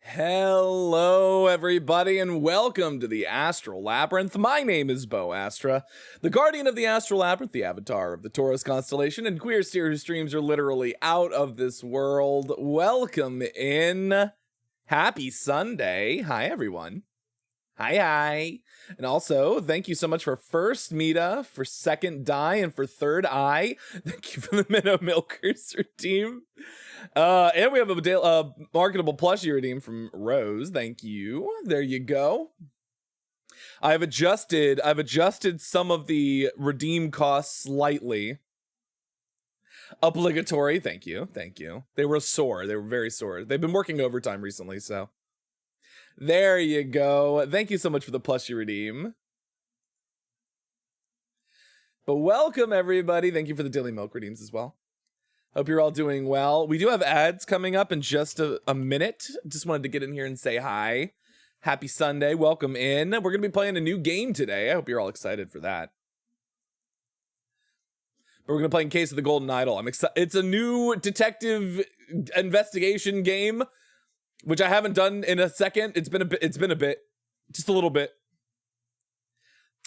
Hello, everybody, and welcome to the Astral Labyrinth. My name is Bo Astra, the guardian of the Astral Labyrinth, the avatar of the Taurus constellation, and queer steer whose streams are literally out of this world. Welcome in. Happy Sunday. Hi, everyone. Hi. And also, thank you so much for first Mita, for second Die, and for third Eye. Thank you for the Minnow Milkers team. And we have a marketable plushie redeem from Rose. Thank you. There you go. I've adjusted some of the redeem costs slightly. Obligatory. Thank you. They were sore. They were very sore. They've been working overtime recently, so there you go. Thank you so much for the plushie redeem. But welcome, everybody. Thank you for the daily milk redeems as well. Hope you're all doing well. We do have ads coming up in just a minute. Just wanted to get in here and say hi. Happy Sunday. Welcome in. We're going to be playing a new game today. I hope you're all excited for that. But we're going to play In Case of the Golden Idol. I'm excited. It's a new detective investigation game, which I haven't done in a second. It's been a bit. Just a little bit.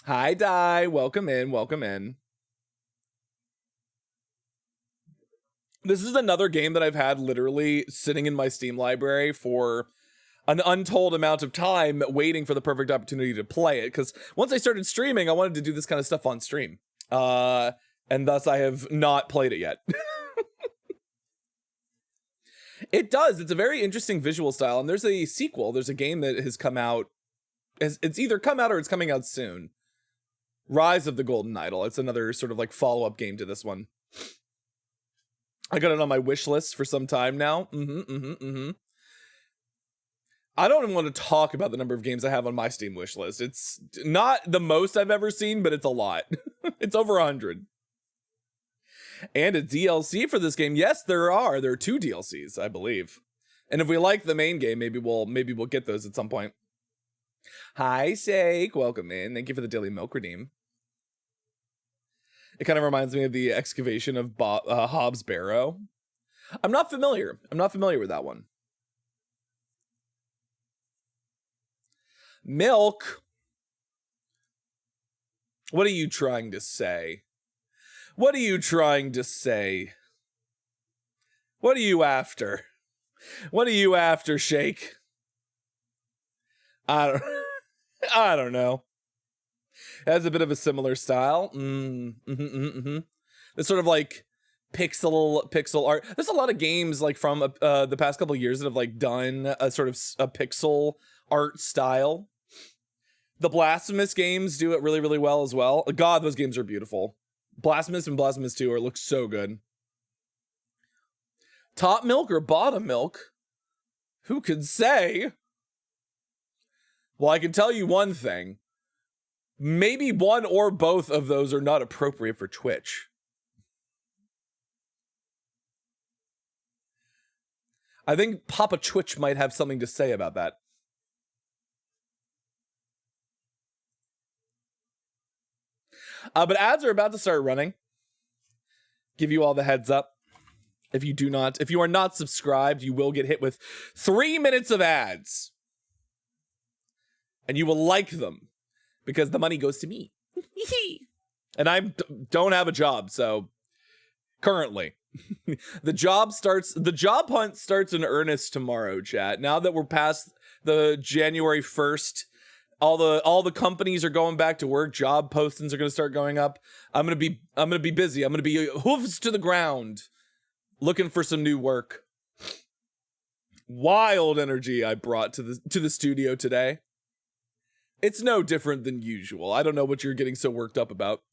Hi, Di. Welcome in. This is another game that I've had literally sitting in my Steam library for an untold amount of time, waiting for the perfect opportunity to play it. Because once I started streaming, I wanted to do this kind of stuff on stream. And thus I have not played it yet. It does. It's a very interesting visual style. And there's a sequel. There's a game that has come out. It's either come out or it's coming out soon. Rise of the Golden Idol. It's another sort of like follow-up game to this one. I got it on my wish list for some time now. I don't even want to talk about the number of games I have on my Steam wish list. It's not the most I've ever seen, but it's a lot. It's over 100. And a DLC for this game. Yes, there are. There are 2 DLCs, I believe. And if we like the main game, maybe we'll get those at some point. Hi, Shake. Welcome in. Thank you for the daily milk redeem. It kind of reminds me of the excavation of Hobbs Barrow. I'm not familiar with that one. Milk. What are you trying to say? What are you after? What are you after, Shake? I don't know. It has a bit of a similar style. It's sort of like pixel art. There's a lot of games like from the past couple of years that have like done a sort of a pixel art style. The Blasphemous games do it really, really well as well. God, those games are beautiful. Blasphemous and Blasphemous 2 look so good. Top milk or bottom milk? Who could say? Well, I can tell you one thing. Maybe one or both of those are not appropriate for Twitch. I think Papa Twitch might have something to say about that. But ads are about to start running. Give you all the heads up. If you are not subscribed, you will get hit with 3 minutes of ads. And you will like them. Because the money goes to me. And I don't have a job, so currently. The job hunt starts in earnest tomorrow, chat. Now that we're past the January 1st, all the companies are going back to work, job postings are going to start going up. I'm going to be busy. I'm going to be hooves to the ground looking for some new work. Wild energy I brought to the studio today. It's no different than usual. I don't know what you're getting so worked up about.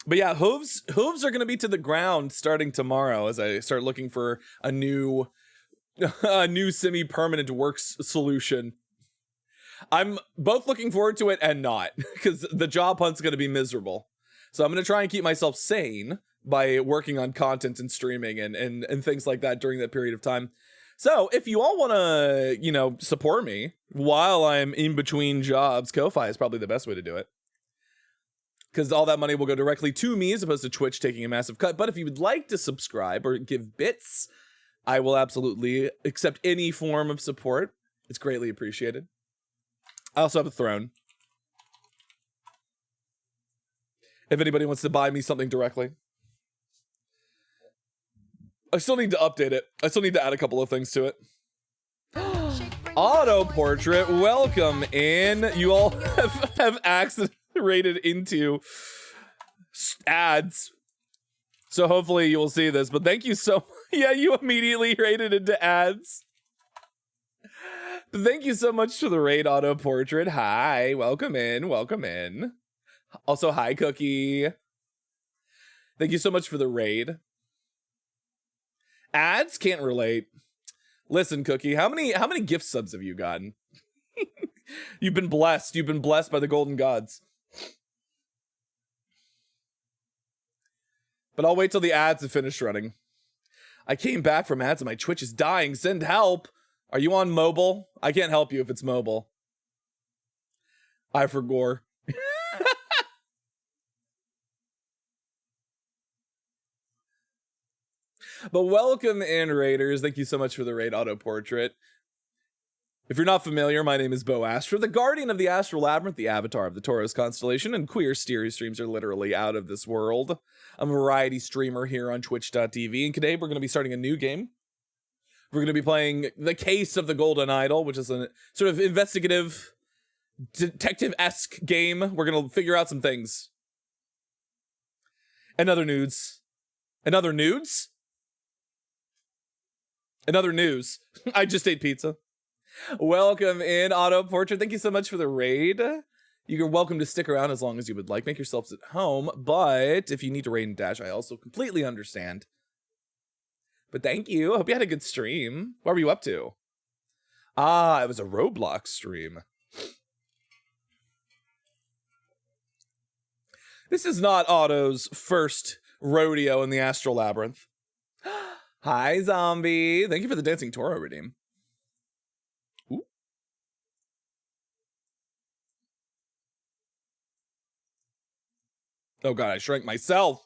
But yeah, hooves are going to be to the ground starting tomorrow as I start looking for a new semi-permanent works solution. I'm both looking forward to it and not, because the job hunt's going to be miserable. So I'm going to try and keep myself sane by working on content and streaming and things like that during that period of time. So if you all want to, support me while I'm in between jobs, Ko-Fi is probably the best way to do it. because all that money will go directly to me as opposed to Twitch taking a massive cut. But if you would like to subscribe or give bits, I will absolutely accept any form of support. It's greatly appreciated. I also have a throne. If anybody wants to buy me something directly. I still need to update it. I still need to add a couple of things to it. Auto portrait, welcome in. You all have accelerated into ads. So hopefully you will see this, but thank you so much. Yeah, you immediately raided into ads. Thank you so much for the raid, Auto Portrait. Hi, welcome in, welcome in. Also, hi, Cookie. Thank you so much for the raid. Ads can't relate. Listen, Cookie, how many gift subs have you gotten? You've been blessed. You've been blessed by the golden gods. But I'll wait till the ads have finished running. I came back from ads and my Twitch is dying. Send help. Are you on mobile? I can't help you if it's mobile. I forgot. But welcome in, Raiders. Thank you so much for the raid, Auto Portrait. If you're not familiar, my name is Bo Astra, the guardian of the Astral Labyrinth, the avatar of the Taurus constellation, and queer steer streams are literally out of this world. I'm a variety streamer here on Twitch.tv, and today we're going to be starting a new game. We're going to be playing The Case of the Golden Idol, which is a sort of investigative, detective-esque game. We're going to figure out some things. And other nudes. And other nudes? And other news. I just ate pizza. Welcome in, Auto Portrait. Thank you so much for the raid. You're welcome to stick around as long as you would like. Make yourselves at home, but if you need to raid and dash, I also completely understand. But thank you. I hope you had a good stream. What were you up to? Ah, it was a Roblox stream. This is not Otto's first rodeo in the Astral Labyrinth. Hi, Zombie. Thank you for the Dancing Toro redeem. Ooh. Oh god, I shrank myself.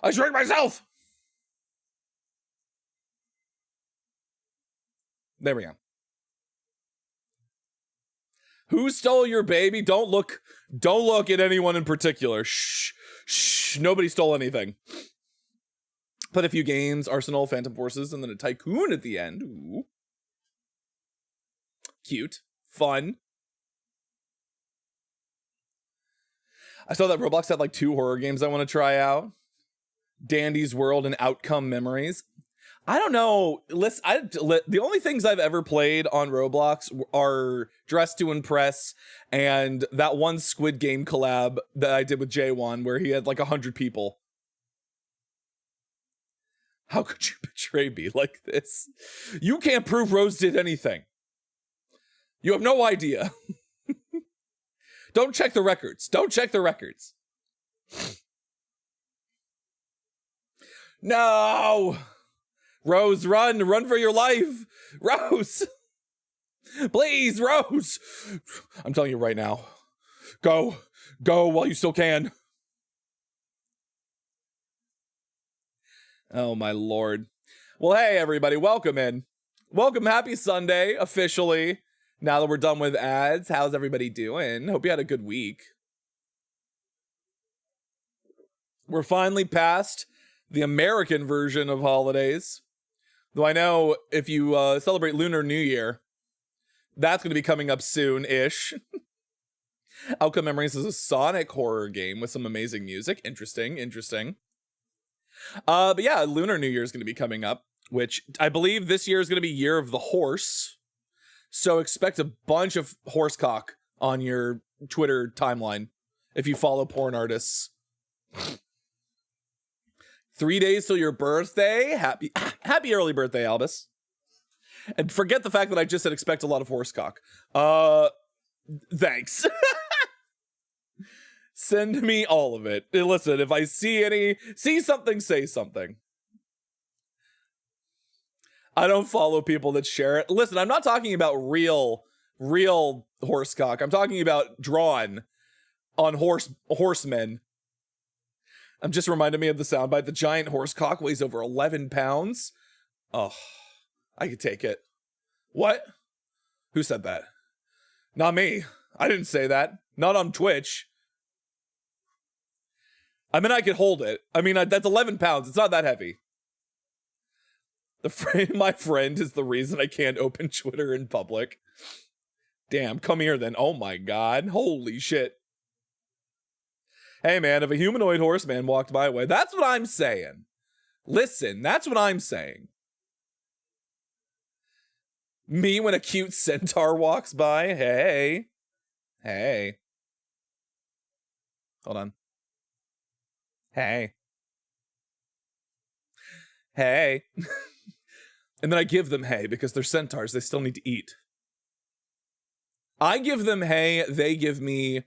I shrank myself. There we go. Who stole your baby? Don't look at anyone in particular. Shh. Shh. Nobody stole anything. Played a few games, Arsenal, Phantom Forces, and then a Tycoon at the end. Ooh. Cute. Fun. I saw that Roblox had like 2 horror games I want to try out. Dandy's World and Outcome Memories. I don't know. The only things I've ever played on Roblox are Dress to Impress and that one Squid Game collab that I did with J1 where he had like 100 people. How could you betray me like this? You can't prove Rose did anything. You have no idea. Don't check the records. Don't check the records. No! Rose, run for your life. Rose. Please, Rose. I'm telling you right now. Go while you still can. Oh, my Lord. Well, hey, everybody. Welcome in. Welcome. Happy Sunday, officially. Now that we're done with ads, how's everybody doing? Hope you had a good week. We're finally past the American version of holidays. Though I know if you celebrate Lunar New Year, that's going to be coming up soon-ish. Outcome Memories is a Sonic horror game with some amazing music. Interesting. But yeah, Lunar New Year is going to be coming up, which I believe this year is going to be Year of the Horse. So expect a bunch of horse cock on your Twitter timeline if you follow porn artists. 3 days till your birthday. Happy early birthday, Albus. And forget the fact that I just said expect a lot of horse cock. Thanks. Send me all of it. Listen, if I see something, say something. I don't follow people that share it. Listen, I'm not talking about real horse cock. I'm talking about drawn. on horsemen. I'm just reminding me of the soundbite. The giant horse cock weighs over 11 pounds. Oh, I could take it. What? Who said that? Not me. I didn't say that. Not on Twitch. I mean, I could hold it. I mean, that's 11 pounds. It's not that heavy. My friend is the reason I can't open Twitter in public. Damn, come here then. Oh my god. Holy shit. Hey man, if a humanoid horseman walked my way, that's what I'm saying. Listen, that's what I'm saying. Me when a cute centaur walks by? Hey. Hey. Hold on. Hey. Hey. And then I give them hay because they're centaurs. They still need to eat. I give them hay. They give me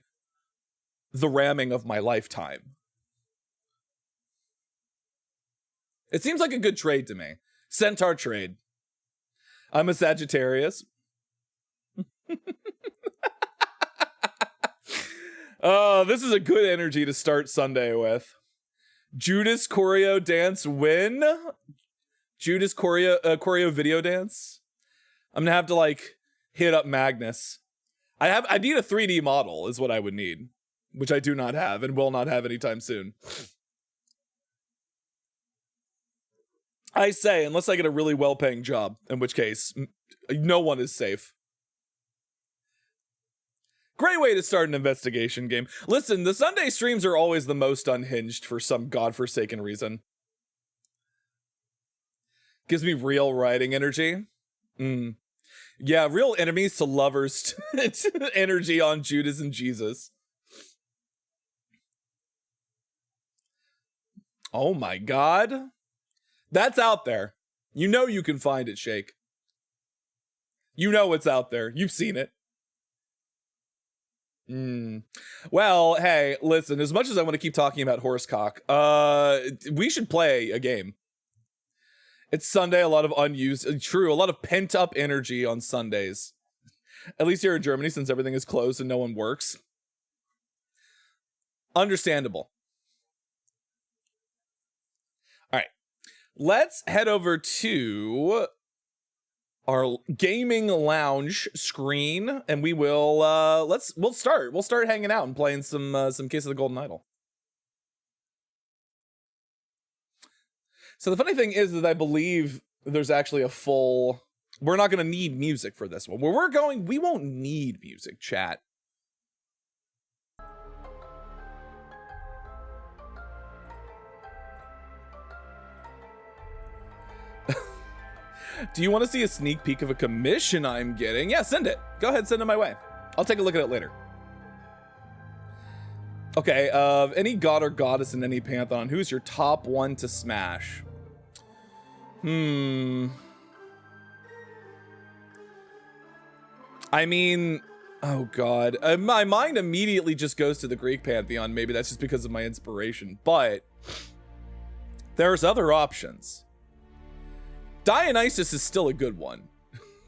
the ramming of my lifetime. It seems like a good trade to me. Centaur trade. I'm a Sagittarius. Oh, this is a good energy to start Sunday with. Judas choreo dance win. Judas choreo video dance. I'm gonna have to like hit up Magnus. I need a 3D model is what I would need, which I do not have and will not have anytime soon. I say, unless I get a really well-paying job, in which case no one is safe. Great way to start an investigation game. Listen, the Sunday streams are always the most unhinged for some godforsaken reason. Gives me real writing energy. Yeah, real enemies to lovers energy on Judas and Jesus. Oh my god. That's out there. You know you can find it, Shake. You know it's out there. You've seen it. Well, hey, listen, as much as I want to keep talking about horsecock, we should play a game. It's Sunday, a lot of a lot of pent-up energy on Sundays. At least here in Germany, since everything is closed and no one works. Understandable. All right, let's head over to our gaming lounge screen, and we will we'll start hanging out and playing some Case of the Golden Idol. So the funny thing is that I believe there's actually a full. We're not going to need music for this one. Where we're going, we won't need music, chat. Do you want to see a sneak peek of a commission I'm getting? Yeah, send it. Go ahead, send it my way. I'll take a look at it later. Okay, any god or goddess in any pantheon, who's your top one to smash? I mean, oh god. My mind immediately just goes to the Greek pantheon. Maybe that's just because of my inspiration, but there's other options. Dionysus is still a good one.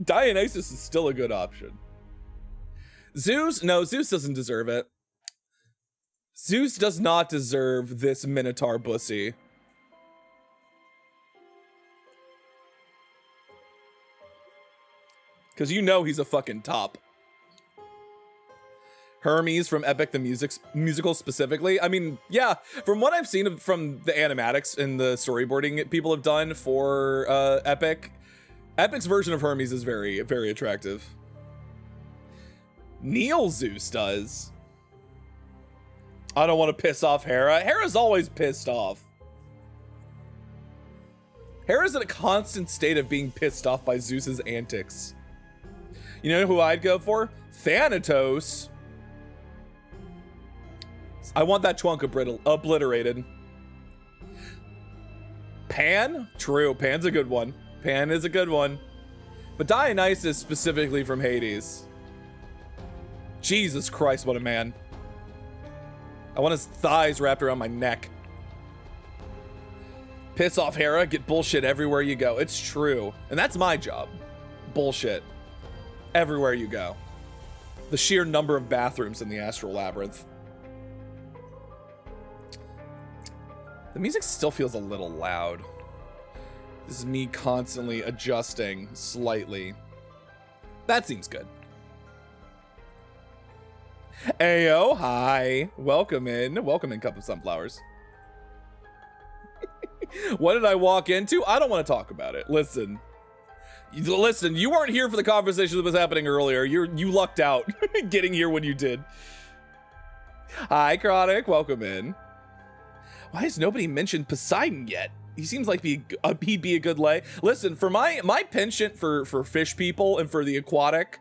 Dionysus is still a good option. Zeus? No, Zeus doesn't deserve it. Zeus does not deserve this Minotaur bussy. Because you know he's a fucking top. Hermes from Epic the musical specifically. I mean, yeah, from what I've seen from the animatics and the storyboarding people have done for Epic, Epic's version of Hermes is very, very attractive. Neil Zeus does. I don't want to piss off Hera. Hera's always pissed off. Hera's in a constant state of being pissed off by Zeus's antics. You know who I'd go for? Thanatos. I want that trunk obliterated. Pan? True, Pan's a good one. Pan is a good one. But Dionysus specifically from Hades. Jesus Christ, what a man. I want his thighs wrapped around my neck. Piss off Hera, get bullshit everywhere you go. It's true. And that's my job. Bullshit. Everywhere you go. The sheer number of bathrooms in the Astral Labyrinth. The music still feels a little loud. This is me constantly adjusting slightly. That seems good. Ayo, hi. Welcome in. Welcome in, Cup of Sunflowers. What did I walk into? I don't want to talk about it. Listen, you weren't here for the conversation that was happening earlier. You lucked out getting here when you did. Hi, Chronic. Welcome in. Why has nobody mentioned Poseidon yet? He seems like he'd be a good lay. Listen, for my penchant for fish people and for the aquatic,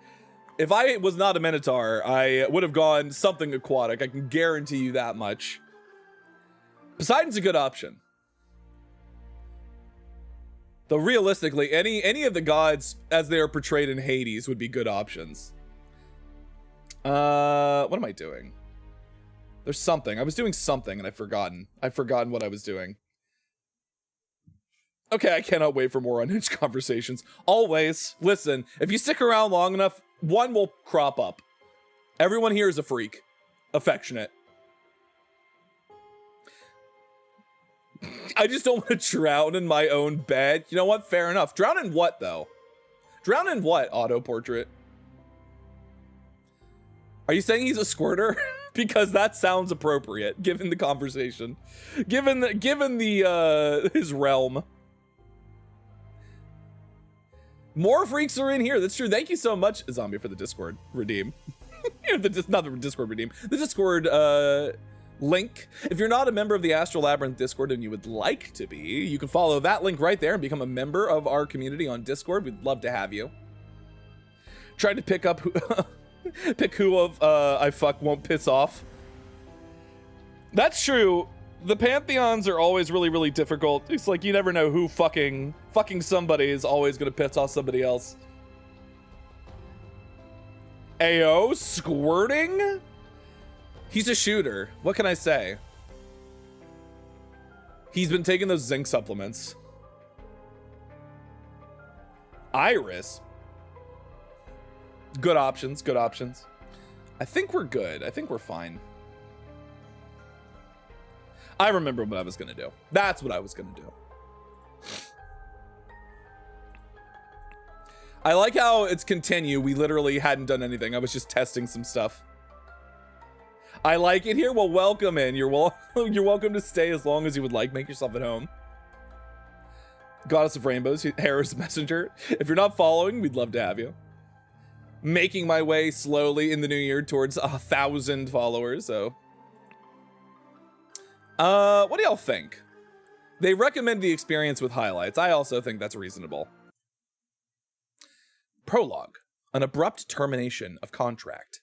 if I was not a Minotaur, I would have gone something aquatic. I can guarantee you that much. Poseidon's a good option. Though realistically, any of the gods as they are portrayed in Hades would be good options. What am I doing? There's something. I was doing something and I've forgotten what I was doing. Okay, I cannot wait for more unhinged conversations. Always. Listen, if you stick around long enough, one will crop up. Everyone here is a freak. Affectionate. I just don't want to drown in my own bed. You know what? Fair enough. Drown in what, though? Drown in what, auto-portrait? Are you saying he's a squirter? Because that sounds appropriate, given the conversation. Given his realm. More freaks are in here. That's true. Thank you so much, Zombie, for the Discord redeem. Not the Discord redeem. The Discord, link. If you're not a member of the Astral Labyrinth Discord and you would like to be, you can follow that link right there and become a member of our community on Discord. We'd love to have you. Trying to pick up who pick who of I fuck won't piss off. That's true. The pantheons are always really, really difficult. It's like you never know who fucking somebody is always gonna piss off somebody else. Ayo, squirting? He's a shooter. What can I say? He's been taking those zinc supplements. Iris. Good options, good options. I think we're good. I think we're fine. I remember what I was gonna do. That's what I was gonna do. I like how it's continue. We literally hadn't done anything. I was just testing some stuff. I like it here. Well, welcome in. You're welcome to stay as long as you would like. Make yourself at home. Goddess of Rainbows, Hera's messenger. If you're not following, we'd love to have you. Making my way slowly in the new year towards 1,000 followers. So, what do y'all think? They recommend the experience with highlights. I also think that's reasonable. Prologue: an abrupt termination of contract.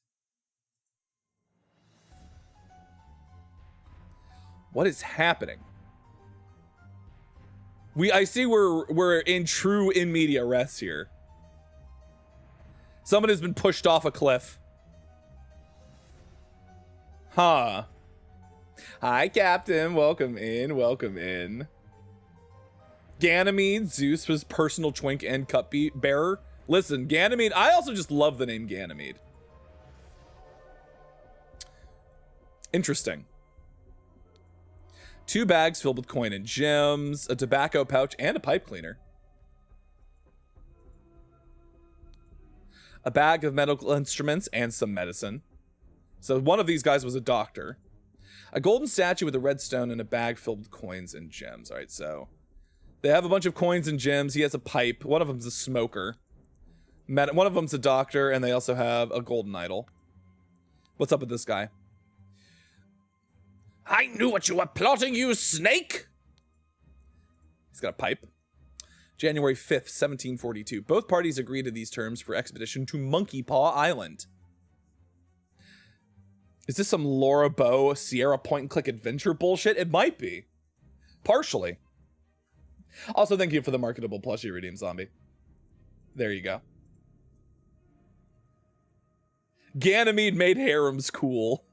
What is happening? I see we're in true in media res here. Someone has been pushed off a cliff. Huh. Hi, Captain. Welcome in. Welcome in. Ganymede, Zeus was personal twink and cup bearer. Listen, Ganymede, I also just love the name Ganymede. Interesting. 2 bags filled with coin and gems, a tobacco pouch, and a pipe cleaner. A bag of medical instruments and some medicine. So one of these guys was a doctor. A golden statue with a red stone and a bag filled with coins and gems. All right, so they have a bunch of coins and gems. He has a pipe. One of them's a smoker. One of them's a doctor, and they also have a golden idol. What's up with this guy? I knew what you were plotting, you snake! He's got a pipe. January 5th, 1742. Both parties agreed to these terms for expedition to Monkey Paw Island. Is this some Laura Bow, Sierra point and click adventure bullshit? It might be. Partially. Also, thank you for the marketable plushie redeem, Zombie. There you go. Ganymede made harems cool.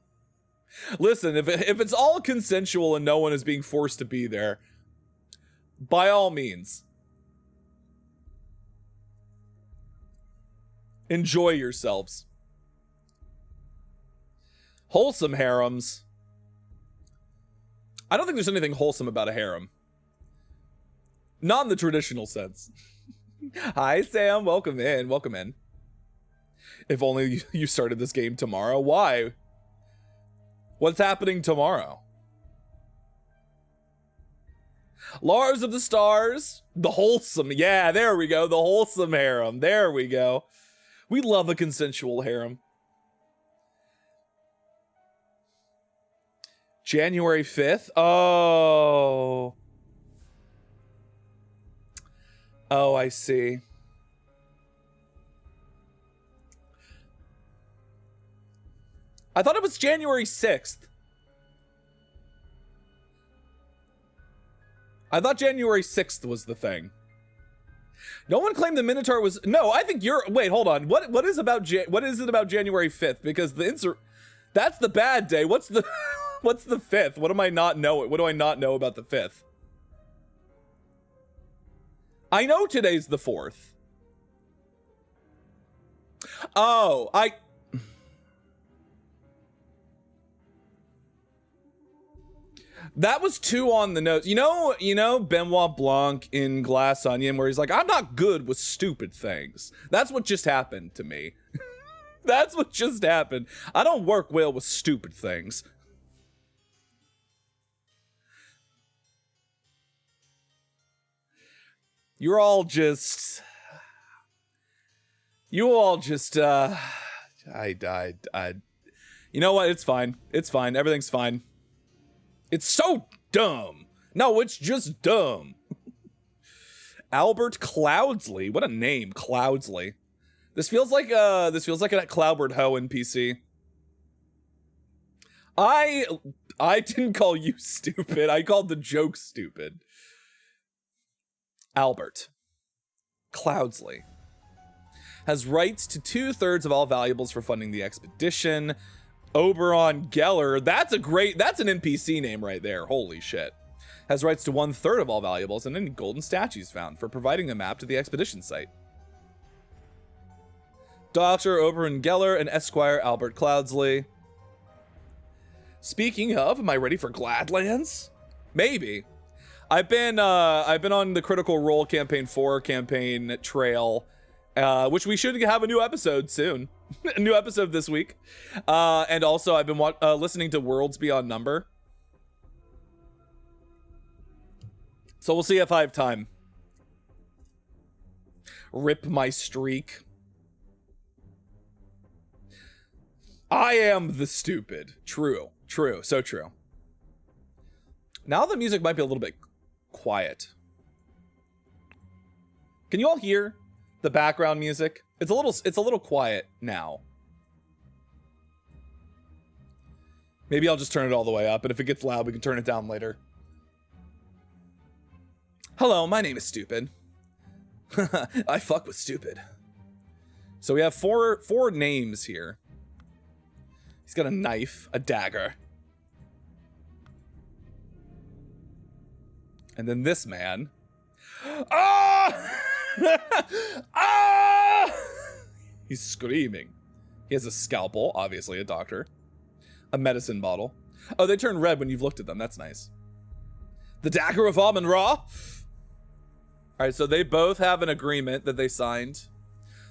Listen, if it's all consensual and no one is being forced to be there, by all means, enjoy yourselves. Wholesome harems. I don't think there's anything wholesome about a harem. Not in the traditional sense. Hi, Sam. Welcome in. Welcome in. If only you started this game tomorrow. Why? What's happening tomorrow? Lars of the Stars. The wholesome. Yeah, there we go. The wholesome harem. There we go. We love a consensual harem. January 5th. Oh. Oh, I see. I thought it was January 6th. I thought January 6th was the thing. No one claimed the Minotaur was... No, I think you're... Wait, hold on. What is it about January 5th? Because the that's the bad day. What's the what's the 5th? What do I not know about the 5th? I know today's the 4th. Oh, that was 2 on the nose. You know Benoit Blanc in Glass Onion, where he's like, I'm not good with stupid things. That's what just happened to me. That's what just happened. I don't work well with stupid things. You all just, you know what? It's fine. It's fine. Everything's fine. It's so dumb. No, it's just dumb. Albert Cloudsley. What a name, Cloudsley. This feels like a Cloudbert Ho NPC. I didn't call you stupid. I called the joke stupid. Albert Cloudsley has rights to 2/3 of all valuables for funding the expedition. Oberon Geller, that's an NPC name right there. Holy shit. Has rights to 1/3 of all valuables and any golden statues found for providing a map to the expedition site. Dr. Oberon Geller and Esquire Albert Cloudsley. Speaking of, am I ready for Gladlands? Maybe. I've been on the Critical Role Campaign 4 campaign trail, which we should have a new episode soon. A new episode this week. And also I've been listening to Worlds Beyond Number. So we'll see if I have time. Rip my streak. I am the stupid. True. True. So true. Now the music might be a little bit quiet. Can you all hear the background music? It's a little quiet now. Maybe I'll just turn it all the way up, and if it gets loud, we can turn it down later. Hello, my name is Stupid. I fuck with stupid. So we have four names here. He's got a knife, a dagger. And then this man. Ah! Ah! He's screaming. He has a scalpel, obviously a doctor. A medicine bottle. Oh, they turn red when you've looked at them. That's nice. The dagger of Amun-Ra. All right, so they both have an agreement that they signed.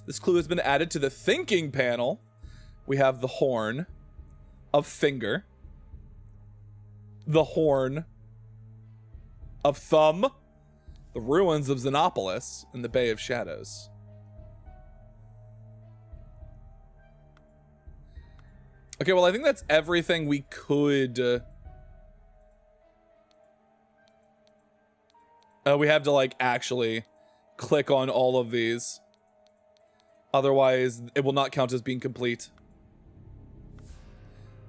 This clue has been added to the thinking panel. We have the horn of finger. The horn of thumb. The ruins of Xenopolis and the Bay of Shadows. Okay, well, I think that's everything we could... we have to, like, actually click on all of these. Otherwise, it will not count as being complete.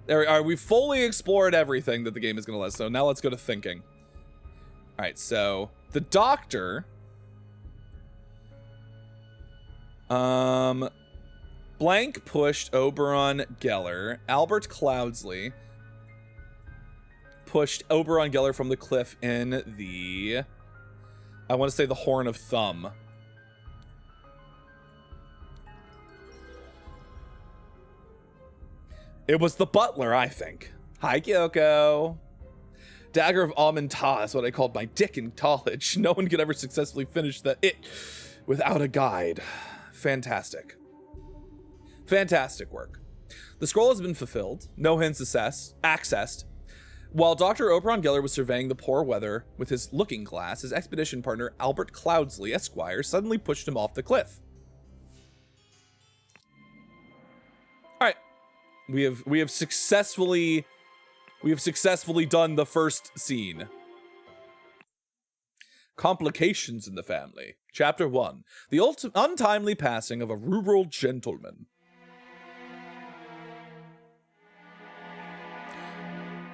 There we are. We fully explored everything that the game is going to let us know. Now let's go to thinking. All right, so the doctor... Blank pushed Oberon Geller. Albert Cloudsley pushed Oberon Geller from the cliff in the... I want to say the Horn of Thumb. It was the butler, I think. Hi, Kyoko. Dagger of Amin-Ta is what I called my dick in college. No one could ever successfully finish it without a guide. Fantastic. Fantastic work. The scroll has been fulfilled. No hints accessed. While Dr. Oberon Geller was surveying the poor weather with his looking glass, his expedition partner, Albert Cloudsley, Esquire, suddenly pushed him off the cliff. All right. We have successfully done the first scene. Complications in the family. Chapter 1. The untimely passing of a rural gentleman.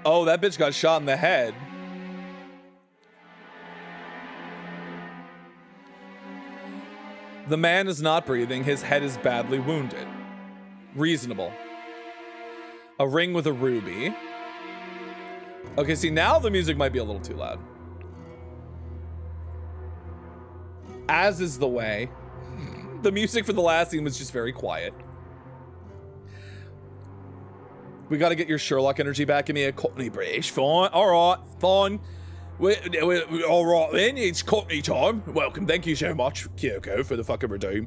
Oh, that bitch got shot in the head. The man is not breathing. His head is badly wounded. Reasonable. A ring with a ruby. Okay, see, now the music might be a little too loud. As is the way. The music for the last scene was just very quiet. We gotta get your Sherlock energy back in me. A Cockney British. Fine. Alright, fine. Alright then, it's Cockney time. Welcome, thank you so much, Kyoko, for the fucking redeem.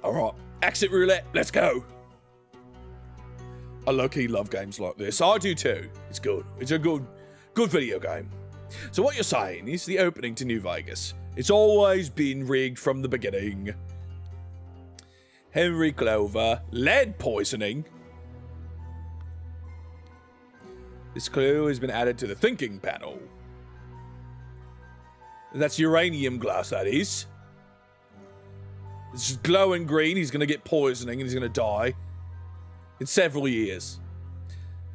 Alright, exit roulette, let's go. I low-key love games like this. I do too. It's good. It's a good video game. So what you're saying is the opening to New Vegas. It's always been rigged from the beginning. Henry Clover, lead poisoning. This clue has been added to the thinking panel. That's uranium glass, that is. It's just glowing green. He's gonna get poisoning and he's gonna die in several years.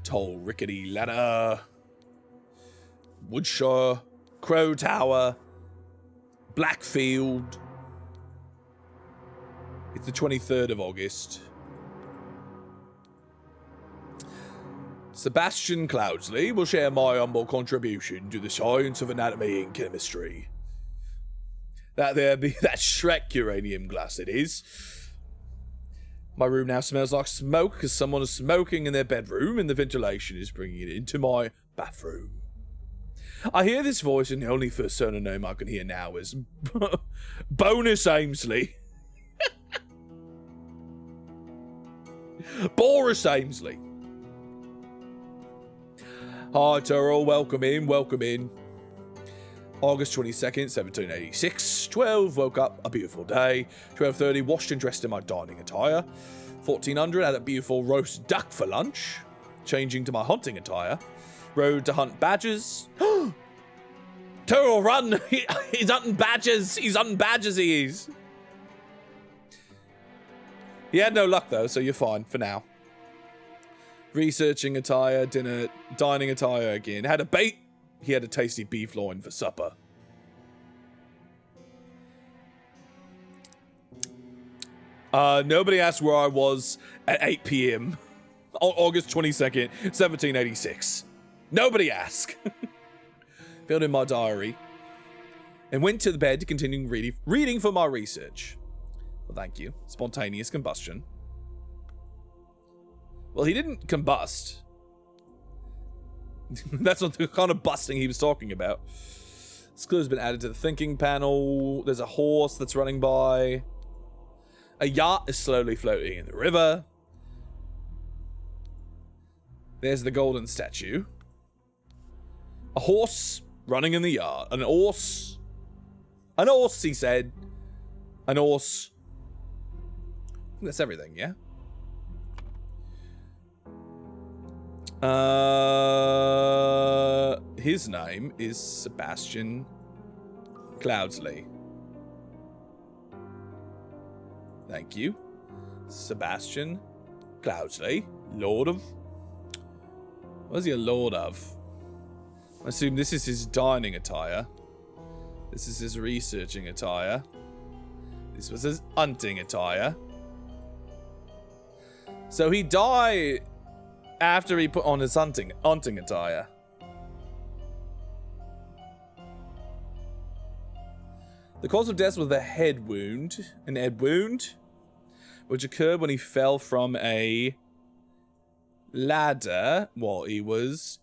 Tall, rickety ladder. Woodshire. Crow Tower. Blackfield. It's the 23rd of August. Sebastian Cloudsley will share my humble contribution to the science of anatomy and chemistry. That Shrek uranium glass, it is. My room now smells like smoke because someone is smoking in their bedroom and the ventilation is bringing it into my bathroom. I hear this voice and the only first surname I can hear now is Bonus Amesley. Boris Amesley. Hi, Terrell. Welcome in. Welcome in. August 22nd, 1786. 12, woke up, a beautiful day. 12:30, washed and dressed in my dining attire. 1400, had a beautiful roast duck for lunch. Changing to my hunting attire. Rode to hunt badgers. Terrell, run! He's hunting badgers! He's hunting badgers, he is! He had no luck, though, so you're fine for now. Researching attire, dinner, dining attire again. Had a bait. He had a tasty beef loin for supper. Nobody asked where I was at 8 p.m. on August 22nd, 1786. Nobody asked. Filled in my diary. And went to the bed to continue reading for my research. Well, thank you. Spontaneous combustion. Well, he didn't combust. That's not the kind of busting he was talking about. This clue has been added to the thinking panel. There's a horse that's running by. A yacht is slowly floating in the river. There's the golden statue. A horse running in the yard. An horse. An horse, he said. An horse. That's everything, yeah? His name is Sebastian Cloudsley. Thank you. Sebastian Cloudsley, Lord of... What is he a lord of? I assume this is his dining attire. This is his researching attire. This was his hunting attire. So he died after he put on his hunting attire. The cause of death was a head wound, which occurred when he fell from a ladder while he was...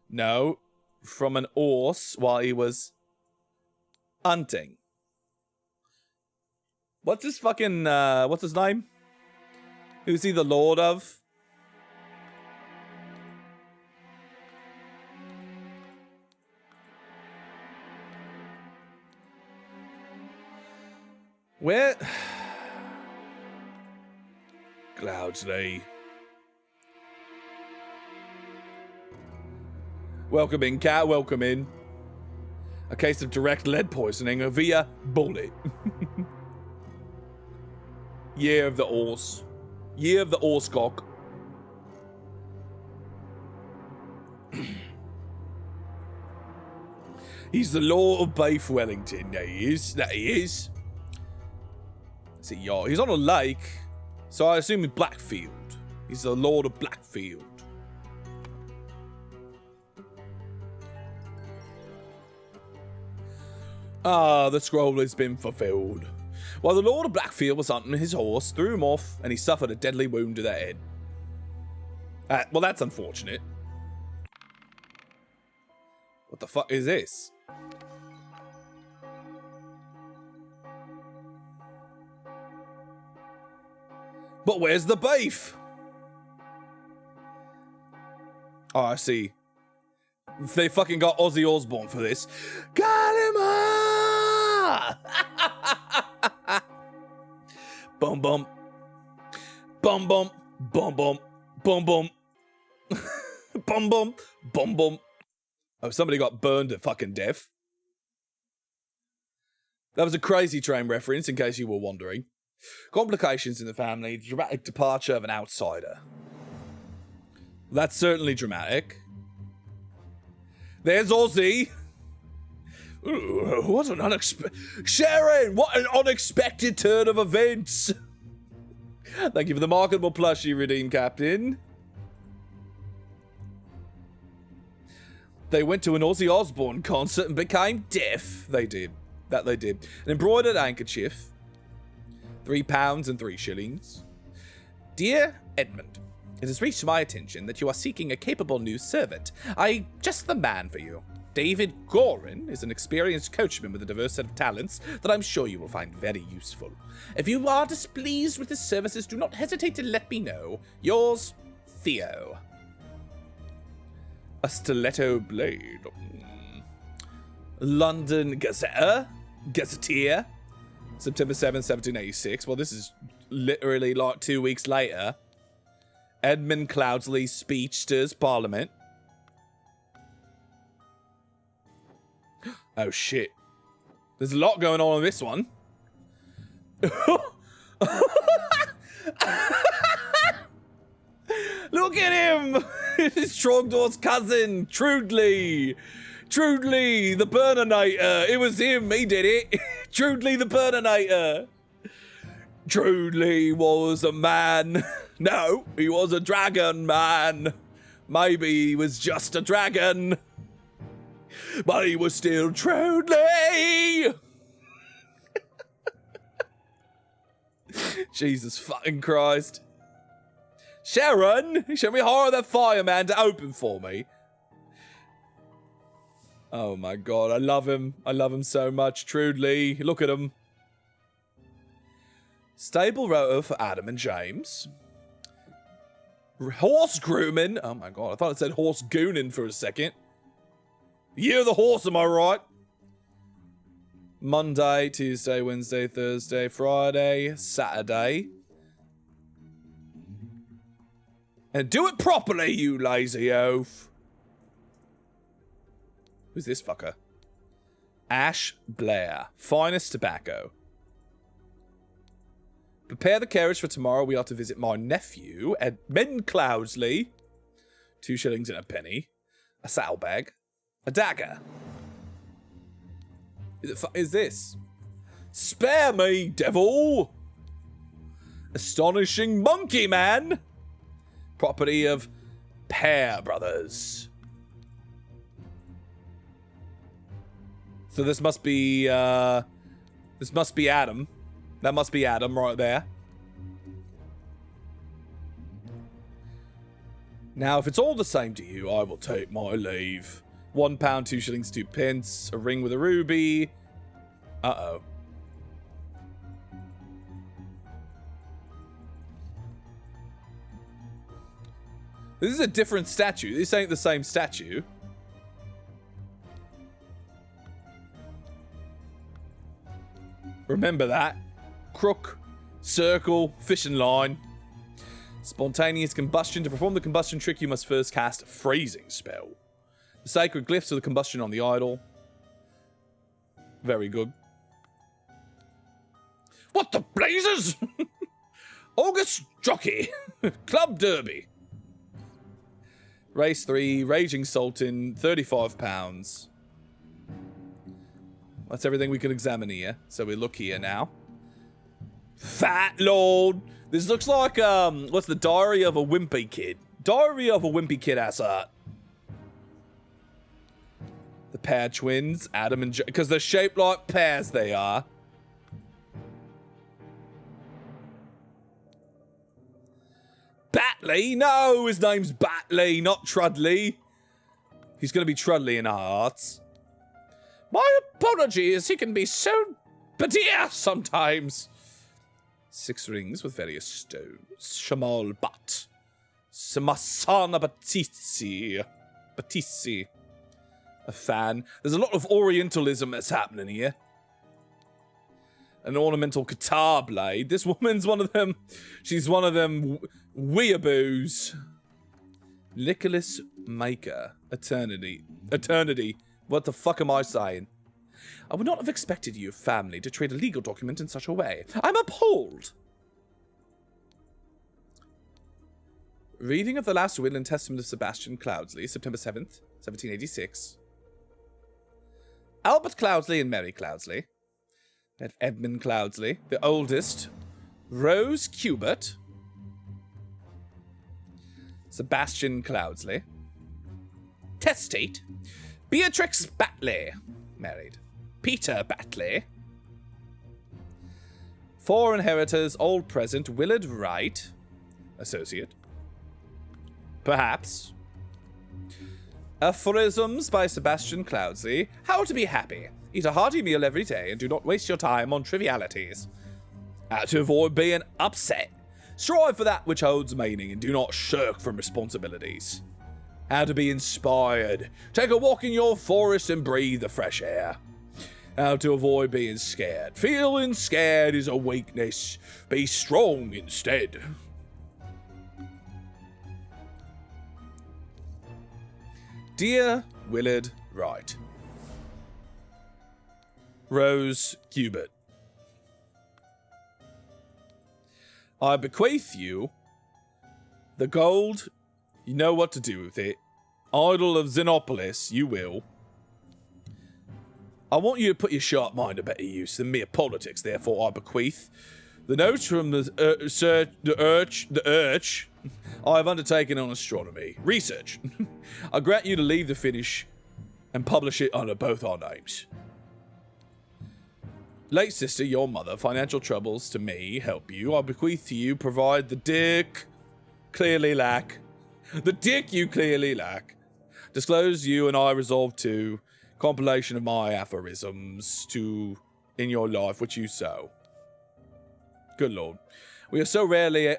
No, from an horse while he was hunting. What's his fucking, what's his name? Who's he the lord of? Where? Cloudsley. Welcome in, cat. Welcome in. A case of direct lead poisoning via bullet. Year of the horse. Year of the horse cock. He's the Lord of Beef Wellington. That he is. That he is. See, y'all. He's on a lake, so I assume in Blackfield. He's the Lord of Blackfield. Ah, the scroll has been fulfilled. While the Lord of Blackfield was hunting his horse, threw him off, and he suffered a deadly wound to the head. Well, that's unfortunate. What the fuck is this? But where's the beef? Oh, I see. They fucking got Ozzy Osbourne for this. Kalima! Bum bum. Bum bum. Bum bum. Bum bum. Bum bum. Bum bum. Oh, somebody got burned to fucking death. That was a Crazy Train reference, in case you were wondering. Complications in the family, dramatic departure of an outsider. That's certainly dramatic. There's Ozzy. Ooh, what an Sharon, what an unexpected turn of events. Thank you for the marketable plush you redeemed, Captain. They went to an Ozzy Osbourne concert and became deaf. They did. That they did. An embroidered handkerchief. £3 and 3 shillings. Dear Edmund, it has reached my attention that you are seeking a capable new servant. Just the man for you. David Gorin is an experienced coachman with a diverse set of talents that I'm sure you will find very useful. If you are displeased with his services, do not hesitate to let me know. Yours, Theo. A stiletto blade. London Gazetteer. September 7th, 1786. Well, this is literally like 2 weeks later. Edmund Cloudsley's speech stirs Parliament. Oh, shit. There's a lot going on this one. Look at him! It's Trogdor's cousin, Trudley. Trudley, the Burninator. It was him. He did it. Trudley, the Burninator. Trudley was a man. No, he was a dragon man. Maybe he was just a dragon. But he was still Trudley. Jesus fucking Christ. Sharon, shall we hire that fireman to open for me? Oh my god, I love him. I love him so much. Trudley, look at him. Stable rotor for Adam and James. Horse grooming. Oh my god, I thought it said horse gooning for a second. Year of the horse, am I right? Monday, Tuesday, Wednesday, Thursday, Friday, Saturday. And do it properly, you lazy oaf. Who's this fucker? Ash Blair. Finest tobacco. Prepare the carriage for tomorrow. We are to visit my nephew, Edmund Cloudsley. 2 shillings and a penny. A saddlebag. A dagger. Who the fuck is this? Spare me, devil! Astonishing monkey man! Property of Pear Brothers. So this must be This must be Adam. That must be Adam right there. Now, if it's all the same to you, I will take my leave. £1, 2 shillings, 2 pence. A ring with a ruby. Uh-oh. This is a different statue. This ain't the same statue. Remember that. Crook, circle, fishing line. Spontaneous combustion. To perform the combustion trick, you must first cast a freezing spell. The sacred glyphs of the combustion on the idol. Very good. What the blazes? August Jockey. Club Derby. Race 3, Raging Sultan, £35. That's everything we can examine here. So we look here now. Fat Lord. This looks like, what's the Diary of a Wimpy Kid? Diary of a Wimpy Kid ass art. The pair twins, Adam and Joe, because they're shaped like pears they are. Batley? No, his name's Batley, not Trudley. He's going to be Trudley in our hearts. My apologies, he can be so badia sometimes. 6 rings with various stones. Shamal Bat. Samasana Batisi. Batisi. A fan. There's a lot of Orientalism that's happening here. An ornamental guitar blade. This woman's one of them. She's one of them weeaboos. Nicholas Maker. Eternity. Eternity. What the fuck am I saying? I would not have expected your family to trade a legal document in such a way. I'm appalled. Reading of the last will and testament of Sebastian Cloudsley, September 7th, 1786. Albert Cloudsley and Mary Cloudsley. Edmund Cloudsley, the oldest. Rose Cubert. Sebastian Cloudsley. Testate. Beatrix Batley, married. Peter Batley. 4 inheritors, old present, Willard Wright, associate. Perhaps. Aphorisms by Sebastian Cloudsley. How to be happy. Eat a hearty meal every day and do not waste your time on trivialities. How to avoid being upset. Strive for that which holds meaning and do not shirk from responsibilities. How to be inspired. Take a walk in your forest and breathe the fresh air. How to avoid being scared. Feeling scared is a weakness. Be strong instead. Dear Willard Wright. Rose Cubert. I bequeath you the gold. You know what to do with it. Idol of Xenopolis, you will. I want you to put your sharp mind to better use than mere politics, therefore I bequeath the notes from the urch I have undertaken on astronomy. Research. I grant you to leave the finish and publish it under both our names. Late sister, your mother, financial troubles to me, help you. I bequeath to you, provide the dick clearly lack. The dick you clearly lack. Disclose you and I resolve to compilation of my aphorisms to in your life which you sow. Good Lord. We are so rarely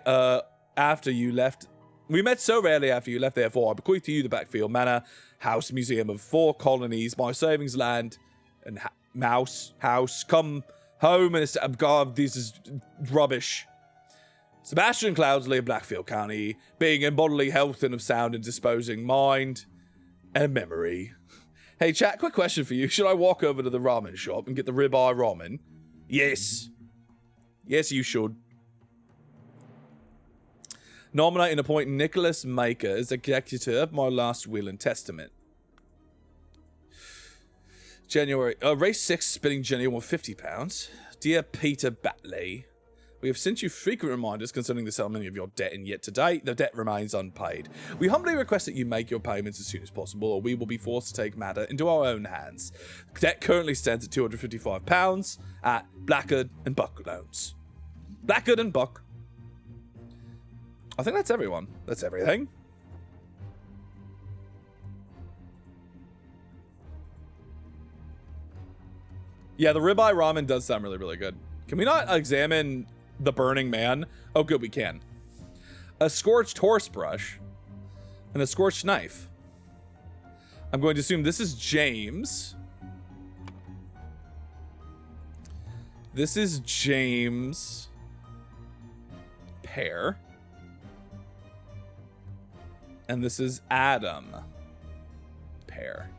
after you left. We met so rarely after you left, therefore I bequeath to you the Backfield Manor House Museum of 4 colonies, my savings land and mouse house. Come home and God, this is rubbish. Sebastian Cloudsley of Blackfield County, being in bodily health and of sound and disposing mind and memory. Hey chat, quick question for you. Should I walk over to the ramen shop and get the ribeye ramen? Yes. Yes, you should. Nominate and appoint Nicholas Maker as executor of my last will and testament. January. Race 6 spinning Jenny on £50. Dear Peter Batley. We have sent you frequent reminders concerning the settlement of your debt, and yet today the debt remains unpaid. We humbly request that you make your payments as soon as possible, or we will be forced to take matter into our own hands. The debt currently stands at £255 at Blackwood and Buck loans. Blackwood and Buck. I think that's everyone. That's everything. Yeah, the ribeye ramen does sound really, really good. Can we not examine the Burning Man? Oh, good, we can. A scorched horse brush and a scorched knife. I'm going to assume this is James. This is James. Pear. And this is Adam. Pear.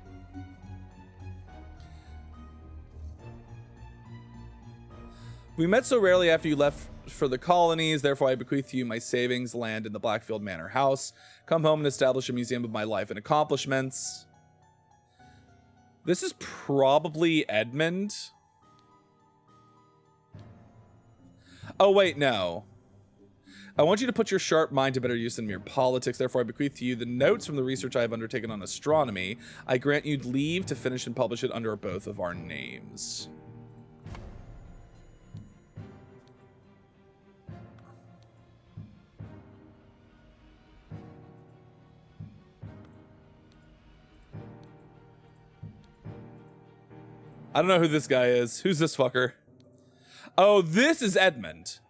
We met so rarely after you left for the colonies, therefore I bequeath to you my savings, land in the Blackfield Manor house. Come home and establish a museum of my life and accomplishments. This is probably Edmund. Oh, wait, no. I want you to put your sharp mind to better use than mere politics. Therefore, I bequeath to you the notes from the research I have undertaken on astronomy. I grant you leave to finish and publish it under both of our names. I don't know who this guy is. Who's this fucker? Oh, this is Edmund.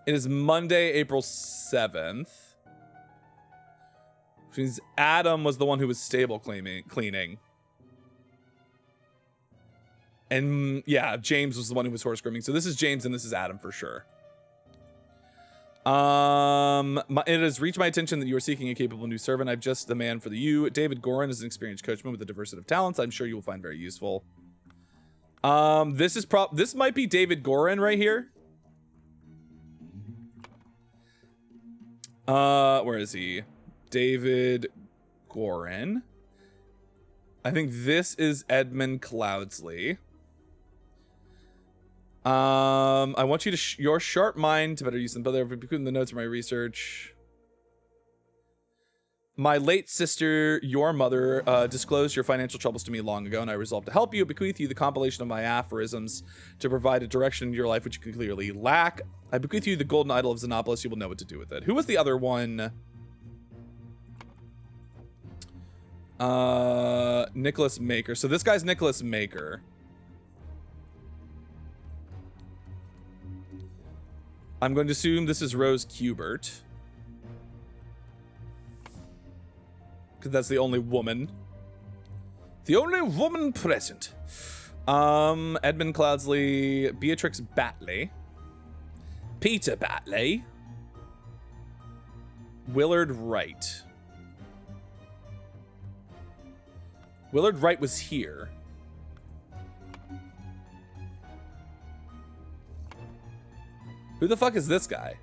It is Monday, April 7th. Which means Adam was the one who was stable cleaning. And yeah, James was the one who was horse grooming. So this is James and this is Adam for sure. It has reached my attention that you are seeking a capable new servant. I've just the man for you. David Gorin is an experienced coachman with a diversity of talents. I'm sure you will find very useful. This might be David Gorin right here. Where is he? David Gorin. I think this is Edmund Cloudsley. I want you to your sharp mind to better use them. But including the notes of my research. My late sister, your mother, disclosed your financial troubles to me long ago, and I resolved to help you. Bequeath you the compilation of my aphorisms to provide a direction in your life which you can clearly lack. I bequeath you the golden idol of Xenopolis. You will know what to do with it. Who was the other one? Nicholas Maker. So this guy's Nicholas Maker. I'm going to assume this is Rose Kubert. Because that's the only woman. The only woman present. Edmund Cloudsley, Beatrix Batley, Peter Batley, Willard Wright. Willard Wright was here. Who the fuck is this guy?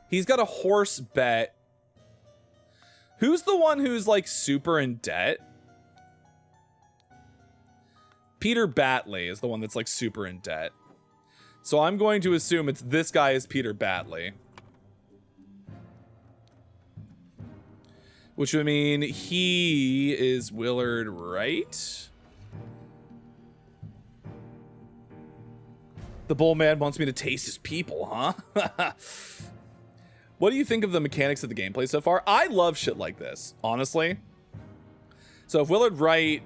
He's got a horse bet. Who's the one who's like super in debt? Peter Batley is the one that's like super in debt. So I'm going to assume it's this guy is Peter Batley. Which would mean he is Willard Wright. The bull man wants me to taste his people, huh? What do you think of the mechanics of the gameplay so far? I love shit like this, honestly. So if Willard Wright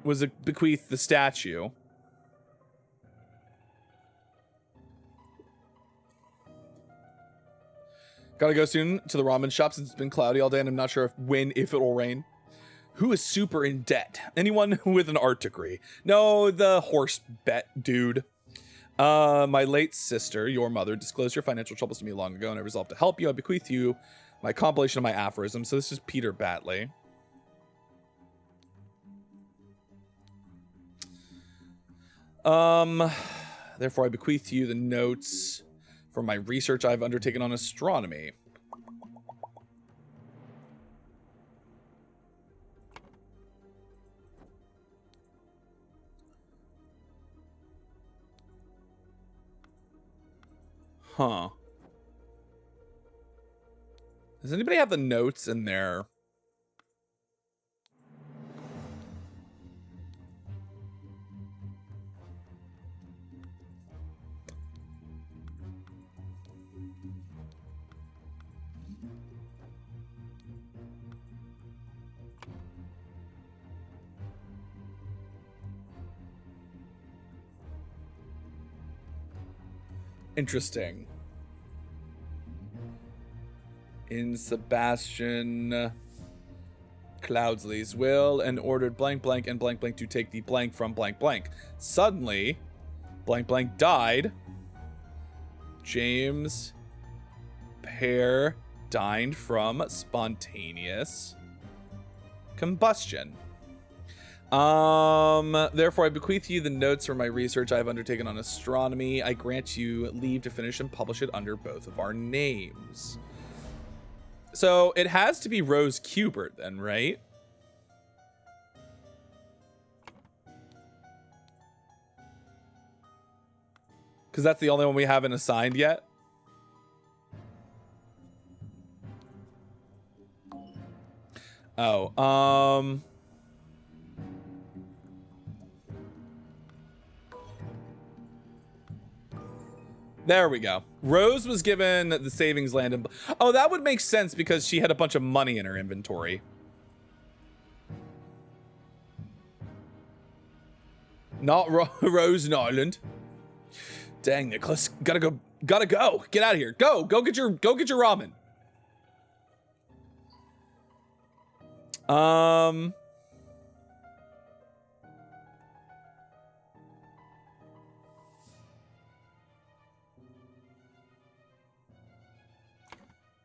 was a bequeath the statue. Gotta go soon to the ramen shop since it's been cloudy all day and I'm not sure if it'll rain. Who is super in debt? Anyone with an art degree? No, the horse bet dude. My late sister, your mother, disclosed your financial troubles to me long ago and I resolved to help you. I bequeath you my compilation of my aphorisms. So this is Peter Batley. Therefore I bequeath to you the notes from my research I've undertaken on astronomy. Huh. Does anybody have the notes in there? Interesting. In Sebastian Cloudsley's will, and ordered blank blank and blank blank to take the blank from blank blank. Suddenly, blank blank died. James Pear died from spontaneous combustion. Therefore, I bequeath you the notes from my research I have undertaken on astronomy. I grant you leave to finish and publish it under both of our names. So it has to be Rose Kubert then, right? Because that's the only one we haven't assigned yet. Oh, there we go. Rose was given the savings land. And oh, that would make sense because she had a bunch of money in her inventory. Not Rose Nyland. Dang, Nicholas, gotta go. Get out of here. Go get your ramen.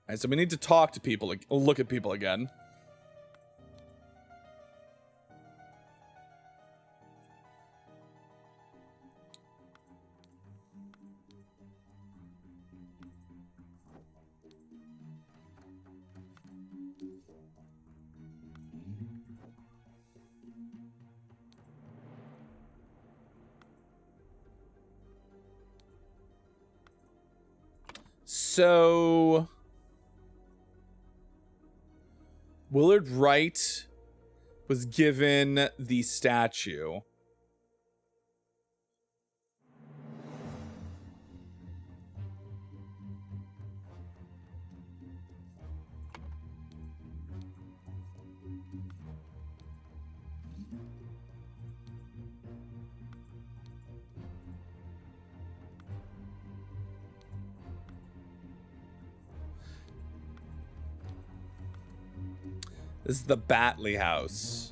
Alright, so we need to talk to people, look at people again. So Willard Wright was given the statue. This is the Batley house.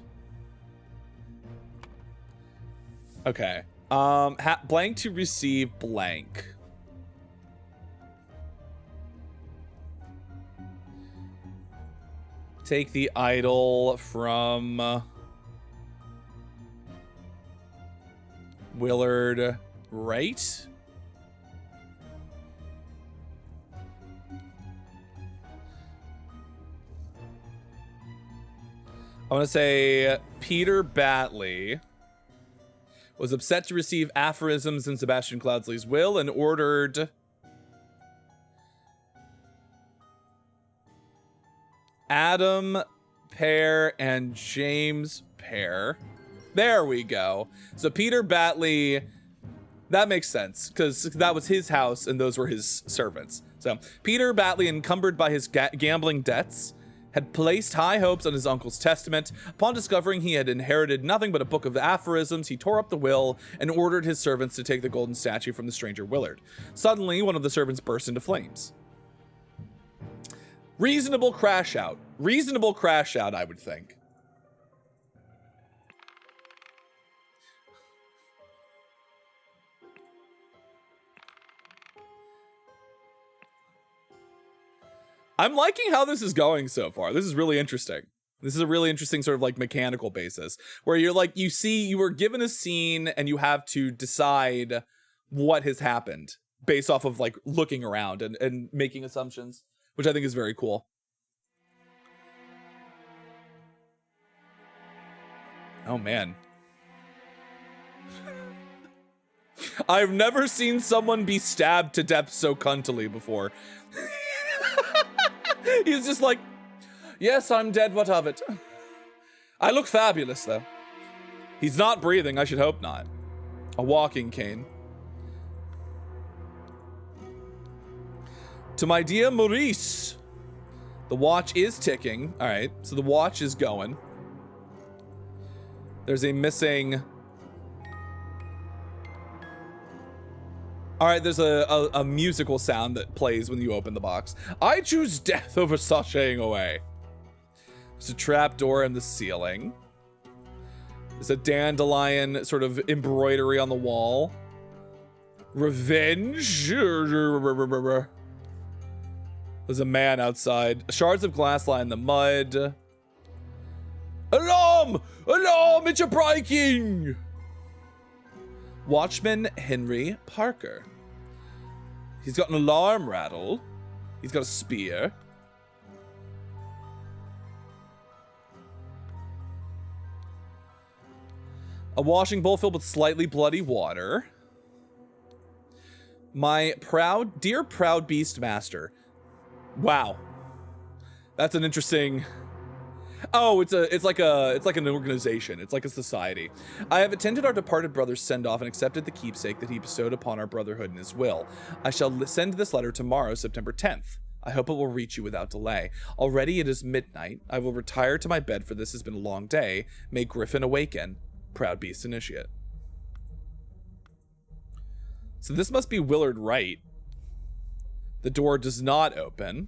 Okay. Blank to receive blank. Take the idol from Willard Wright. I want to say Peter Batley was upset to receive aphorisms in Sebastian Cloudsley's will and ordered Adam Pear and James Pear. There we go. So Peter Batley, that makes sense because that was his house and those were his servants. So Peter Batley, encumbered by his gambling debts, had placed high hopes on his uncle's testament. Upon discovering he had inherited nothing but a book of aphorisms, he tore up the will and ordered his servants to take the golden statue from the stranger Willard. Suddenly, one of the servants burst into flames. Reasonable crash out. Reasonable crash out, I would think. I'm liking how this is going so far. This is really interesting. This is a really interesting sort of like mechanical basis where you're like, you were given a scene and you have to decide what has happened based off of like looking around and making assumptions, which I think is very cool. Oh man. I've never seen someone be stabbed to death so cuntily before. He's just like, yes, I'm dead, what of it? I look fabulous, though. He's not breathing, I should hope not. A walking cane. To my dear Maurice. The watch is ticking. All right, so the watch is going. There's a missing... All right, there's a musical sound that plays when you open the box. I choose death over sashaying away. There's a trap door in the ceiling. There's a dandelion sort of embroidery on the wall. Revenge. There's a man outside. Shards of glass line the mud. Alarm! Alarm! It's a breaking! Watchman Henry Parker. He's got an alarm rattle. He's got a spear. A washing bowl filled with slightly bloody water. My dear proud beast master. Wow. That's an interesting... Oh, it's like an organization. It's like a society. I have attended our departed brother's send-off and accepted the keepsake that he bestowed upon our brotherhood in his will. I shall send this letter tomorrow, September 10th. I hope it will reach you without delay. Already it is midnight. I will retire to my bed, for this has been a long day. May Griffin awaken. Proud Beast Initiate. So this must be Willard Wright. The door does not open.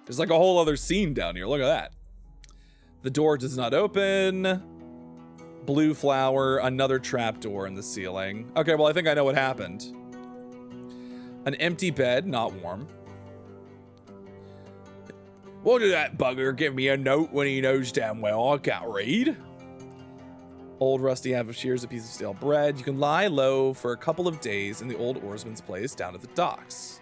There's like a whole other scene down here. Look at that. The door does not open. Blue flower, another trap door in the ceiling. Okay, well, I think I know what happened. An empty bed, not warm. What did that bugger give me a note when he knows damn well I can't read? Old rusty half of shears, a piece of stale bread. You can lie low for a couple of days in the old oarsman's place down at the docks.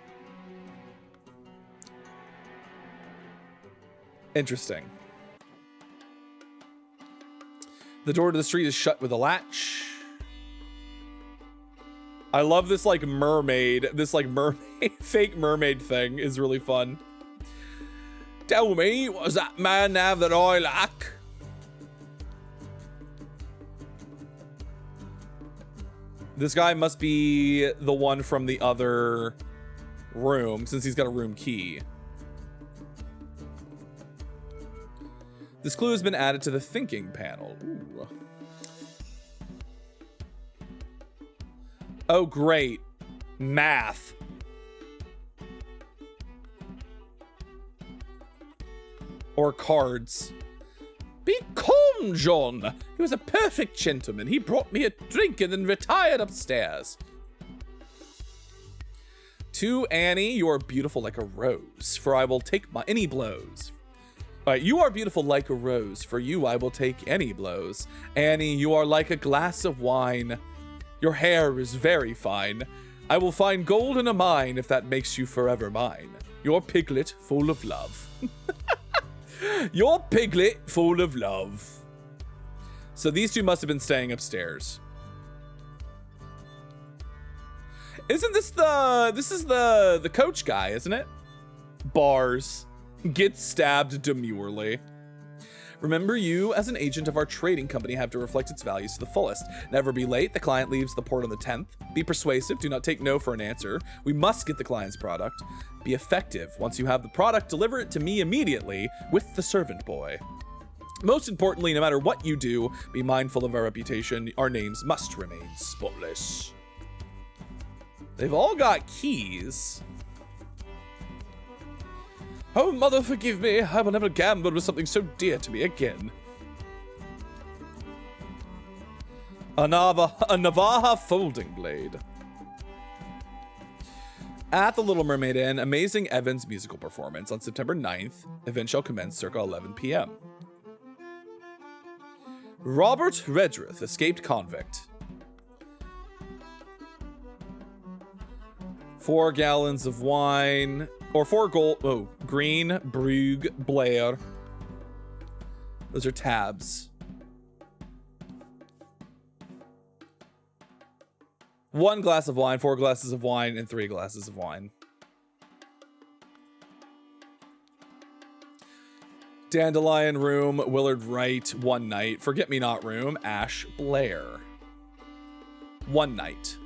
Interesting. The door to the street is shut with a latch. I love this like mermaid, fake mermaid thing is really fun. Tell me, what does that man have that I lack? This guy must be the one from the other room, since he's got a room key. This clue has been added to the thinking panel. Ooh. Oh, great. Math. Or cards. Be calm, John. He was a perfect gentleman. He brought me a drink and then retired upstairs. To Annie, you are beautiful like a rose, for I will take any blows. All right, you are beautiful like a rose. For you, I will take any blows. Annie, you are like a glass of wine. Your hair is very fine. I will find gold in a mine if that makes you forever mine. Your piglet full of love. Your piglet full of love. So these two must have been staying upstairs. Isn't this the coach guy, isn't it? Bars. Gets stabbed demurely. Remember, you as an agent of our trading company have to reflect its values to the fullest. Never be late. The client leaves the port on the 10th. Be persuasive. Do not take no for an answer. We must get the client's product. Be effective. Once you have the product, deliver it to me immediately with the servant boy. Most importantly, no matter what you do, be mindful of our reputation. Our names must remain spotless. They've all got keys. Oh, mother, forgive me. I will never gamble with something so dear to me again. A Navaja folding blade. At the Little Mermaid Inn, Amazing Evans musical performance on September 9th. Event shall commence circa 11 p.m. Robert Redruth, escaped convict. 4 gallons of wine. Or 4 gold. Oh, Green, Brugge, Blair. Those are tabs. 1 glass of wine, 4 glasses of wine, and 3 glasses of wine. Dandelion Room, Willard Wright, One Night. Forget Me Not Room, Ash Blair. One Night.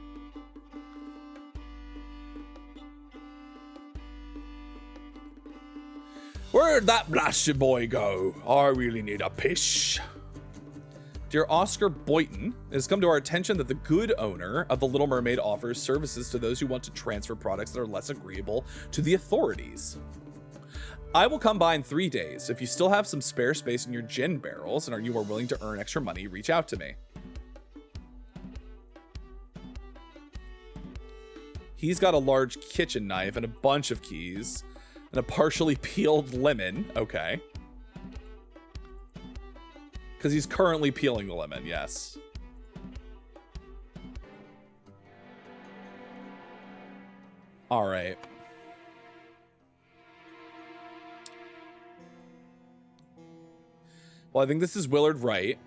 Where'd that blasted boy go? I really need a piss. Dear Oscar Boynton, it has come to our attention that the good owner of the Little Mermaid offers services to those who want to transfer products that are less agreeable to the authorities. I will come by in 3 days. If you still have some spare space in your gin barrels and you are willing to earn extra money, reach out to me. He's got a large kitchen knife and a bunch of keys and a partially peeled lemon. Okay. Because he's currently peeling the lemon, yes. All right. Well, I think this is Willard Wright.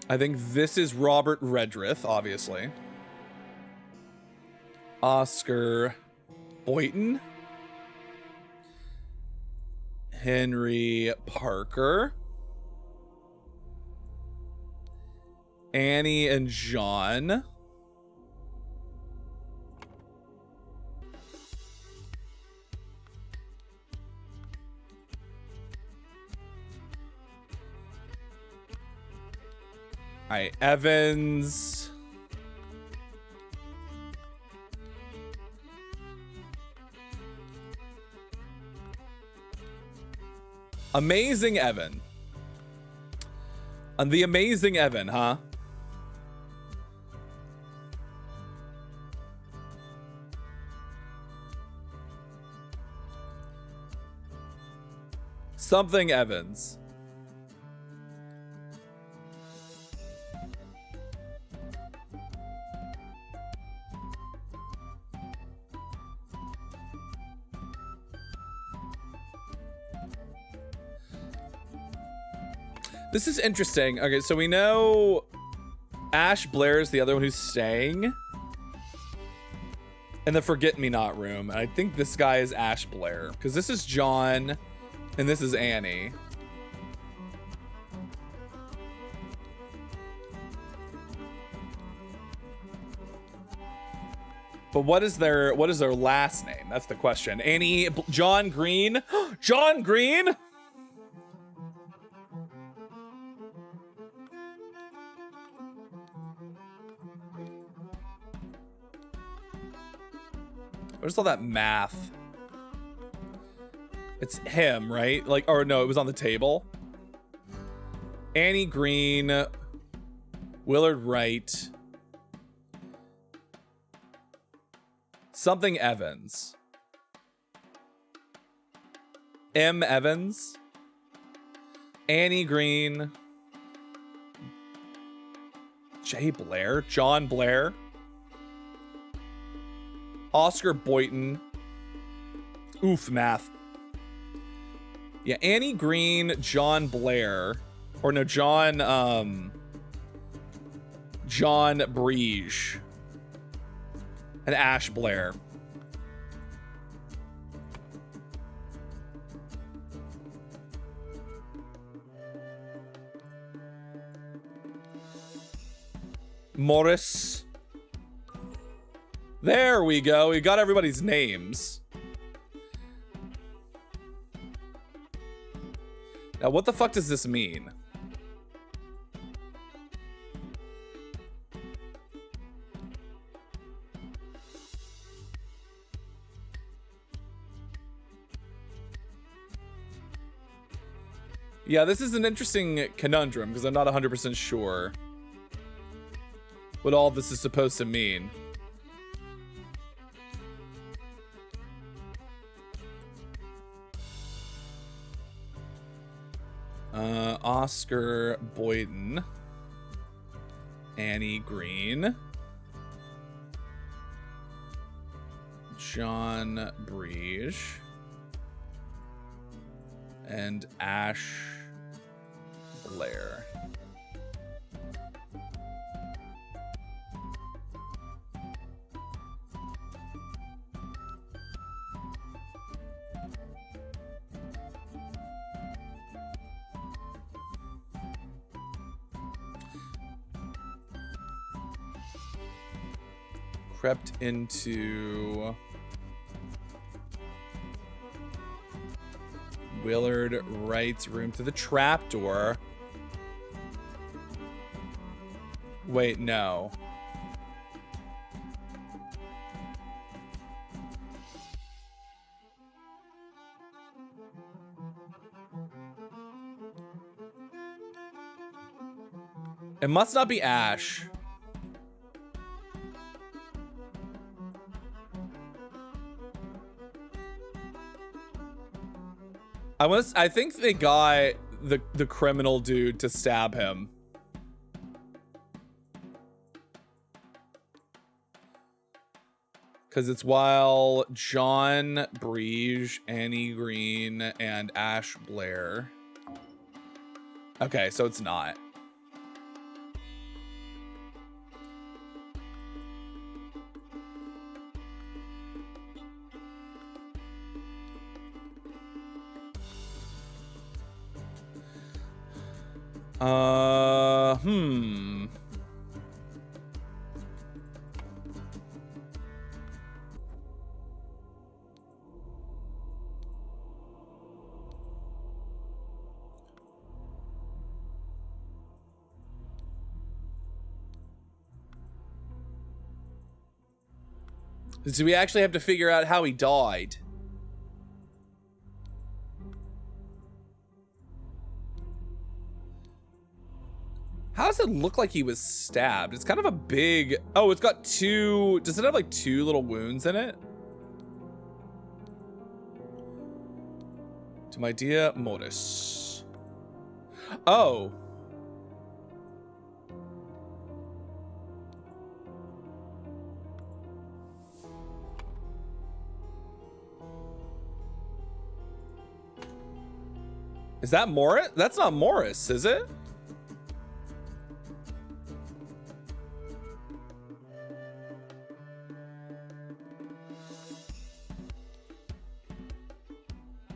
I think this is Robert Redrith, obviously. Oscar Boynton. Henry Parker. Annie and John. All right, Evans. Amazing Evan. And the Amazing Evan, huh? Something Evans. This is interesting. Okay, so we know Ash Blair is the other one who's staying in the Forget-Me-Not room. And I think this guy is Ash Blair because this is John and this is Annie. But what is their last name? That's the question. Annie, John Green. John Green? Where's all that math? It's him, right? Like, or no, it was on the table. Annie Green, Willard Wright, something Evans. M. Evans, Annie Green, Jay Blair, John Blair, Oscar Boynton. Oof, math. Yeah, Annie Green, John Blair, or no, John Breege, and Ash Blair. Morris. There we go. We got everybody's names. Now, what the fuck does this mean? Yeah, this is an interesting conundrum because I'm not 100% sure what all this is supposed to mean. Oscar Boynton, Annie Green, John Breege, and Ash Blair. Crept into Willard Wright's room through the trapdoor. Wait, no. It must not be Ash. I think they got the criminal dude to stab him. Because it's while John Breege, Annie Green, and Ash Blair. Okay, so it's not. So we actually have to figure out how he died. How does it look like he was stabbed? It's kind of a big... Oh, it's got two... Does it have like two little wounds in it? To my dear Mortis. Oh. Is that Morris? That's not Morris, is it?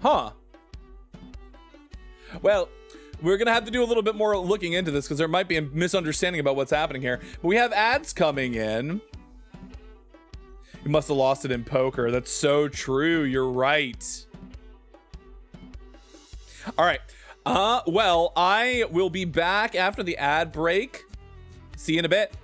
Huh. Well, we're gonna have to do a little bit more looking into this because there might be a misunderstanding about what's happening here. But we have ads coming in. You must have lost it in poker. That's so true. You're right. All right. Well, I will be back after the ad break. See you in a bit.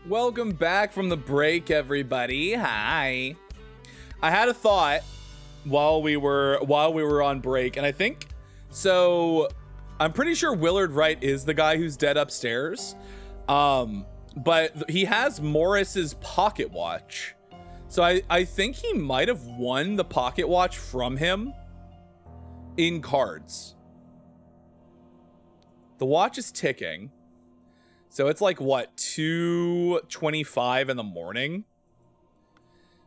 Welcome back from the break, everybody. Hi. I had a thought while we were on break, and I think so. I'm pretty sure Willard Wright is the guy who's dead upstairs, but he has Morris's pocket watch, so I think he might have won the pocket watch from him in cards. The watch is ticking. So it's like, what, 2:25 in the morning?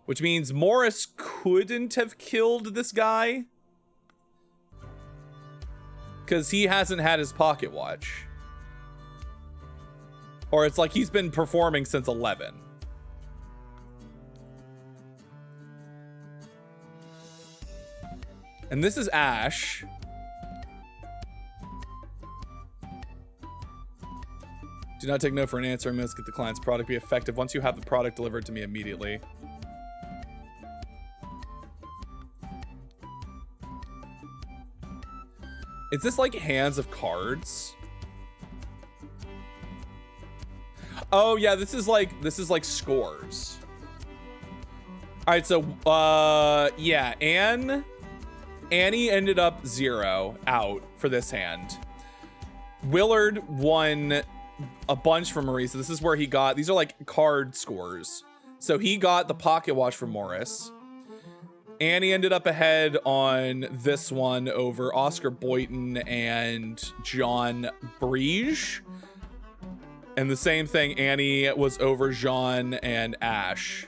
Which means Morris couldn't have killed this guy, because he hasn't had his pocket watch. Or it's like he's been performing since 11. And this is Ash. Do not take no for an answer. I must get the client's product be effective. Once you have the product delivered to me immediately. Is this like hands of cards? Oh yeah, this is like scores. All right, so yeah, Annie ended up 0 out for this hand. Willard won a bunch from Maurice. So this is where he got, these are like card scores. So he got the pocket watch from Morris. Annie ended up ahead on this one over Oscar Boynton and John Brige. And the same thing, Annie was over Jean and Ash.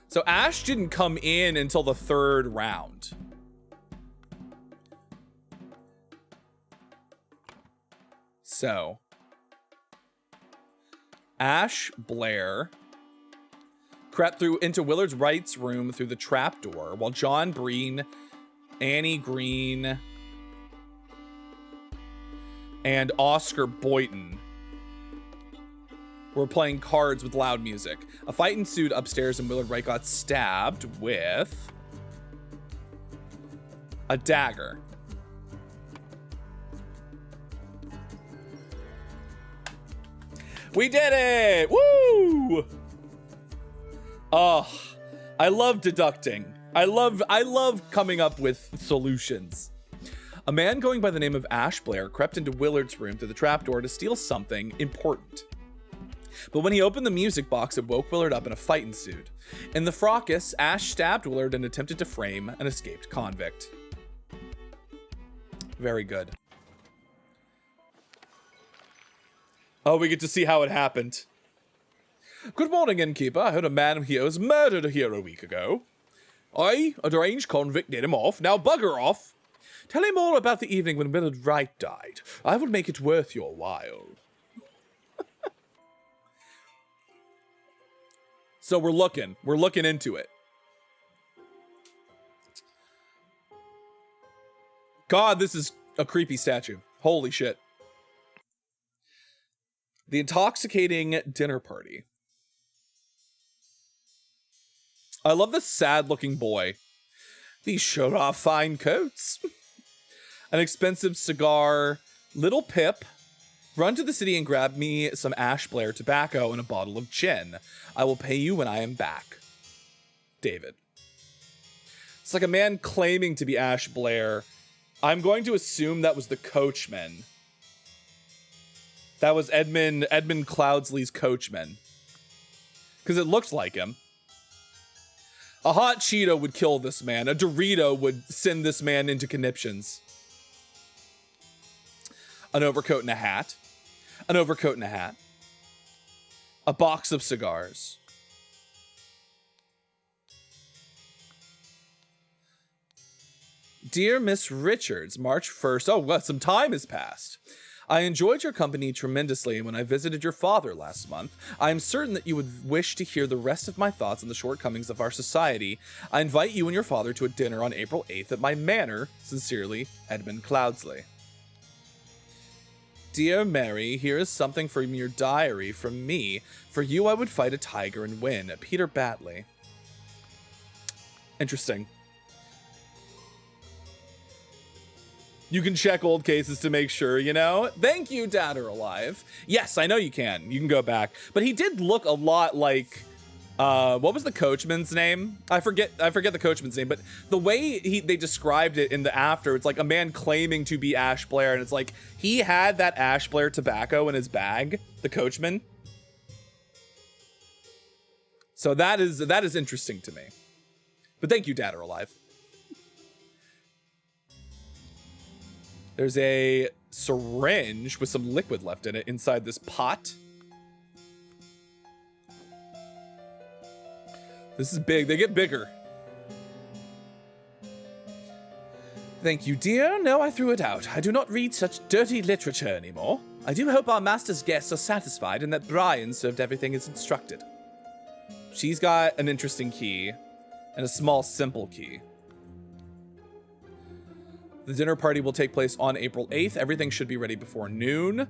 So Ash didn't come in until the 3rd round. So Ash Blair crept into Willard Wright's room through the trapdoor, while John Breen, Annie Green, and Oscar Boynton were playing cards with loud music. A fight ensued upstairs, and Willard Wright got stabbed with a dagger. We did it! Woo! Oh, I love deducting. I love coming up with solutions. A man going by the name of Ash Blair crept into Willard's room through the trapdoor to steal something important. But when he opened the music box, it woke Willard up and a fight ensued. In the fracas, Ash stabbed Willard and attempted to frame an escaped convict. Very good. Oh, we get to see how it happened. Good morning, innkeeper. I heard a man here was murdered here a week ago. I, a deranged convict, did him off. Now bugger off. Tell him all about the evening when Willard Wright died. I will make it worth your while. So we're looking into it. God, this is a creepy statue. Holy shit. The intoxicating dinner party. I love this sad-looking boy. These showed off fine coats. An expensive cigar. Little Pip. Run to the city and grab me some Ash Blair tobacco and a bottle of gin. I will pay you when I am back. David. It's like a man claiming to be Ash Blair. I'm going to assume that was the coachman. That was Edmund Cloudsley's coachman. Because it looked like him. A hot Cheeto would kill this man. A Dorito would send this man into conniptions. An overcoat and a hat. An overcoat and a hat. A box of cigars. Dear Miss Richards, March 1st. Oh, well, some time has passed. I enjoyed your company tremendously when I visited your father last month. I am certain that you would wish to hear the rest of my thoughts on the shortcomings of our society. I invite you and your father to a dinner on April 8th at my manor. Sincerely, Edmund Cloudsley. Dear Mary, here is something from your diary from me. For you, I would fight a tiger and win. Peter Batley. Interesting. You can check old cases to make sure, you know? Thank you, Dad or Alive. Yes, I know you can. You can go back. But he did look a lot like, what was the coachman's name? I forget the coachman's name, but the way they described it in the after, it's like a man claiming to be Ash Blair, and it's like he had that Ash Blair tobacco in his bag, the coachman. So that is interesting to me. But thank you, Dad or Alive. There's a syringe with some liquid left in it inside this pot. This is big. They get bigger. Thank you, dear. No, I threw it out. I do not read such dirty literature anymore. I do hope our master's guests are satisfied and that Brian served everything as instructed. She's got an interesting key and a small, simple key. The dinner party will take place on April 8th. Everything should be ready before noon.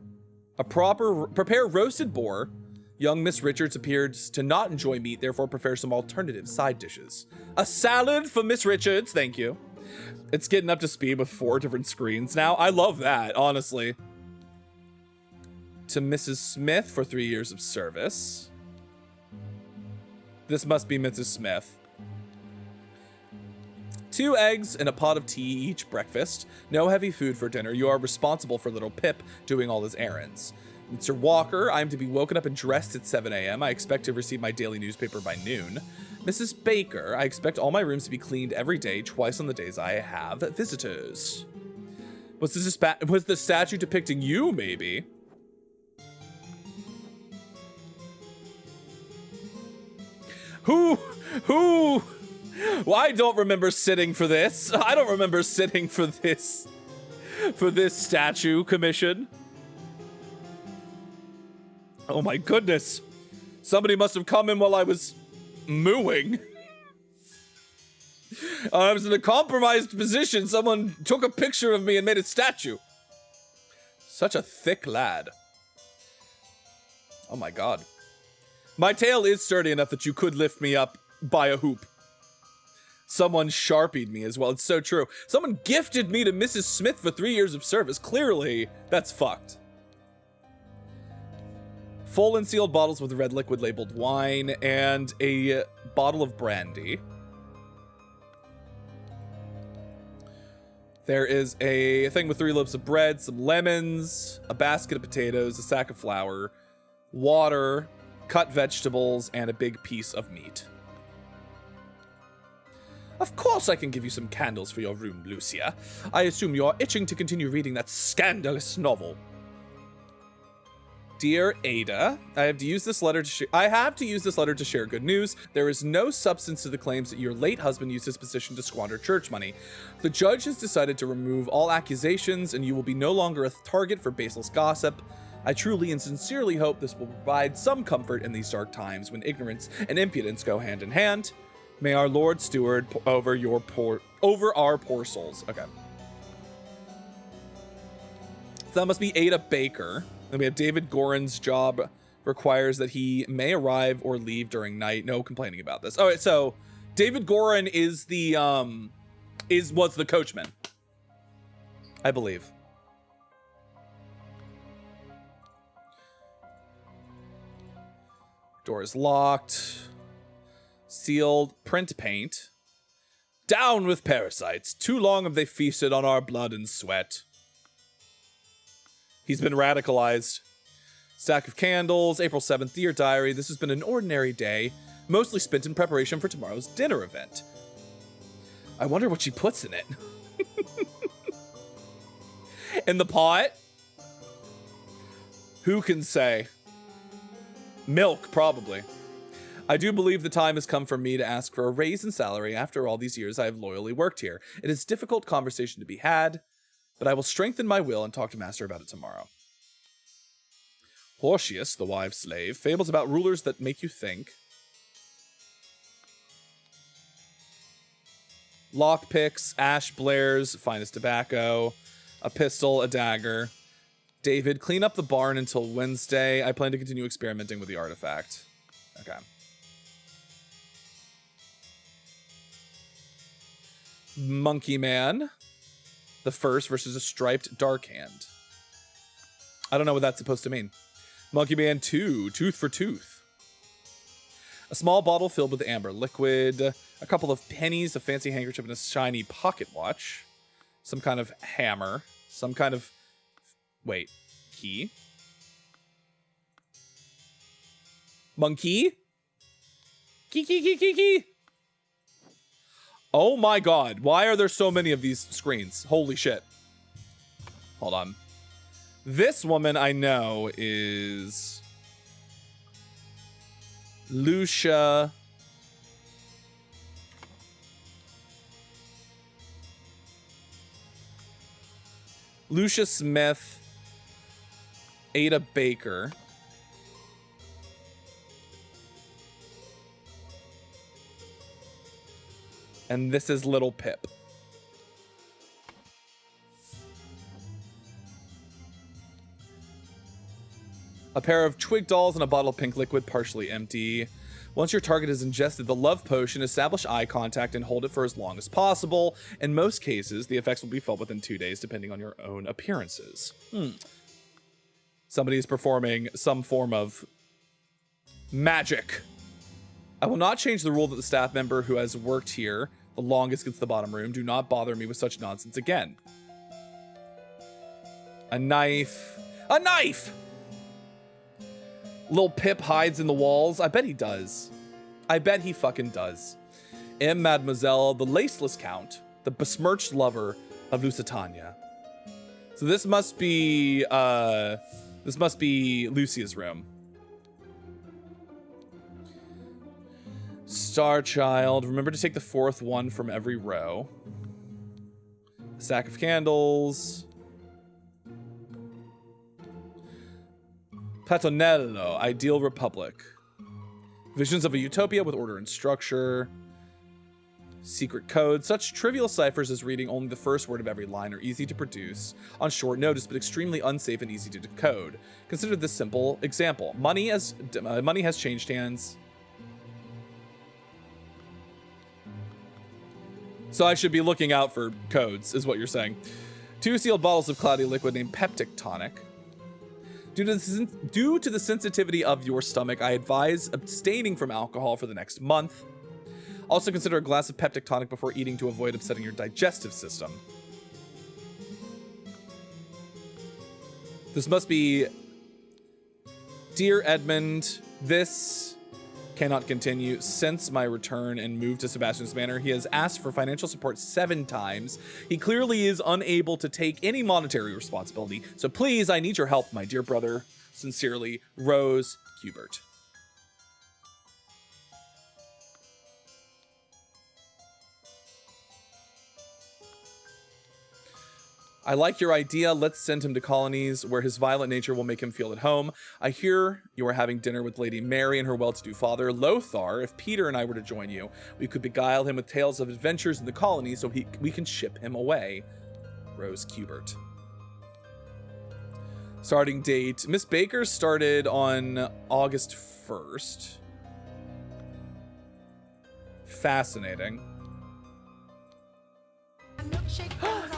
Prepare roasted boar. Young Miss Richards appears to not enjoy meat, therefore prepare some alternative side dishes. A salad for Miss Richards, thank you. It's getting up to speed with 4 different screens now. I love that, honestly. To Mrs. Smith for 3 years of service. This must be Mrs. Smith. 2 eggs and a pot of tea each breakfast. No heavy food for dinner. You are responsible for little Pip doing all his errands. Mr. Walker, I am to be woken up and dressed at 7 a.m. I expect to receive my daily newspaper by noon. Mrs. Baker, I expect all my rooms to be cleaned every day, twice on the days I have visitors. Was the statue depicting you, maybe? Who? Well, I don't remember sitting for this. I don't remember sitting for this statue commission. Oh my goodness. Somebody must have come in while I was mooing. I was in a compromised position. Someone took a picture of me and made a statue. Such a thick lad. Oh my god. My tail is sturdy enough that you could lift me up by a hoop. Someone sharpied me as well. It's so true. Someone gifted me to Mrs. Smith for 3 years of service. Clearly, that's fucked. Full and sealed bottles with red liquid labeled wine and a bottle of brandy. There is a thing with 3 loaves of bread, some lemons, a basket of potatoes, a sack of flour, water, cut vegetables, and a big piece of meat. Of course I can give you some candles for your room, Lucia. I assume you are itching to continue reading that scandalous novel. Dear Ada, I have to use this letter to share good news. There is no substance to the claims that your late husband used his position to squander church money. The judge has decided to remove all accusations, and you will be no longer a target for baseless gossip. I truly and sincerely hope this will provide some comfort in these dark times when ignorance and impudence go hand in hand. May our Lord steward over our poor souls. Okay. So that must be Ada Baker. Then we have David Goran's job requires that he may arrive or leave during night. No complaining about this. All right, so David Goran is was the coachman, I believe. Door is locked. Sealed. Print paint. Down with parasites. Too long have they feasted on our blood and sweat. He's been radicalized. Stack of candles. April 7th, Dear Diary. This has been an ordinary day, mostly spent in preparation for tomorrow's dinner event. I wonder what she puts in it. In the pot? Who can say? Milk, probably. I do believe the time has come for me to ask for a raise in salary after all these years I have loyally worked here. It is a difficult conversation to be had, but I will strengthen my will and talk to Master about it tomorrow. Hortius, the wives' slave. Fables about rulers that make you think. Lockpicks, Ash Blair's finest tobacco, a pistol, a dagger. David, clean up the barn until Wednesday. I plan to continue experimenting with the artifact. Okay. Monkey Man. The first versus a striped dark hand. I don't know what that's supposed to mean. Monkey Man 2, tooth for tooth. A small bottle filled with amber liquid, a couple of pennies, a fancy handkerchief, and a shiny pocket watch. Some kind of hammer. Some kind of... Wait. Key? Monkey? Key. Oh my god. Why are there so many of these screens? Holy shit. Hold on. This woman I know is... Lucia... Lucia Smith, Ada Baker. And this is Little Pip. A pair of twig dolls and a bottle of pink liquid, partially empty. Once your target has ingested the love potion, establish eye contact and hold it for as long as possible. In most cases, the effects will be felt within 2 days, depending on your own appearances. Somebody is performing some form of magic. I will not change the rule that the staff member who has worked here the longest gets the bottom room. Do not bother me with such nonsense again. A knife. A knife! Lil Pip hides in the walls. I bet he does. I bet he fucking does. M. Mademoiselle, the laceless count, the besmirched lover of Lusitania. So this must be Lucia's room. Star Child. Remember to take the fourth one from every row. A stack of candles. Patonello, Ideal Republic. Visions of a utopia with order and structure. Secret code. Such trivial ciphers as reading only the first word of every line are easy to produce on short notice, but extremely unsafe and easy to decode. Consider this simple example. Money has changed hands. So I should be looking out for codes, is what you're saying. 2 sealed bottles of cloudy liquid named Peptic Tonic. Due to the sensitivity of your stomach, I advise abstaining from alcohol for the next month. Also consider a glass of Peptic Tonic before eating to avoid upsetting your digestive system. This must be... Dear Edmund, this cannot continue. Since my return and move to Sebastian's Manor, he has asked for financial support 7 times. He clearly is unable to take any monetary responsibility. So please, I need your help, my dear brother. Sincerely, Rose Hubert. I like your idea. Let's send him to colonies where his violent nature will make him feel at home. I hear you are having dinner with Lady Mary and her well-to-do father, Lothar. If Peter and I were to join you, we could beguile him with tales of adventures in the colony so we can ship him away. Rose Cubert. Starting date. Miss Baker started on August 1st. Fascinating.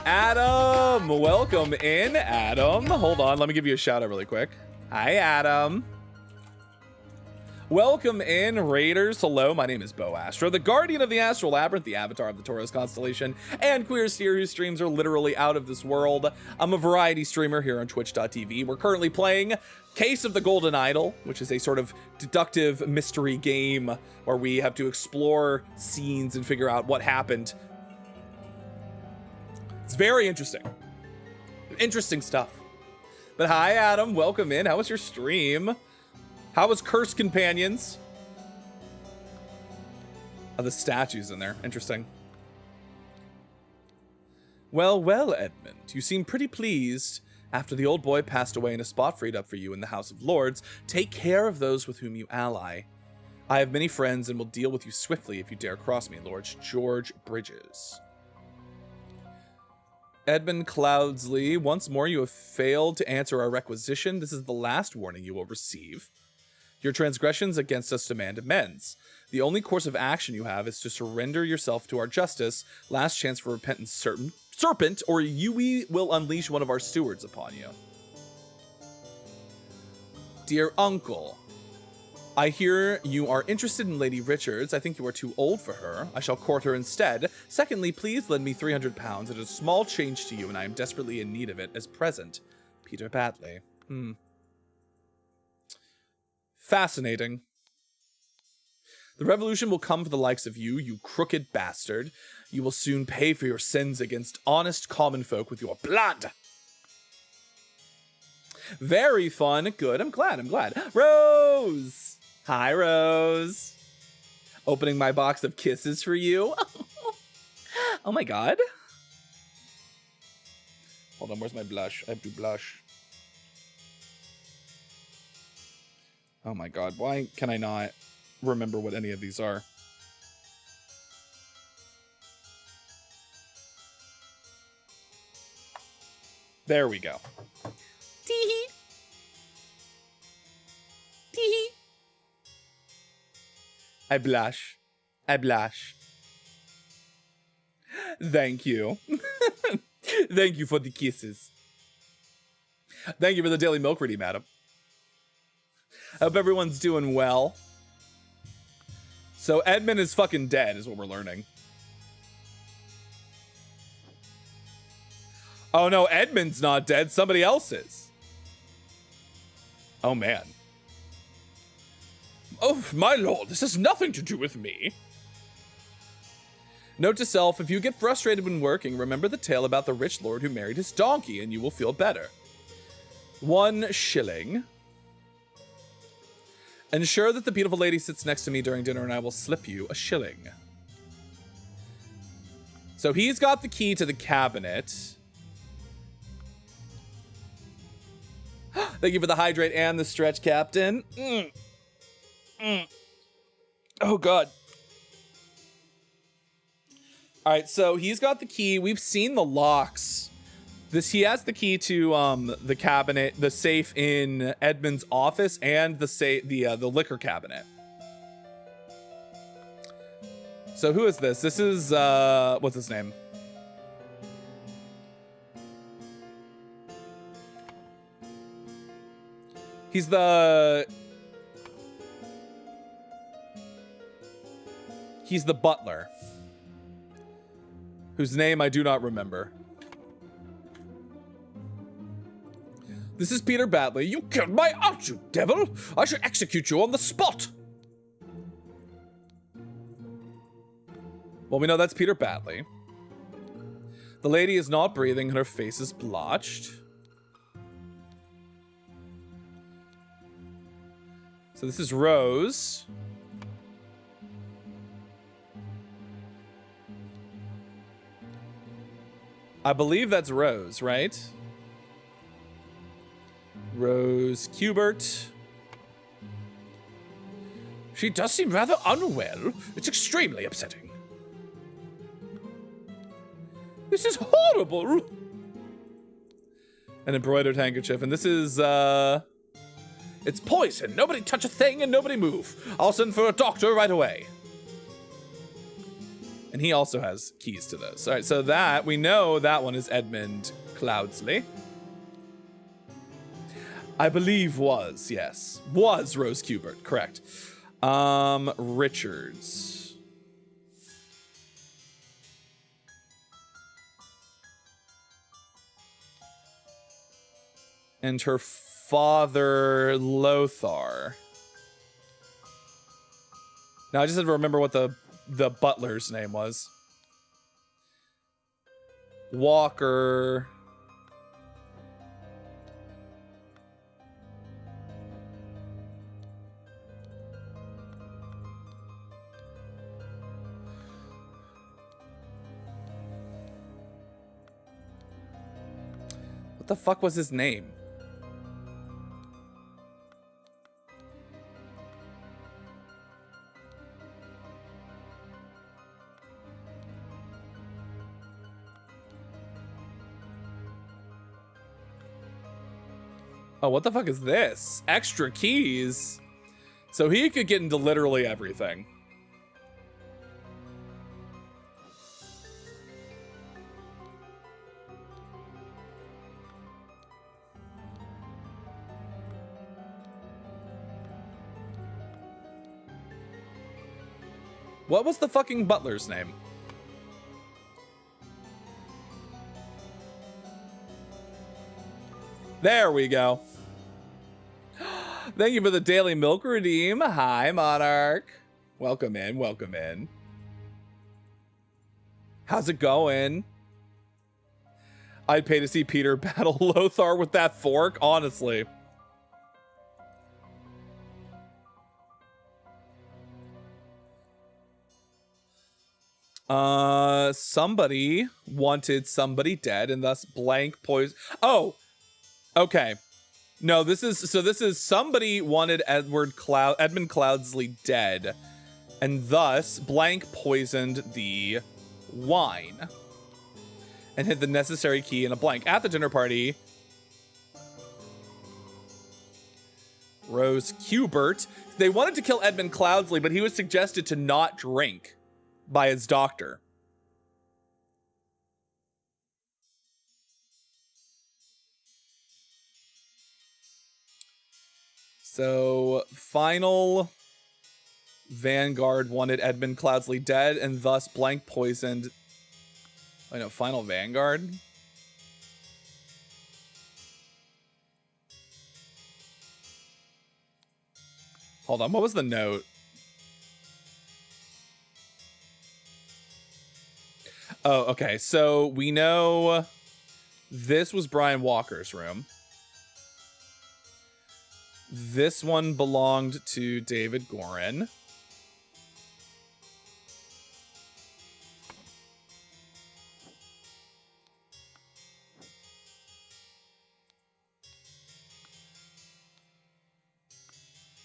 Adam, welcome in, Adam. Hold on, let me give you a shout out really quick. Hi, Adam. Welcome in, Raiders. Hello, my name is Bo Astro, the guardian of the Astral Labyrinth, the avatar of the Taurus constellation, and queer steer whose streams are literally out of this world. I'm a variety streamer here on Twitch.tv. We're currently playing Case of the Golden Idol, which is a sort of deductive mystery game where we have to explore scenes and figure out what happened. It's very interesting. Interesting stuff. But hi, Adam. Welcome in. How was your stream? How was Curse Companions? Oh, the statues in there. Interesting. Well, well, Edmund. You seem pretty pleased. After the old boy passed away and a spot freed up for you in the House of Lords, take care of those with whom you ally. I have many friends and will deal with you swiftly if you dare cross me, Lord George Bridges. Edmund Cloudsley, once more you have failed to answer our requisition. This is the last warning you will receive. Your transgressions against us demand amends. The only course of action you have is to surrender yourself to our justice. Last chance for repentance serpent, or we will unleash one of our stewards upon you. Dear uncle, I hear you are interested in Lady Richards. I think you are too old for her. I shall court her instead. Secondly, please lend me 300 pounds. It is a small change to you, and I am desperately in need of it as present. Peter Batley. Fascinating. The revolution will come for the likes of you, you crooked bastard. You will soon pay for your sins against honest common folk with your blood. Very fun. Good. I'm glad. Rose! Hi, Rose. Opening my box of kisses for you. Oh my god. Hold on, where's my blush? I have to blush. Oh my god, why can I not remember what any of these are? There we go. Tee-hee. Tee-hee. I blush. Thank you. Thank you for the kisses. Thank you for the daily milk reading, madam. I hope everyone's doing well. So Edmund is fucking dead, is what we're learning. Oh no, Edmund's not dead. Somebody else is. Oh man. Oh, my lord, this has nothing to do with me. Note to self, if you get frustrated when working, remember the tale about the rich lord who married his donkey and you will feel better. 1 shilling. Ensure that the beautiful lady sits next to me during dinner and I will slip you a shilling. So he's got the key to the cabinet. Thank you for the hydrate and the stretch, Captain. Oh, God. All right, so he's got the key. We've seen the locks. He has the key to the cabinet, the safe in Edmund's office, and the liquor cabinet. So who is this? This is what's his name? He's the butler, whose name I do not remember. This is Peter Batley. You killed my aunt, you devil! I should execute you on the spot! Well, we know that's Peter Batley. The lady is not breathing and her face is blotched. So this is Rose. I believe that's Rose, right? Rose Cubert. She does seem rather unwell. It's extremely upsetting. This is horrible. An embroidered handkerchief, and this is it's poison. Nobody touch a thing and nobody move. I'll send for a doctor right away. And he also has keys to those. All right, so that we know that one is Edmund Cloudsley. I believe was Rose Cubert, correct. Richards. And her father, Lothar. Now I just had to remember what the butler's name was. Walker. What the fuck was his name? Oh, what the fuck is this? Extra keys? So he could get into literally everything. What was the fucking butler's name? There we go. Thank you for the daily milk redeem. Hi, Monarch. Welcome in, welcome in. How's it going? I'd pay to see Peter battle Lothar with that fork, honestly. Somebody wanted somebody dead and thus blank poison. Oh, okay. No, this is somebody wanted Edmund Cloudsley dead and thus blank poisoned the wine and hid the necessary key in a blank at the dinner party. Rose Cubert. They wanted to kill Edmund Cloudsley, but he was suggested to not drink by his doctor. So, final Vanguard wanted Edmund Cloudsley dead and thus blank poisoned. I know, final Vanguard. Hold on, what was the note? Oh, okay. So we know this was Brian Walker's room. This one belonged to David Gorin.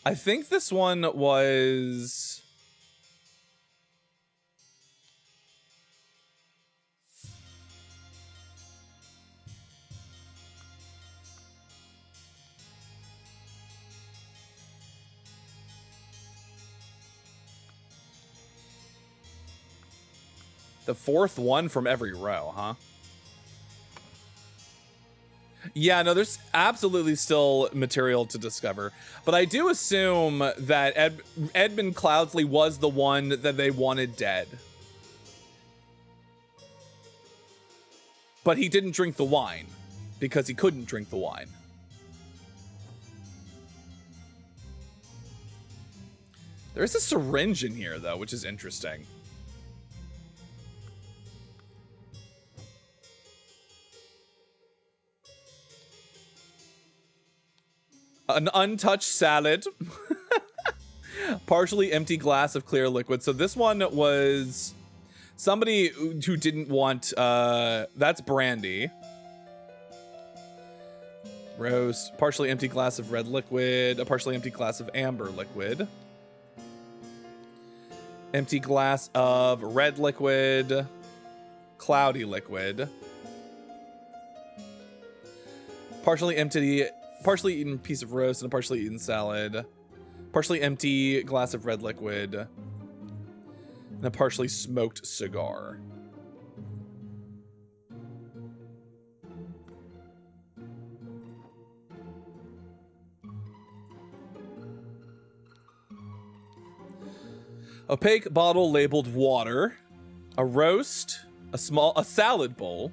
I think this one was... the fourth one from every row, huh? Yeah, no, there's absolutely still material to discover. But I do assume that Edmund Cloudsley was the one that they wanted dead. But he didn't drink the wine because he couldn't drink the wine. There's a syringe in here, though, which is interesting. An untouched salad. Partially empty glass of clear liquid. So this one was somebody who didn't want, that's brandy. Roast, partially empty glass of red liquid, a partially empty glass of amber liquid. Empty glass of red liquid, cloudy liquid. Partially eaten piece of roast and a partially eaten salad. Partially empty glass of red liquid. And a partially smoked cigar. Opaque bottle labeled water. A roast. A salad bowl.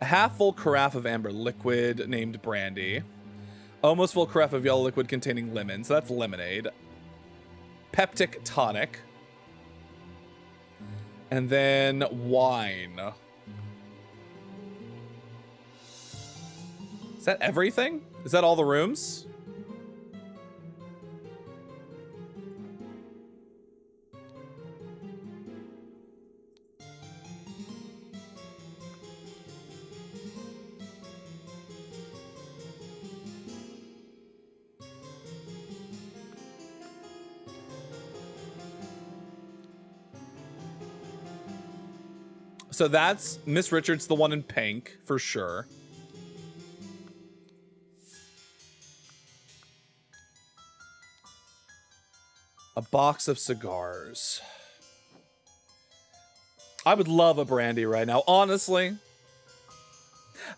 A half full carafe of amber liquid named brandy. Almost full carafe of yellow liquid containing lemon. So that's lemonade. Peptic tonic. And then wine. Is that everything? Is that all the rooms? So that's Miss Richards, the one in pink, for sure. A box of cigars. I would love a brandy right now, honestly.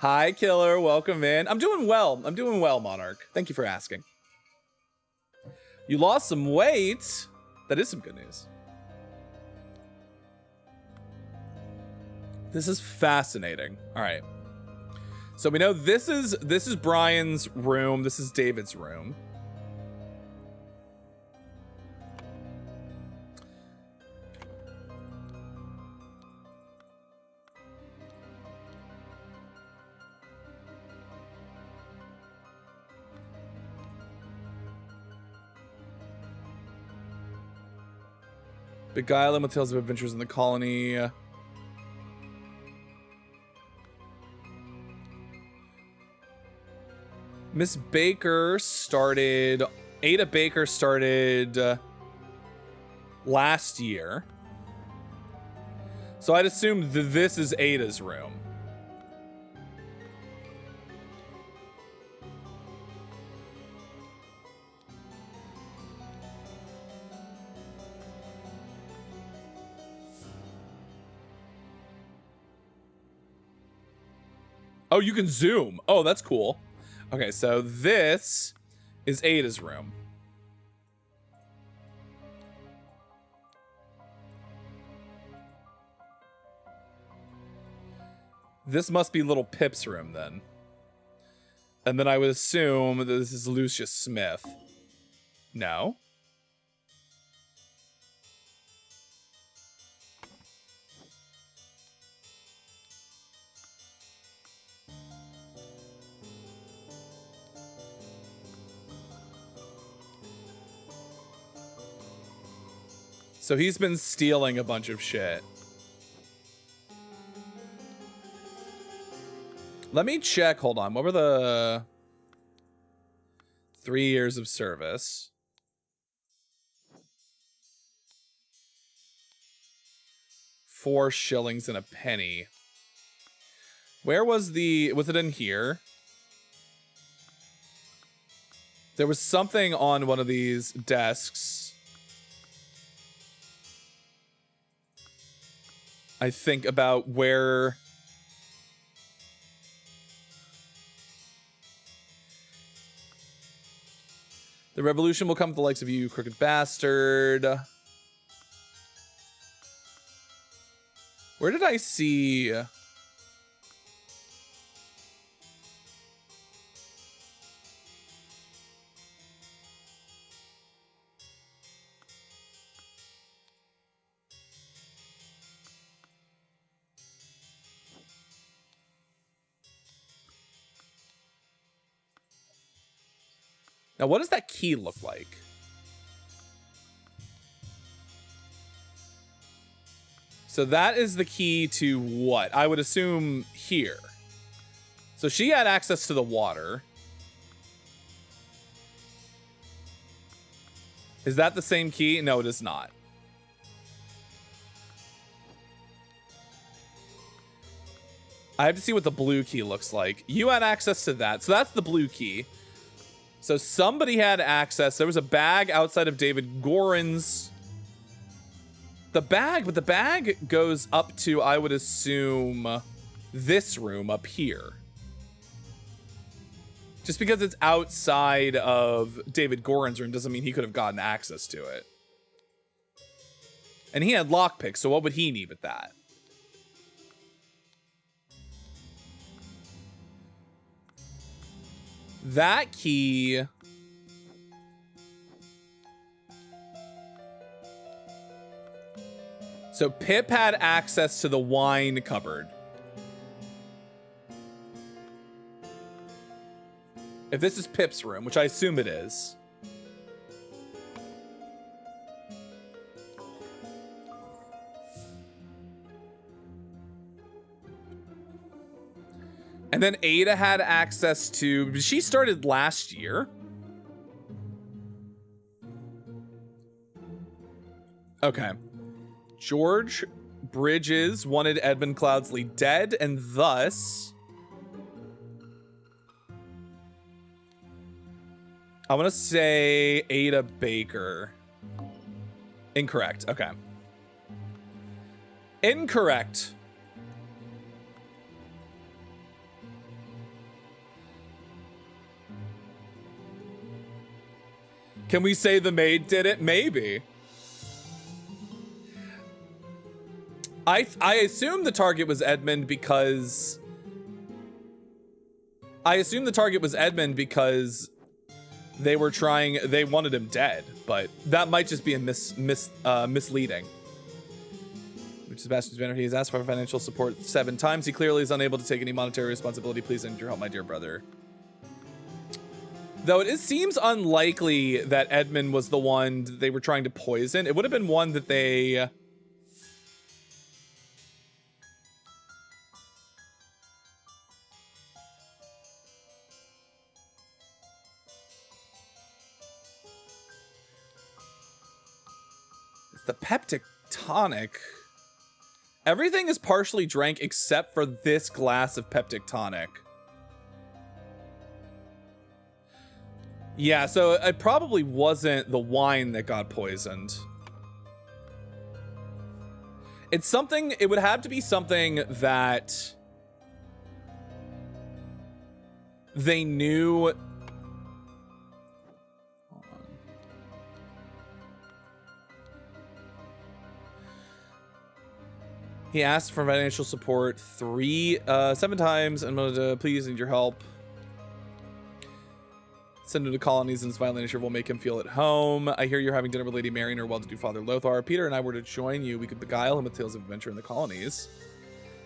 Hi, Killer. Welcome in. I'm doing well. I'm doing well, Monarch. Thank you for asking. You lost some weight. That is some good news. This is fascinating. All right. So we know this is Brian's room. This is David's room. Beguile him with tales of adventures in the colony. Miss Baker started... Ada Baker started last year. So I'd assume this is Ada's room. Oh, you can zoom. Oh, that's cool. Okay, so this is Ada's room. This must be little Pip's room then. And then I would assume that this is Lucius Smith. No. So he's been stealing a bunch of shit. Let me check. Hold on. What were the 3 years of service? $4 and a penny. Where was was it in here? There was something on one of these desks. I think about where... The revolution will come with the likes of you, crooked bastard. Where did I see... Now, what does that key look like? So that is the key to what? I would assume here. So she had access to the water. Is that the same key? No, it is not. I have to see what the blue key looks like. You had access to that. So that's the blue key. So somebody had access. There was a bag outside of David Gorin's. But the bag goes up to, I would assume, this room up here. Just because it's outside of David Gorin's room doesn't mean he could have gotten access to it. And he had lockpicks, so what would he need with that? That key... So Pip had access to the wine cupboard. If this is Pip's room, which I assume it is. And then Ada had access to... She started last year. Okay. George Bridges wanted Edmund Cloudsley dead, and thus... I want to say Ada Baker. Incorrect. Okay. Incorrect. Can we say the maid did it? Maybe. I assume the target was Edmund because they wanted him dead, but that might just be a misleading. Sebastian's banner. He has asked for financial support 7 times. He clearly is unable to take any monetary responsibility. Please send your help, my dear brother. Though it seems unlikely that Edmund was the one that they were trying to poison. It would have been one that they... It's the peptic tonic. Everything is partially drank except for this glass of peptic tonic. Yeah, so it probably wasn't the wine that got poisoned. It's something, it would have to be something that they knew. Hold on. He asked for financial support 7 times and please need your help. Send him to colonies and his violent nature will make him feel at home. I hear you're having dinner with Lady Mary and her well-to-do father Lothar. Peter and I were to join you. We could beguile him with tales of adventure in the colonies,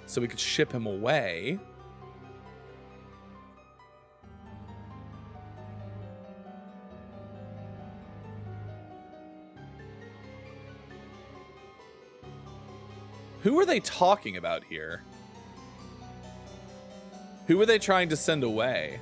so we could ship him away. Who are they talking about here? Who are they trying to send away?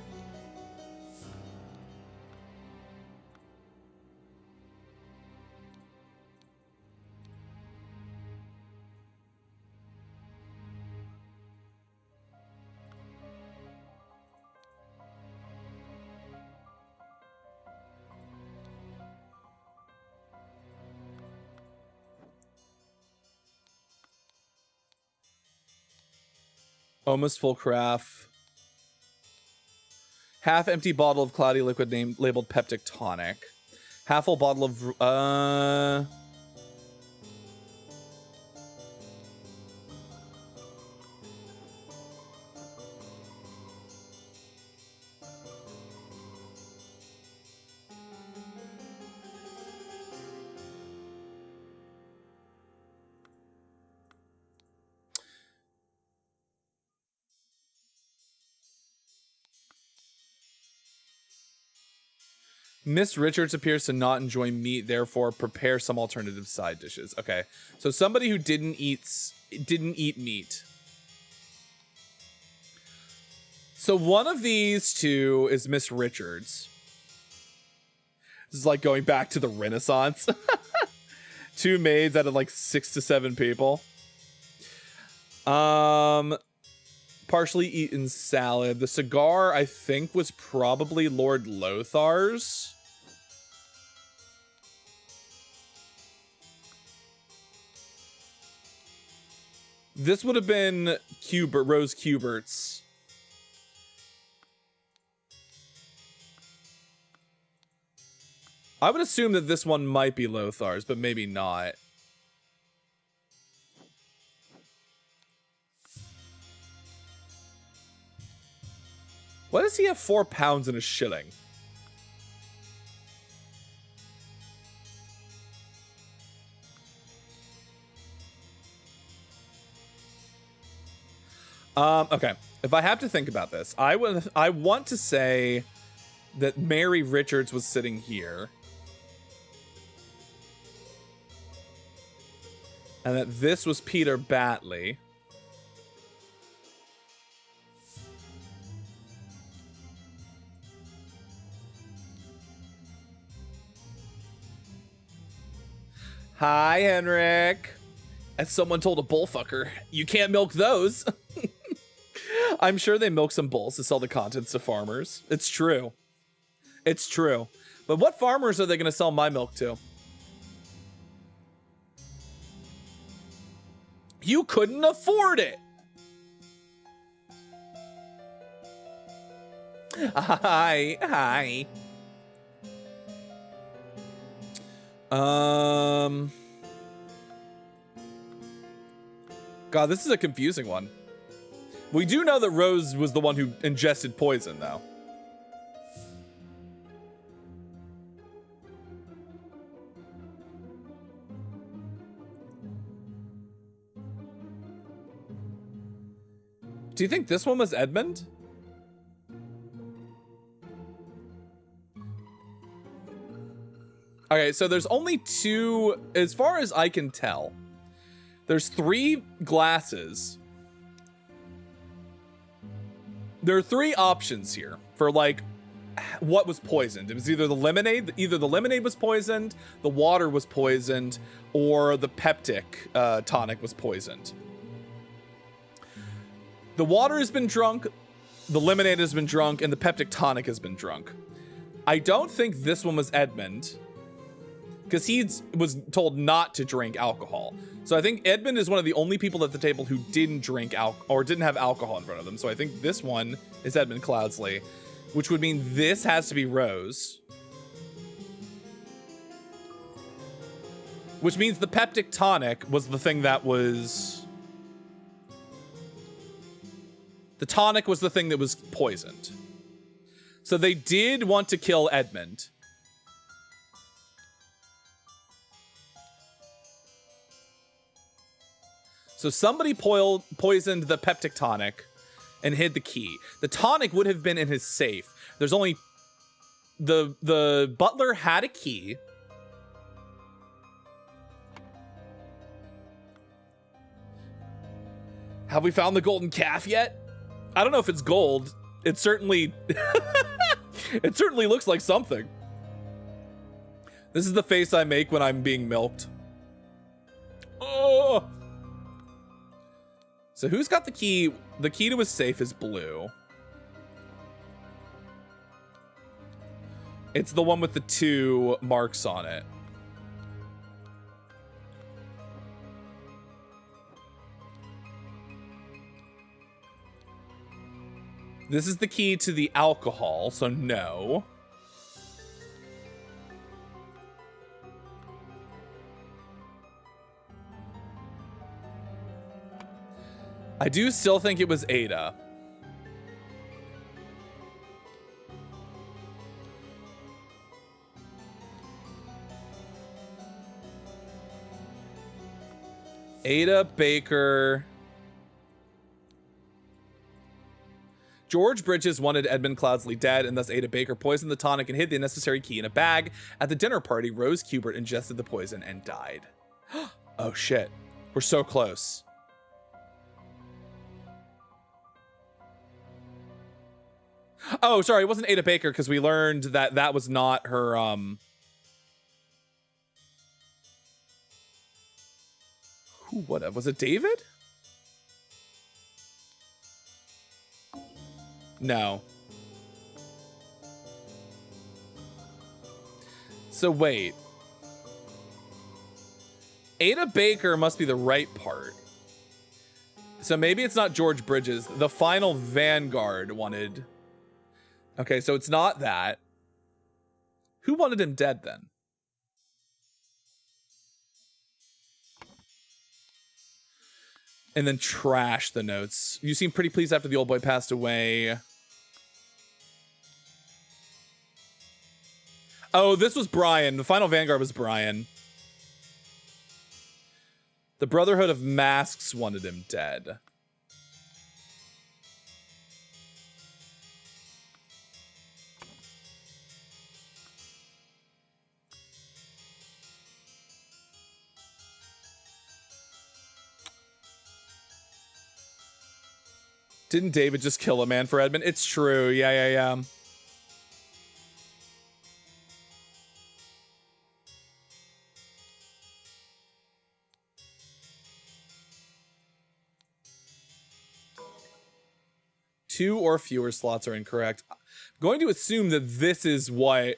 Almost full carafe. Half empty bottle of cloudy liquid labeled peptic tonic. Half full bottle of Miss Richards appears to not enjoy meat, therefore prepare some alternative side dishes. Okay, so somebody who didn't eat meat. So one of these two is Miss Richards. This is like going back to the Renaissance. 2 maids out of like 6 to 7 people. Partially eaten salad. The cigar, I think, was probably Lord Lothar's. This would have been Rose Cubert's. I would assume that this one might be Lothar's, but maybe not. Why does he have 4 pounds and a shilling? Okay. If I have to think about this, I want to say that Mary Richards was sitting here. And that this was Peter Batley. Hi, Henrik. As someone told a bullfucker, you can't milk those. I'm sure they milk some bulls to sell the contents to farmers. It's true. It's true. But what farmers are they going to sell my milk to? You couldn't afford it. Hi. God, this is a confusing one. We do know that Rose was the one who ingested poison, though. Do you think this one was Edmund? Okay, so there's only two, as far as I can tell. There's 3 glasses. There are 3 options here for like what was poisoned. It was either the lemonade was poisoned, the water was poisoned, or the peptic tonic was poisoned. The water has been drunk, the lemonade has been drunk, and the peptic tonic has been drunk. I don't think this one was Edmund, because he was told not to drink alcohol. So I think Edmund is one of the only people at the table who didn't drink or didn't have alcohol in front of them. So I think this one is Edmund Cloudsley, which would mean this has to be Rose. Which means the peptic tonic was the thing that was... The tonic was the thing that was poisoned. So they did want to kill Edmund. So somebody poisoned the peptic tonic and hid the key. The tonic would have been in his safe. There's only... The butler had a key. Have we found the golden calf yet? I don't know if it's gold. It certainly... it certainly looks like something. This is the face I make when I'm being milked. Oh! So who's got the key? The key to his safe is blue. It's the one with the 2 marks on it. This is the key to the alcohol, so no. I do still think it was Ada. Ada Baker. George Bridges wanted Edmund Cloudsley dead, and thus Ada Baker poisoned the tonic and hid the necessary key in a bag. At the dinner party, Rose Kubert ingested the poison and died. Oh shit. We're so close. Oh, sorry, it wasn't Ada Baker because we learned that that was not her, Who, what, was it David? No. So wait. Ada Baker must be the right part. So maybe it's not George Bridges. The final Vanguard wanted... Okay, so it's not that. Who wanted him dead then? And then trash the notes. You seem pretty pleased after the old boy passed away. Oh, this was Brian. The final Vanguard was Brian. The Brotherhood of Masks wanted him dead. Didn't David just kill a man for Edmund? It's true. Yeah. Two or fewer slots are incorrect. I'm going to assume that this is what...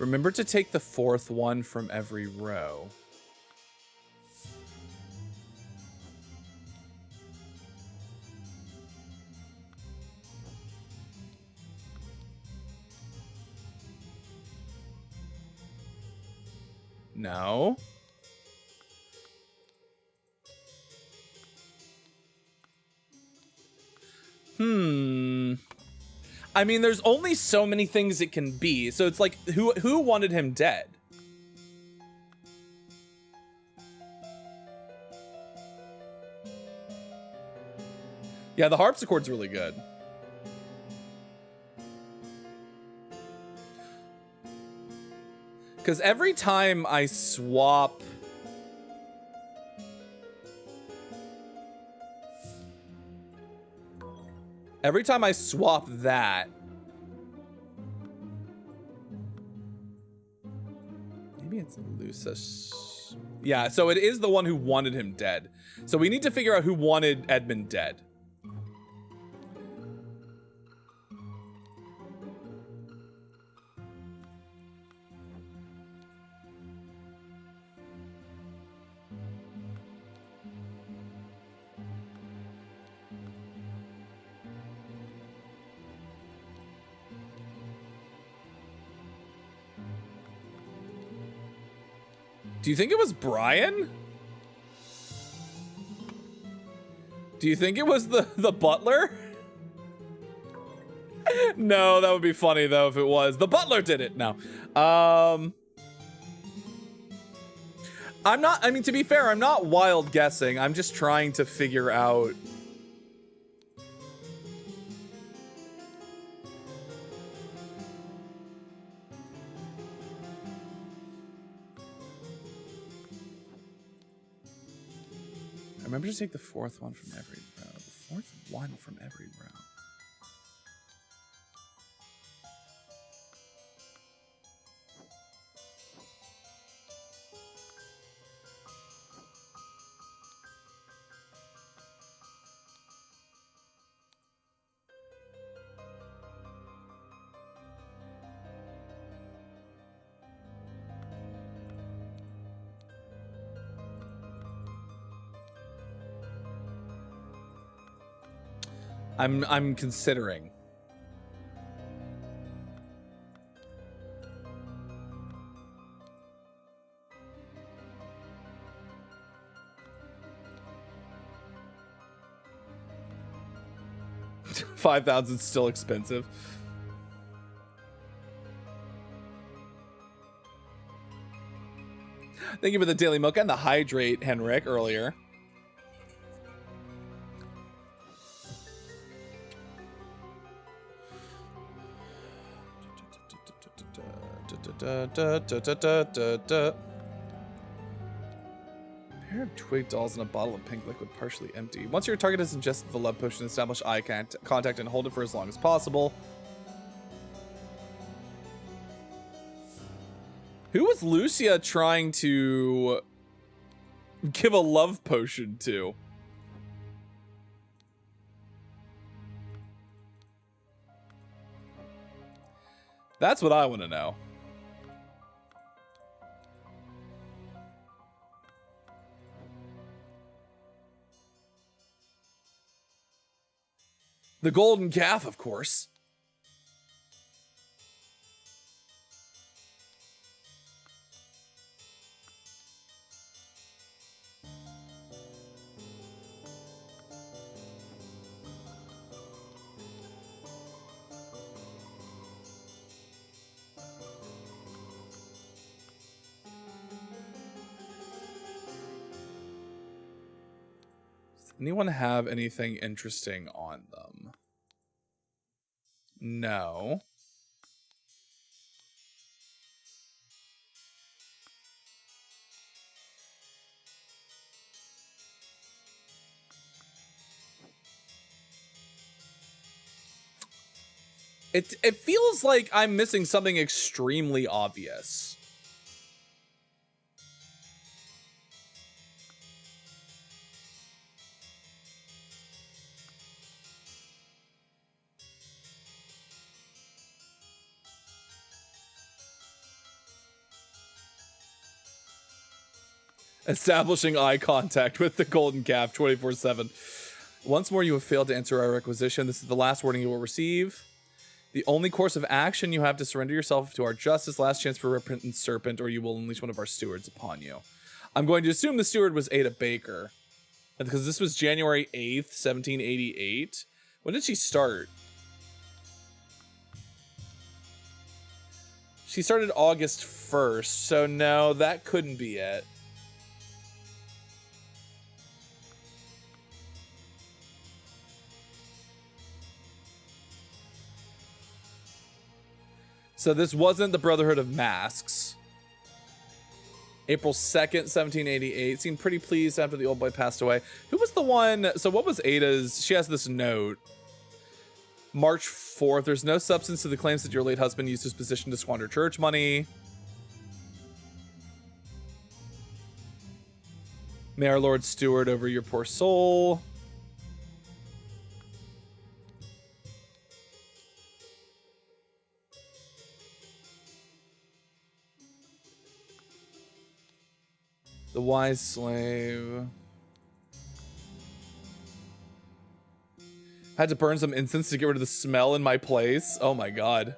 Remember to take the fourth one from every row. No. I mean, there's only so many things it can be. So it's like, who wanted him dead? Yeah, the harpsichord's really good. Because every time I swap... Every time I swap that... Maybe it's Lucis. Yeah, so it is the one who wanted him dead. So we need to figure out who wanted Edmund dead. Do you think it was Brian? Do you think it was the butler? No, that would be funny though if it was. The butler did it. No. I'm not, I mean, to be fair, I'm not wild guessing. I'm just trying to figure out. Remember to take the fourth one from every row. The fourth one from every row. I'm considering. $5,000 is still expensive. Thank you for the daily milk and the hydrate, Henrik, earlier. Pair of twig dolls and a bottle of pink liquid partially empty. Once your target has ingested the love potion, establish eye contact and hold it for as long as possible. Who was Lucia trying to give a love potion to? That's what I want to know. The golden calf, of course. Does anyone have anything interesting on them? No. It feels like I'm missing something extremely obvious. Establishing eye contact with the golden calf 24/7. Once more, you have failed to answer our requisition. This is the last warning you will receive. The only course of action, you have to surrender yourself to our justice. Last chance for repentant serpent, or you will unleash one of our stewards upon you. I'm going to assume the steward was Ada Baker, because this was January 8th, 1788. When did she start? She started August 1st, so no, that couldn't be it. So this wasn't the Brotherhood of Masks. April 2nd, 1788. Seemed pretty pleased after the old boy passed away. Who was the one? So what was Ada's? She has this note. March 4th. There's no substance to the claims that your late husband used his position to squander church money. May our Lord steward over your poor soul. The wise slave. Had to burn some incense to get rid of the smell in my place. Oh my god.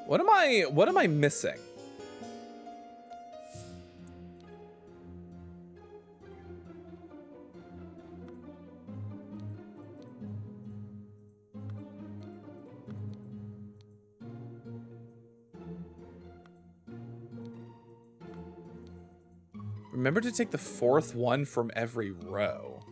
What am I missing? Remember to take the fourth one from every row.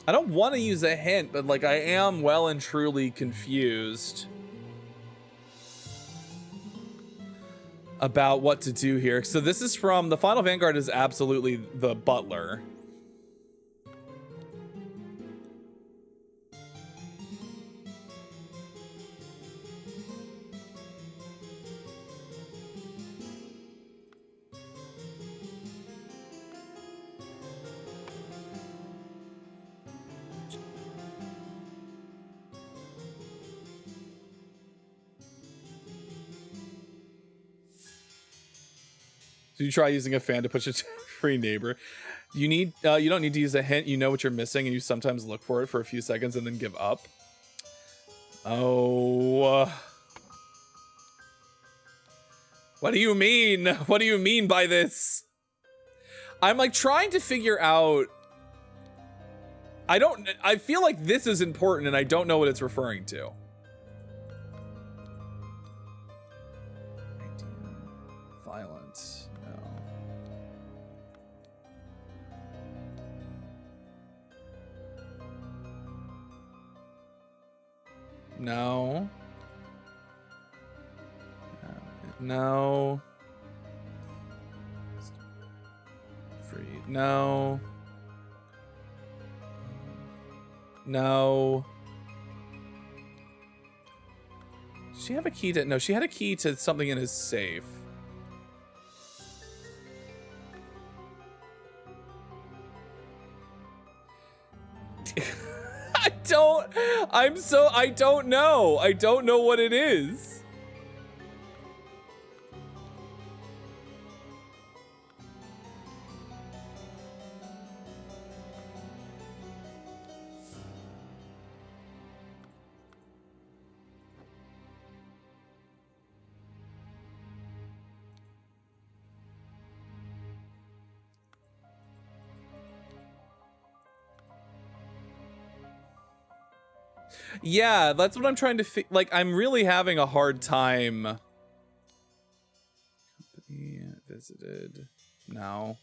I don't want to use a hint, but like I am well and truly confused about what to do here. So this is from the Final Vanguard is absolutely the butler. So you try using a fan to push a free neighbor. You need you don't need to use a hint. You know what you're missing, and you sometimes look for it for a few seconds and then give up. Oh. What do you mean? What do you mean by this? I'm like trying to figure out. I feel like this is important and I don't know what it's referring to. Violence. No. No. Free. No. No. Does she have a key to... No, she had a key to something in his safe. I don't know. I don't know what it is. Yeah, that's what I'm trying to like, I'm really having a hard time. Company visited. No.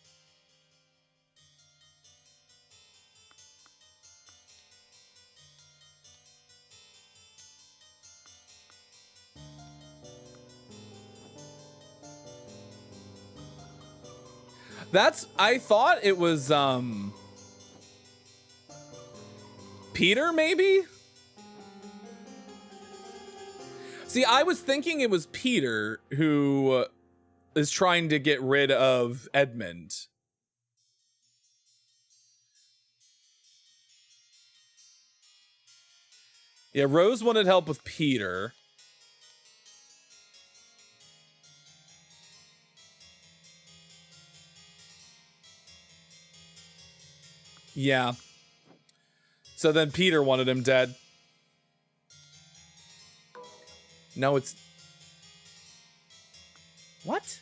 I thought it was, Peter, maybe? See, I was thinking it was Peter who is trying to get rid of Edmund. Yeah, Rose wanted help with Peter. Yeah. So then Peter wanted him dead. No, it's... What?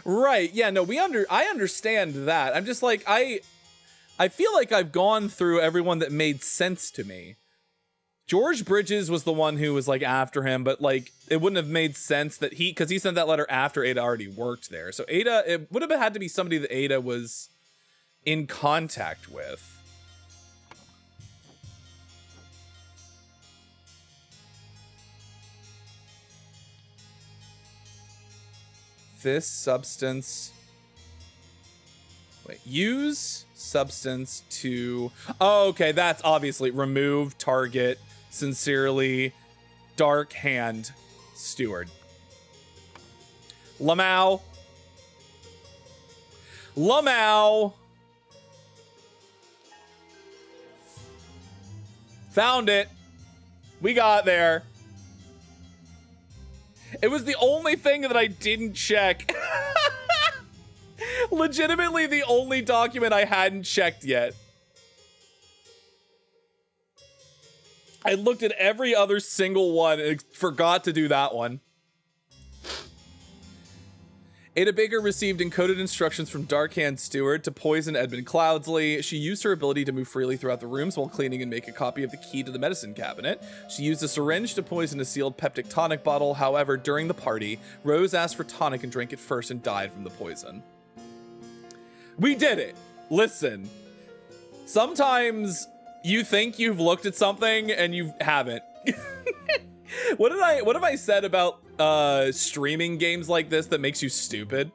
Right, yeah, no, I understand that. I'm just like, I feel like I've gone through everyone that made sense to me. George Bridges was the one who was like after him, but like it wouldn't have made sense that because he sent that letter after Ada already worked there. So Ada, it would have had to be somebody that Ada was in contact with. This substance. Wait, use substance to. Oh, okay, that's obviously remove target. Sincerely, Dark Hand Steward. Lamau. Found it. We got there. It was the only thing that I didn't check. Legitimately the only document I hadn't checked yet. I looked at every other single one and forgot to do that one. Ada Baker received encoded instructions from Darkhand Steward to poison Edmund Cloudsley. She used her ability to move freely throughout the rooms while cleaning and make a copy of the key to the medicine cabinet. She used a syringe to poison a sealed peptic tonic bottle. However, during the party, Rose asked for tonic and drank it first and died from the poison. We did it. Listen, sometimes you think you've looked at something and you haven't. What have I said about streaming games like this that makes you stupid?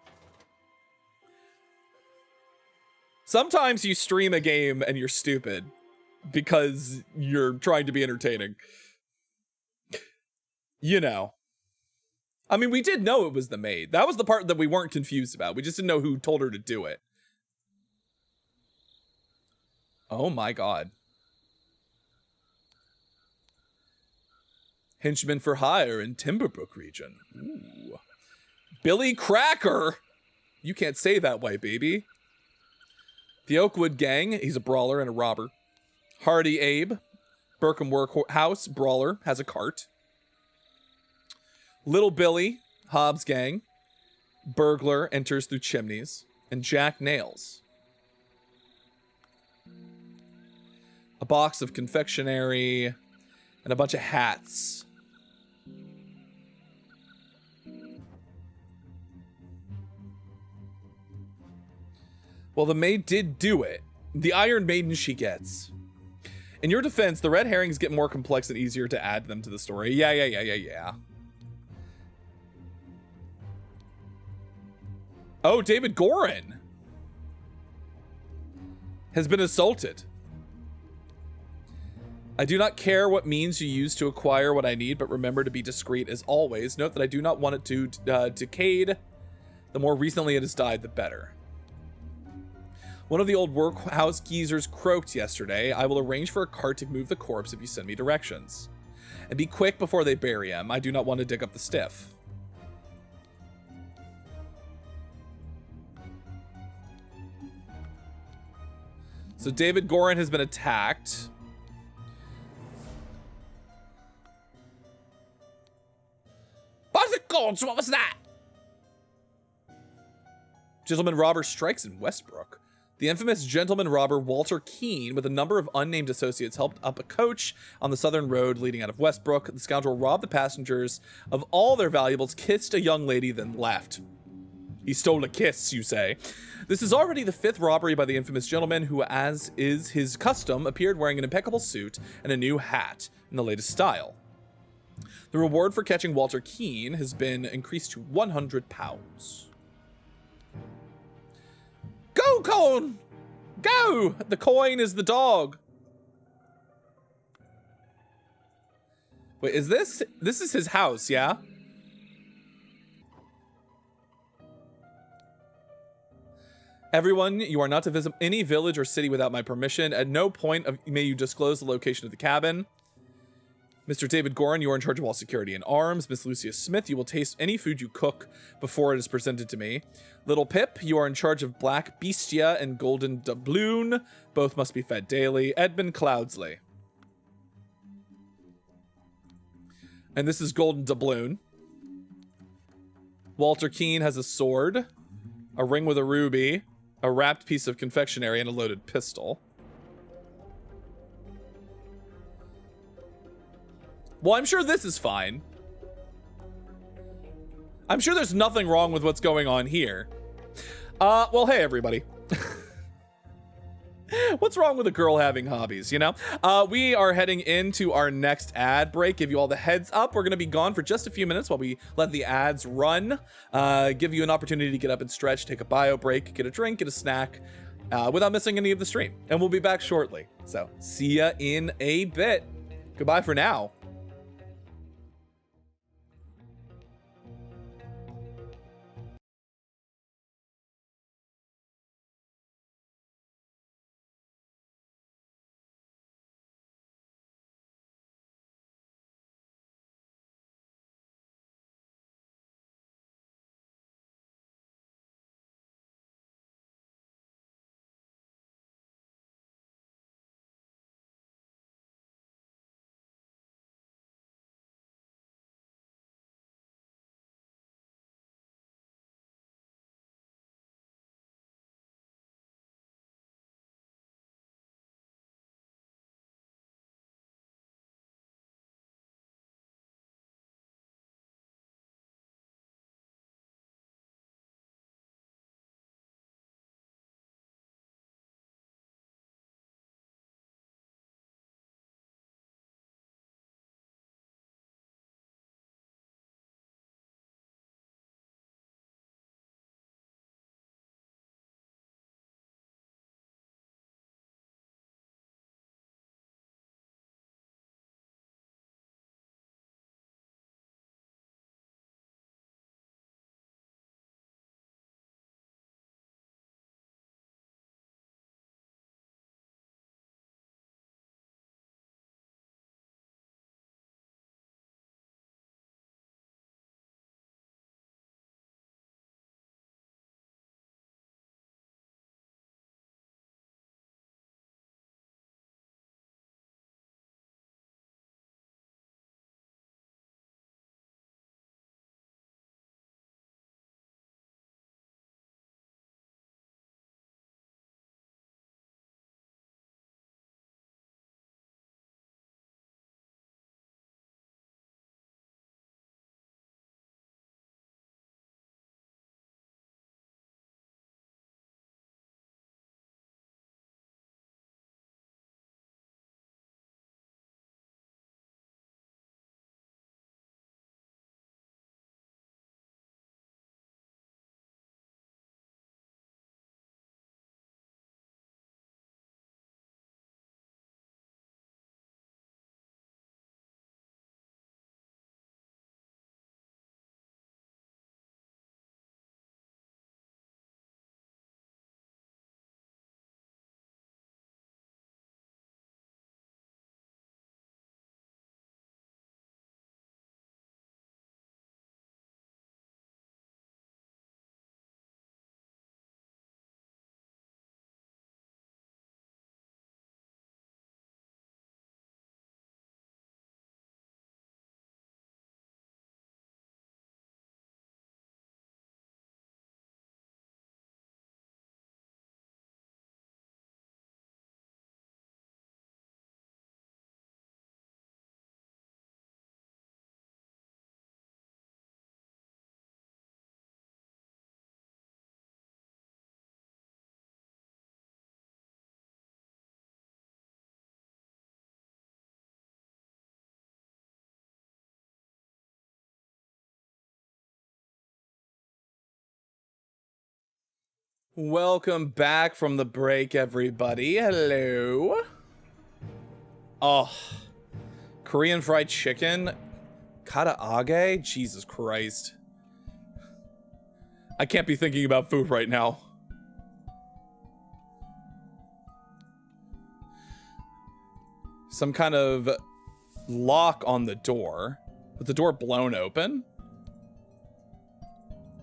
Sometimes you stream a game and you're stupid because you're trying to be entertaining. You know. I mean, we did know it was the maid. That was the part that we weren't confused about. We just didn't know who told her to do it. Oh my god. Henchman for hire in Timberbrook region. Ooh. Billy Cracker! You can't say that way, baby. The Oakwood Gang, he's a brawler and a robber. Hardy Abe, Burkham Workhouse, brawler, has a cart. Little Billy, Hobbs Gang, burglar, enters through chimneys. And Jack Nails. A box of confectionery and a bunch of hats. Well, the maid did do it. The Iron Maiden she gets. In your defense, the red herrings get more complex and easier to add them to the story. Yeah. Oh, David Gorin has been assaulted. I do not care what means you use to acquire what I need, but remember to be discreet as always. Note that I do not want it to decade. The more recently it has died, the better. One of the old workhouse geezers croaked yesterday. I will arrange for a cart to move the corpse if you send me directions. And be quick before they bury him. I do not want to dig up the stiff. So David Gorin has been attacked. By the gods, what was that? Gentleman robber strikes in Westbrook. The infamous gentleman robber Walter Keene, with a number of unnamed associates, helped up a coach on the southern road leading out of Westbrook. The scoundrel robbed the passengers of all their valuables, kissed a young lady, then left. He stole a kiss, you say. This is already the 5th robbery by the infamous gentleman who, as is his custom, appeared wearing an impeccable suit and a new hat in the latest style. The reward for catching Walter Keane has been increased to £100. Go, Coin! Go! The coin is the dog. Wait, is this is his house, yeah? Everyone, you are not to visit any village or city without my permission. At no point may you disclose the location of the cabin. Mr. David Gorin, you are in charge of all security and arms. Miss Lucia Smith, you will taste any food you cook before it is presented to me. Little Pip, you are in charge of Black Bestia and Golden Doubloon. Both must be fed daily. Edmund Cloudsley. And this is Golden Doubloon. Walter Keane has a sword, a ring with a ruby, a wrapped piece of confectionery, and a loaded pistol. Well, I'm sure this is fine. I'm sure there's nothing wrong with what's going on here. Well, hey, everybody. What's wrong with a girl having hobbies, you know? We are heading into our next ad break. Give you all the heads up. We're going to be gone for just a few minutes while we let the ads run. Give you an opportunity to get up and stretch, take a bio break, get a drink, get a snack, without missing any of the stream. And we'll be back shortly. So, see ya in a bit. Goodbye for now. Welcome back from the break, everybody. Hello. Oh, Korean fried chicken. Karaage? Jesus Christ. I can't be thinking about food right now. Some kind of lock on the door. Was the door blown open?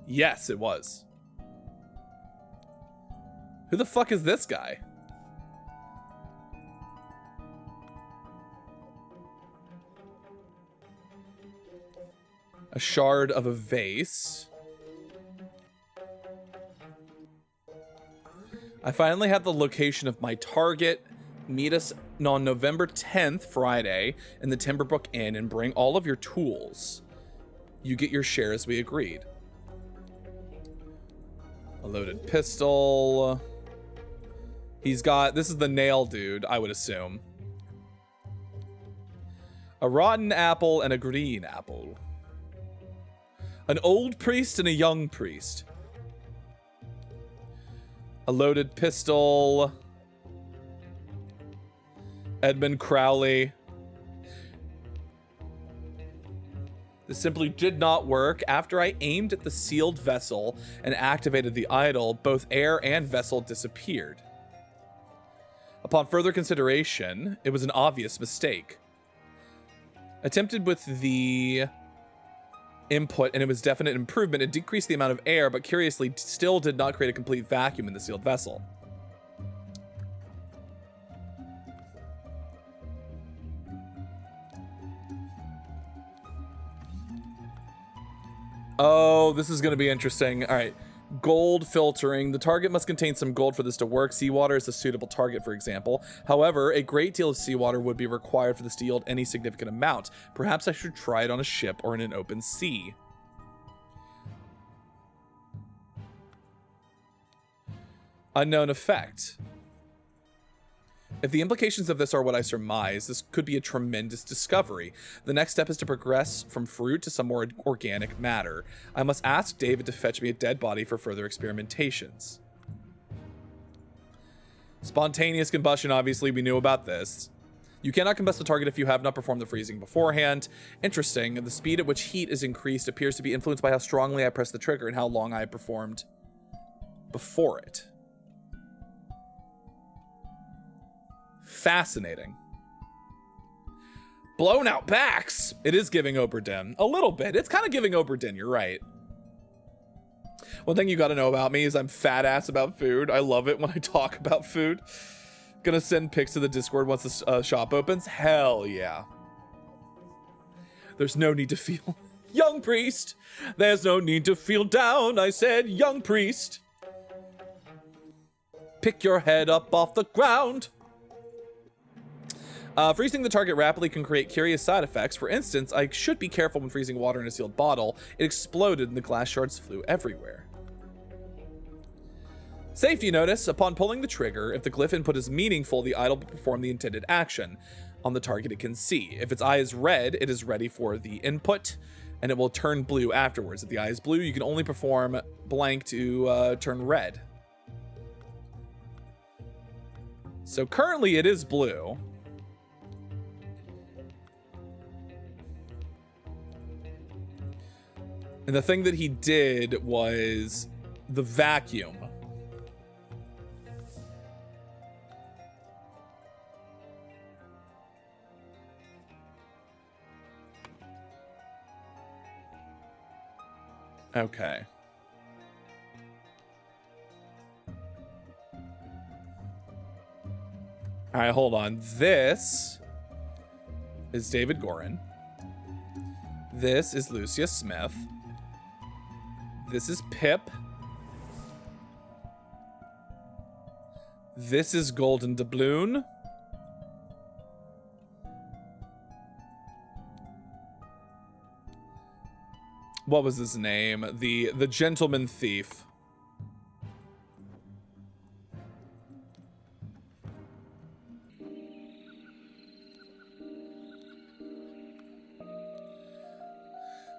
Yes, it was. Who the fuck is this guy? A shard of a vase. I finally have the location of my target. Meet us on November 10th, Friday, in the Timberbrook Inn and bring all of your tools. You get your share as we agreed. A loaded pistol. He's got, this is the nail dude, I would assume. A rotten apple and a green apple. An old priest and a young priest. A loaded pistol. Edmund Crowley. This simply did not work. After I aimed at the sealed vessel and activated the idol, both air and vessel disappeared. Upon further consideration, it was an obvious mistake. Attempted with the input and it was definite improvement. It decreased the amount of air, but curiously still did not create a complete vacuum in the sealed vessel. Oh, this is going to be interesting. All right. Gold filtering. The target must contain some gold for this to work. Seawater is a suitable target, for example. However, a great deal of seawater would be required for this to yield any significant amount. Perhaps I should try it on a ship or in an open sea. Unknown effect. If the implications of this are what I surmise, this could be a tremendous discovery. The next step is to progress from fruit to some more organic matter. I must ask David to fetch me a dead body for further experimentations. Spontaneous combustion, obviously, we knew about this. You cannot combust the target if you have not performed the freezing beforehand. Interesting, the speed at which heat is increased appears to be influenced by how strongly I press the trigger and how long I performed before it. Fascinating. Blown out backs. It is giving Oberdin. A little bit. It's kind of giving Oberdin. You're right. One thing you got to know about me is I'm fat ass about food. I love it when I talk about food. Gonna send pics to the Discord once the shop opens. Hell yeah. There's no need to feel... Young priest. There's no need to feel down. I said young priest. Pick your head up off the ground. Freezing the target rapidly can create curious side effects. For instance, I should be careful when freezing water in a sealed bottle. It exploded and the glass shards flew everywhere. Safety notice. Upon pulling the trigger, if the glyph input is meaningful, the idol will perform the intended action on the target it can see. If its eye is red, it is ready for the input, and it will turn blue afterwards. If the eye is blue, you can only perform blank to turn red. So currently it is blue. And the thing that he did was the vacuum. Okay. All right, hold on. This is David Gorin. This is Lucius Smith. This is Pip. This is Golden Doubloon. What was his name? The Gentleman Thief.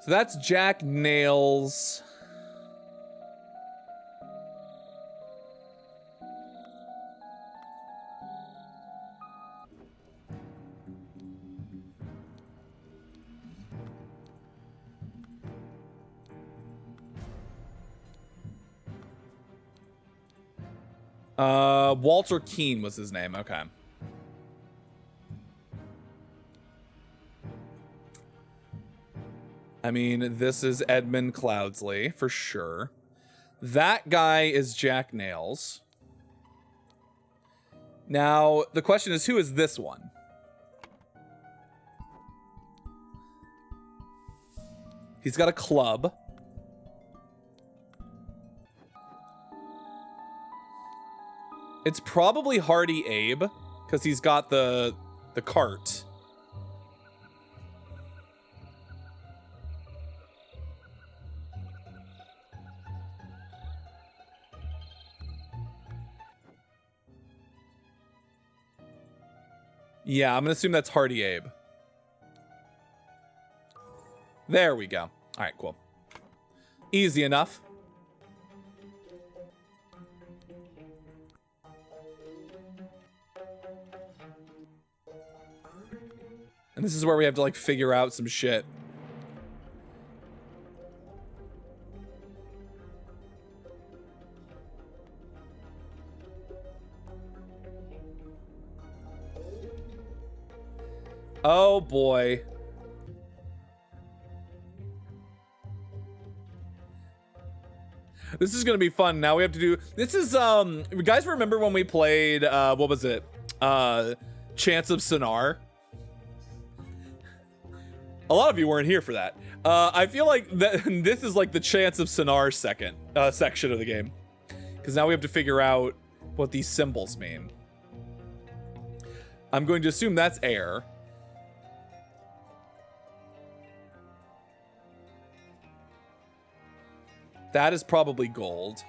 So that's Jack Nails. Walter Keane was his name. Okay. I mean, this is Edmund Cloudsley for sure. That guy is Jack Nails. Now, the question is, who is this one? He's got a club. It's probably Hardy Abe, because he's got the cart. Yeah, I'm gonna assume that's Hardy Abe. There we go. All right, cool. Easy enough. And this is where we have to like figure out some shit. Oh boy. This is gonna be fun. Now we have to do, this is, you guys remember when we played, what was it? Chance of Sonar? A lot of you weren't here for that. I feel like this is like the Chance of Sonar section of the game. Because now we have to figure out what these symbols mean. I'm going to assume that's air. That is probably gold.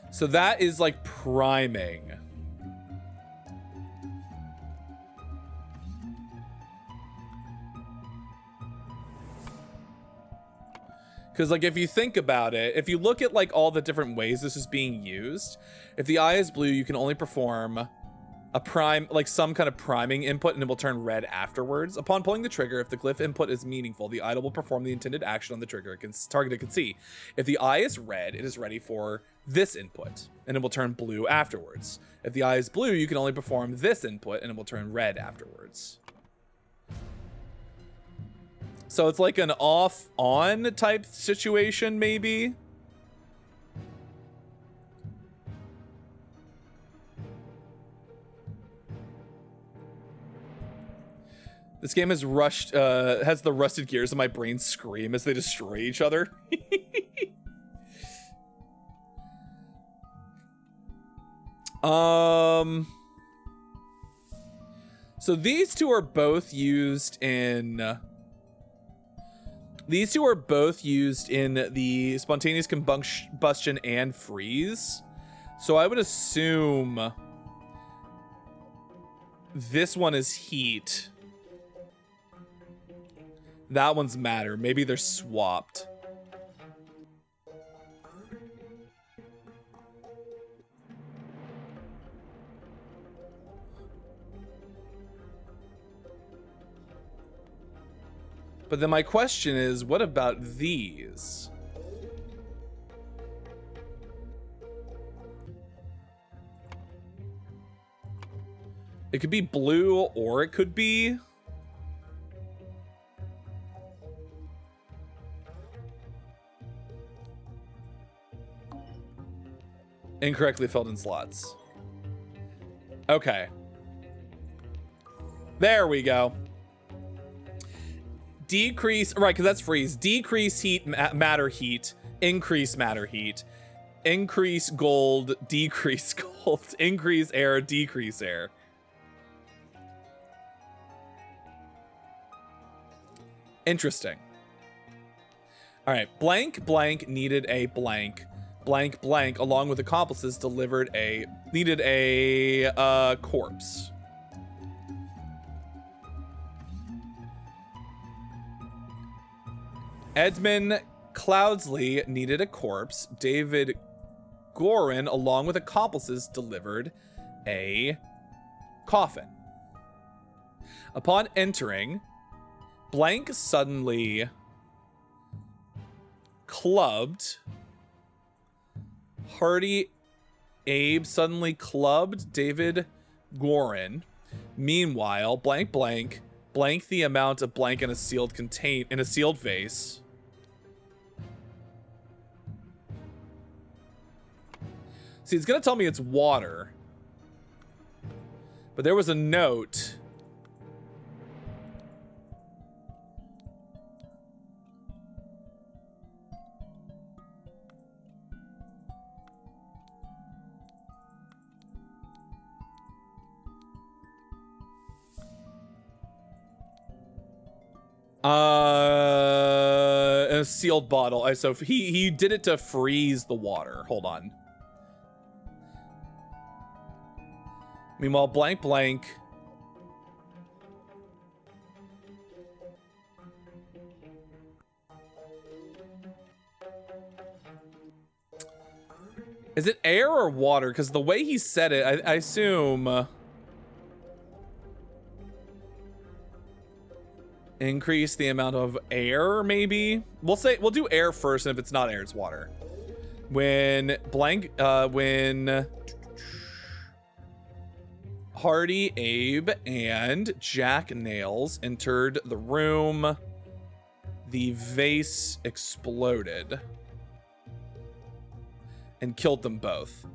So that is like priming. Because like if you think about it, if you look at like all the different ways this is being used, if the eye is blue, you can only perform a prime, like some kind of priming input, and it will turn red afterwards. Upon pulling the trigger, if the glyph input is meaningful, the idol will perform the intended action on the trigger target can see. If the eye is red, it is ready for this input, and it will turn blue afterwards. If the eye is blue, you can only perform this input, and it will turn red afterwards. So it's like an off-on type situation, maybe? This game has has the rusted gears in my brain scream as they destroy each other. So these two are both used in the spontaneous combustion and freeze. So I would assume this one is heat. That one's matter. Maybe they're swapped. But then my question is, what about these? It could be blue, or it could be... incorrectly filled in slots. Okay. There we go. Decrease, right, because that's freeze. Decrease heat, matter heat. Increase matter heat. Increase gold, decrease gold. Increase air, decrease air. Interesting. All right, blank blank needed a blank. Blank blank along with accomplices needed a corpse. Edmund Cloudsley needed a corpse. David Gorin along with accomplices delivered a coffin. Upon entering, Blank suddenly clubbed. Hardy Abe suddenly clubbed David Gorin. Meanwhile, blank the amount of blank in a sealed vase. See, it's gonna tell me it's water. But there was a note. A sealed bottle. So he did it to freeze the water. Hold on. Meanwhile, blank. Is it air or water? Because the way he said it, I assume... increase the amount of air, maybe? We'll do air first, and if it's not air, it's water. When Hardy, Abe, and Jack Nails entered the room, the vase exploded and killed them both.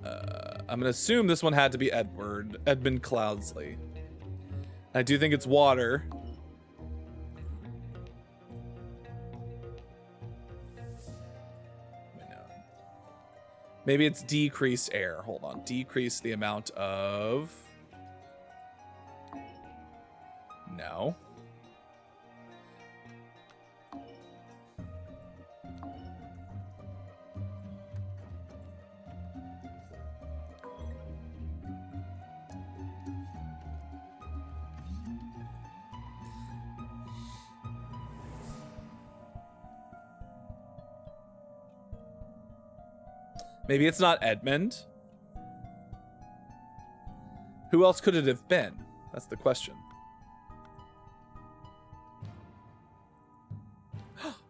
I'm gonna assume this one had to be Edmund Cloudsley. I do think it's water. Maybe it's decreased air. Hold on. Decrease the amount of... No. Maybe it's not Edmund. Who else could it have been? That's the question.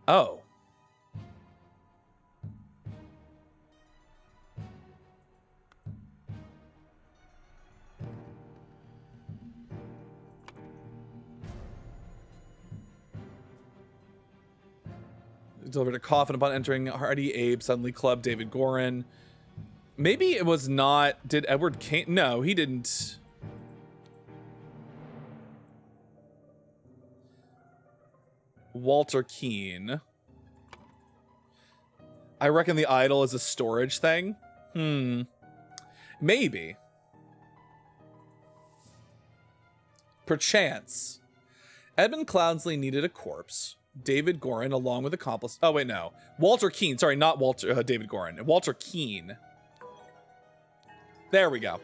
Oh. Delivered a coffin upon entering. Hardy Abe suddenly clubbed David Gorin. Maybe it was not... Did Edward Kane... No, he didn't. Walter Keane. I reckon the idol is a storage thing. Maybe. Perchance. Edmund Cloudsley needed a corpse. David Gorin, along with accomplice... Oh, wait, no. Walter Keane. Sorry, not Walter... David Gorin. Walter Keane. There we go.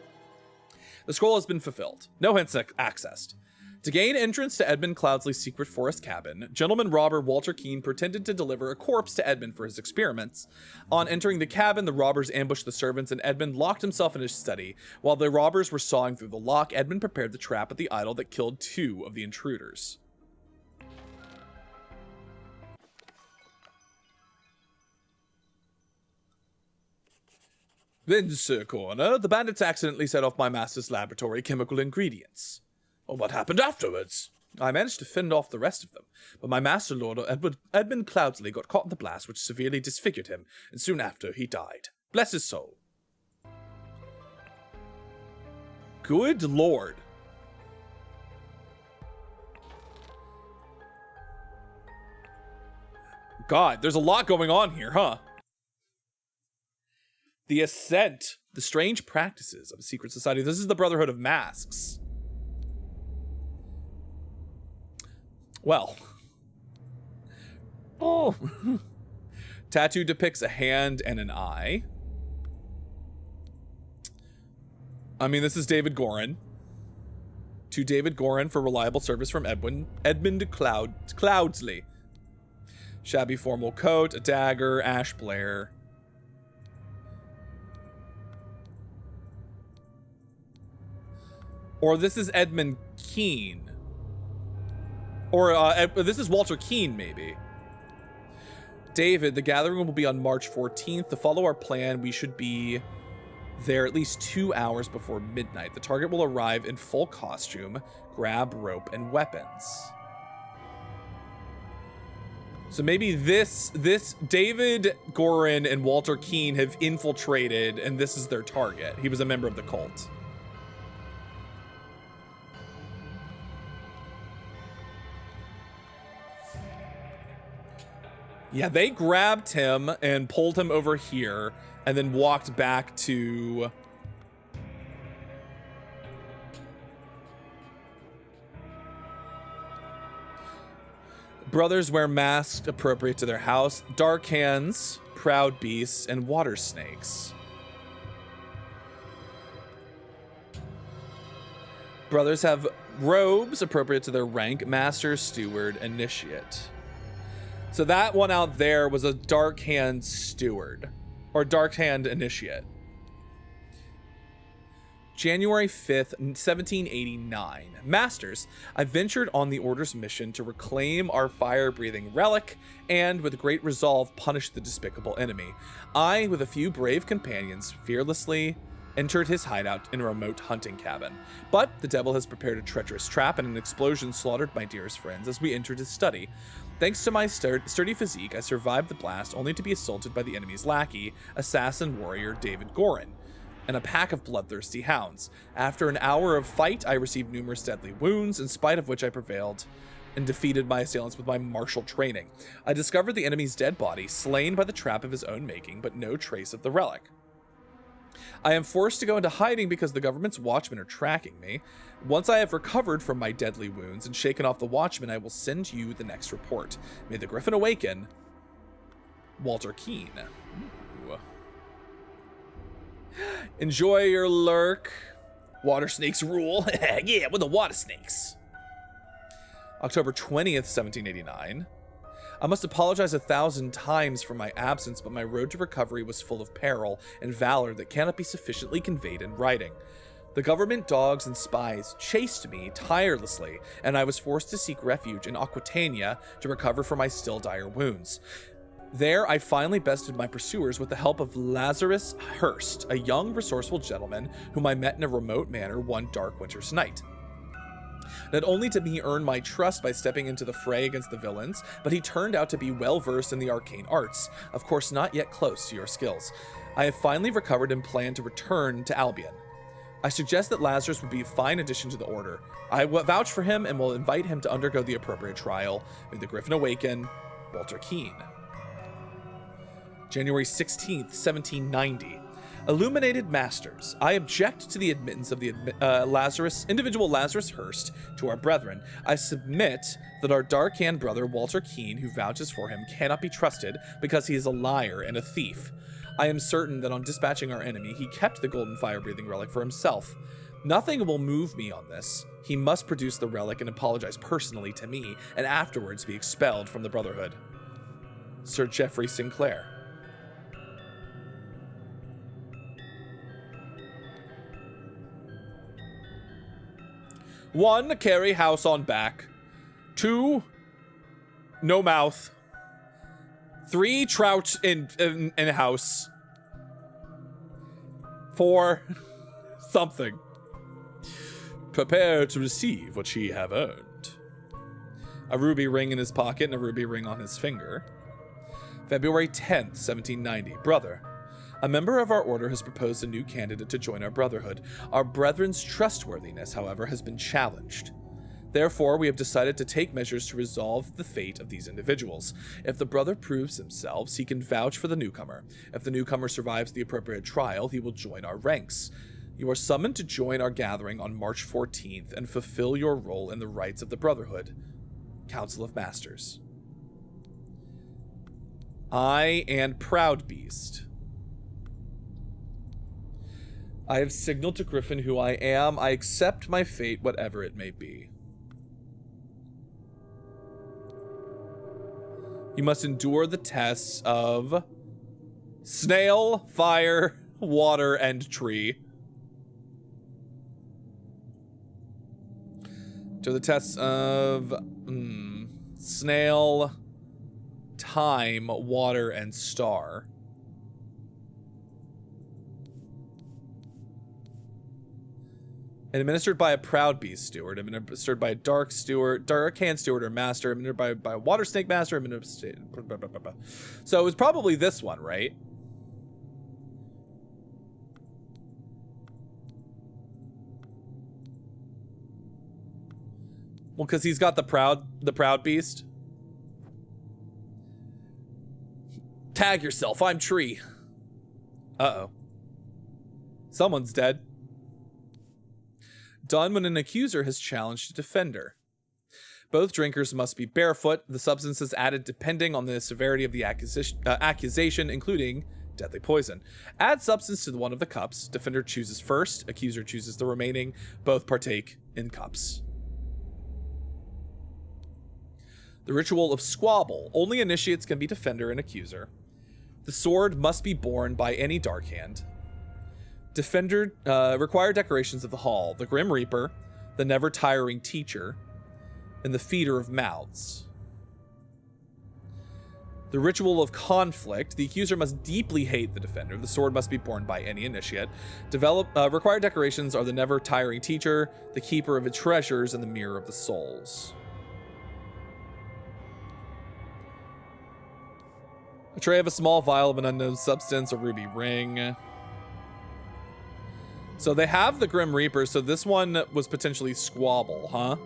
The scroll has been fulfilled. No hints accessed. To gain entrance to Edmund Cloudsley's secret forest cabin, gentleman robber Walter Keane pretended to deliver a corpse to Edmund for his experiments. On entering the cabin, the robbers ambushed the servants and Edmund locked himself in his study. While the robbers were sawing through the lock, Edmund prepared the trap at the idol that killed 2 of the intruders. Then, Sir Coroner, the bandits accidentally set off my master's laboratory chemical ingredients. Well, what happened afterwards? I managed to fend off the rest of them, but my master lord Edmund Cloudsley got caught in the blast, which severely disfigured him, and soon after he died. Bless his soul. Good lord. God, there's a lot going on here, huh? The Ascent, the strange practices of a secret society. This is the Brotherhood of Masks. Well. Oh. Tattoo depicts a hand and an eye. I mean, this is David Gorin. To David Gorin for reliable service from Edmund Cloudsley. Shabby formal coat, a dagger, Ash Blair. Or this is Edmund Keane. Or this is Walter Keane, maybe. David, the gathering will be on March 14th. To follow our plan, we should be there at least 2 hours before midnight. The target will arrive in full costume, grab rope and weapons. So maybe this David Gorin and Walter Keane have infiltrated, and this is their target. He was a member of the cult. Yeah, they grabbed him and pulled him over here and then walked back to... Brothers wear masks appropriate to their house, dark hands, proud beasts, and water snakes. Brothers have robes appropriate to their rank, master, steward, initiate. So that one out there was a dark hand steward, or dark hand initiate. January 5th, 1789. Masters, I ventured on the Order's mission to reclaim our fire-breathing relic and, with great resolve, punish the despicable enemy. I, with a few brave companions, fearlessly entered his hideout in a remote hunting cabin. But the devil has prepared a treacherous trap, and an explosion slaughtered my dearest friends as we entered his study. Thanks to my sturdy physique, I survived the blast, only to be assaulted by the enemy's lackey, assassin warrior David Gorin, and a pack of bloodthirsty hounds. After an hour of fight, I received numerous deadly wounds, in spite of which I prevailed and defeated my assailants with my martial training. I discovered the enemy's dead body, slain by the trap of his own making, but no trace of the relic. I am forced to go into hiding because the government's watchmen are tracking me. Once I have recovered from my deadly wounds and shaken off the watchmen, I will send you the next report. May the Griffin awaken. Walter Keane. Ooh. Enjoy your lurk. Water snakes rule. Yeah, with the water snakes. October 20th, 1789. I must apologize 1,000 times for my absence, but my road to recovery was full of peril and valor that cannot be sufficiently conveyed in writing. The government dogs and spies chased me tirelessly, and I was forced to seek refuge in Aquitania to recover from my still dire wounds. There, I finally bested my pursuers with the help of Lazarus Hurst, a young, resourceful gentleman whom I met in a remote manor one dark winter's night. Not only did he earn my trust by stepping into the fray against the villains, but he turned out to be well versed in the arcane arts, of course not yet close to your skills. I have finally recovered and plan to return to Albion. I suggest that Lazarus would be a fine addition to the Order. I will vouch for him and will invite him to undergo the appropriate trial. May the Griffin awaken. Walter Keane. January 16th, 1790. Illuminated Masters, I object to the admittance of the individual Lazarus Hurst to our brethren. I submit that our dark-hand brother Walter Keane, who vouches for him, cannot be trusted because he is a liar and a thief. I am certain that on dispatching our enemy, he kept the golden fire-breathing relic for himself. Nothing will move me on this. He must produce the relic and apologize personally to me, and afterwards be expelled from the Brotherhood. Sir Geoffrey Sinclair. One, carry house on back. 2, no mouth. 3, trout in house. 4, something. Prepare to receive what ye have earned. A ruby ring in his pocket and a ruby ring on his finger. February 10th, 1790. Brother, a member of our order has proposed a new candidate to join our brotherhood. Our brethren's trustworthiness, however, has been challenged. Therefore, we have decided to take measures to resolve the fate of these individuals. If the brother proves himself, he can vouch for the newcomer. If the newcomer survives the appropriate trial, he will join our ranks. You are summoned to join our gathering on March 14th and fulfill your role in the rites of the Brotherhood. Council of Masters. I and Proud Beast. I have signaled to Griffin who I am. I accept my fate, whatever it may be. You must endure the tests of snail, fire, water, and tree. To the tests of snail, time, water, and star. And administered by a proud beast steward, administered by a dark hand steward or master, administered by a water snake master, administered. So it was probably this one, right? Well, because he's got the proud beast. Tag yourself, I'm Tree. Uh-oh. Someone's dead. Done when an accuser has challenged a defender. Both drinkers must be barefoot. The substances added depending on the severity of the accusation, including deadly poison. Add substance to one of the cups. Defender chooses first. Accuser chooses the remaining. Both partake in cups. The ritual of squabble. Only initiates can be defender and accuser. The sword must be borne by any dark hand. Defender required decorations of the hall. The Grim Reaper, the never tiring teacher, and the feeder of mouths. The ritual of conflict. The accuser must deeply hate the defender. The sword must be borne by any initiate. Required decorations are the never tiring teacher, the keeper of its treasures, and the mirror of the souls. A tray of a small vial of an unknown substance, a ruby ring. So they have the Grim Reaper, so this one was potentially squabble, huh?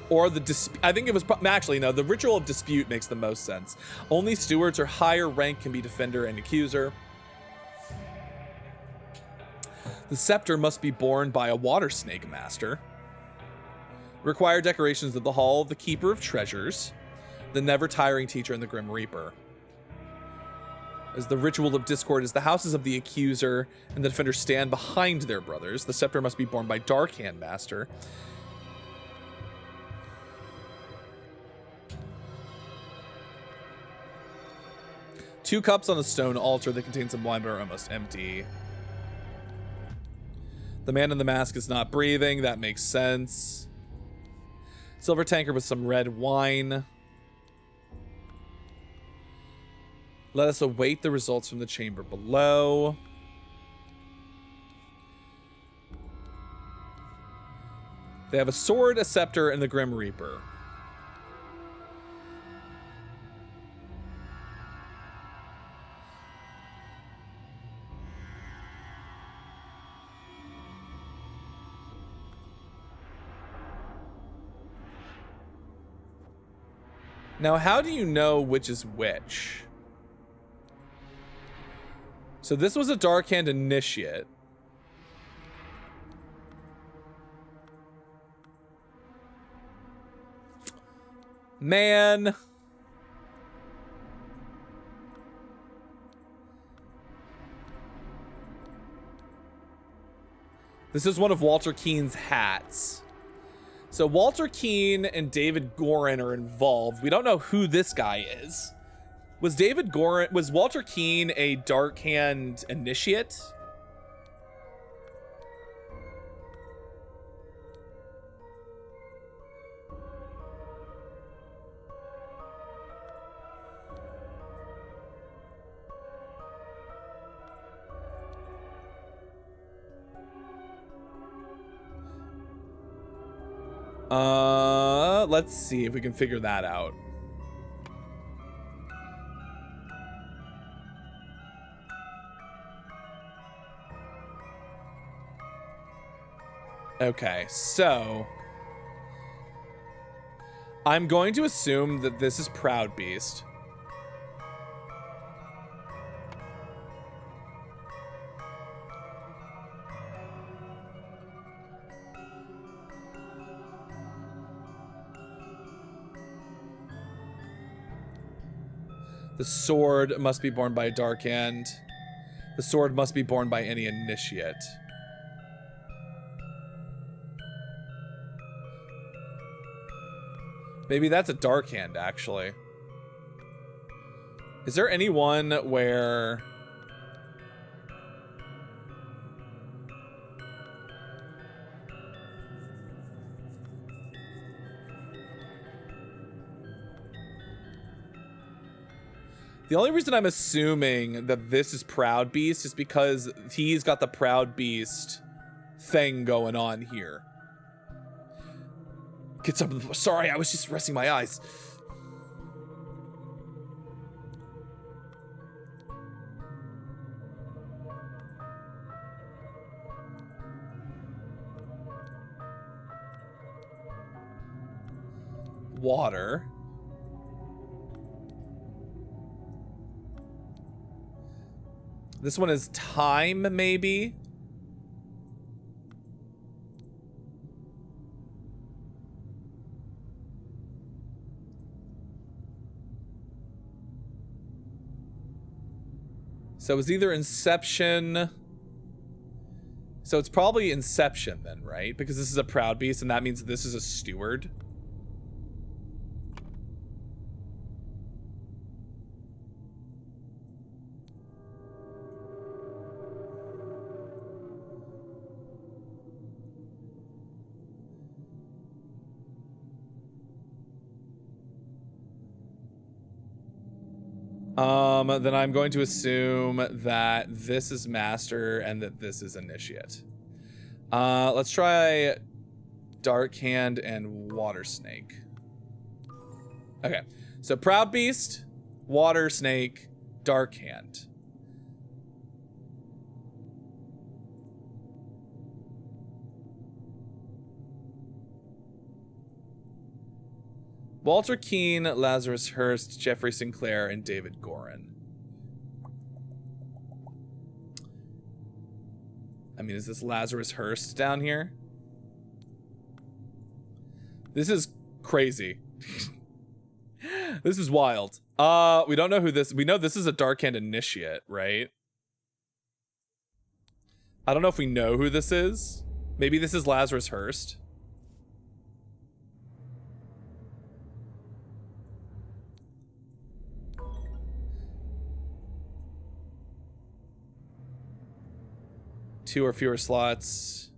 Or the I think it was actually no, the ritual of dispute makes the most sense. Only stewards or higher rank can be defender and accuser. The scepter must be borne by a water snake master. Require decorations of the hall, the keeper of treasures, the never tiring teacher, and the Grim Reaper. As the ritual of discord is the houses of the accuser and the defender stand behind their brothers. The scepter must be borne by dark hand master. Two cups on a stone altar that contain some wine but are almost empty. The man in the mask is not breathing. That makes sense. Silver tankard with some red wine. Let us await the results from the chamber below. They have a sword, a scepter, and the Grim Reaper. Now, how do you know which is which? So this was a Dark Hand Initiate. Man. This is one of Walter Keane's hats. So Walter Keane and David Gorin are involved. We don't know who this guy is. Was Walter Keane a Dark Hand Initiate? Let's see if we can figure that out. Okay, so I'm going to assume that this is Proud Beast. The sword must be borne by a Dark Hand. The sword must be borne by any initiate. Maybe that's a Dark Hand, actually. Is there anyone where... The only reason I'm assuming that this is Proud Beast is because he's got the Proud Beast thing going on here. Get some. Sorry, I was just resting my eyes. Water. This one is time, maybe. So it's either Inception. So it's probably Inception then, right? Because this is a Proud Beast and that means this is a steward. Then I'm going to assume that this is Master and that this is Initiate. Let's try Dark Hand and Water Snake. Okay, so Proud Beast, Water Snake, Dark Hand. Walter Keane, Lazarus Hurst, Jeffrey Sinclair, and David Gorin. I mean, is this Lazarus Hurst down here? This is crazy. This is wild. We don't know who this... We know this is a Dark Hand Initiate, right? I don't know if we know who this is. Maybe this is Lazarus Hurst. Two or fewer slots.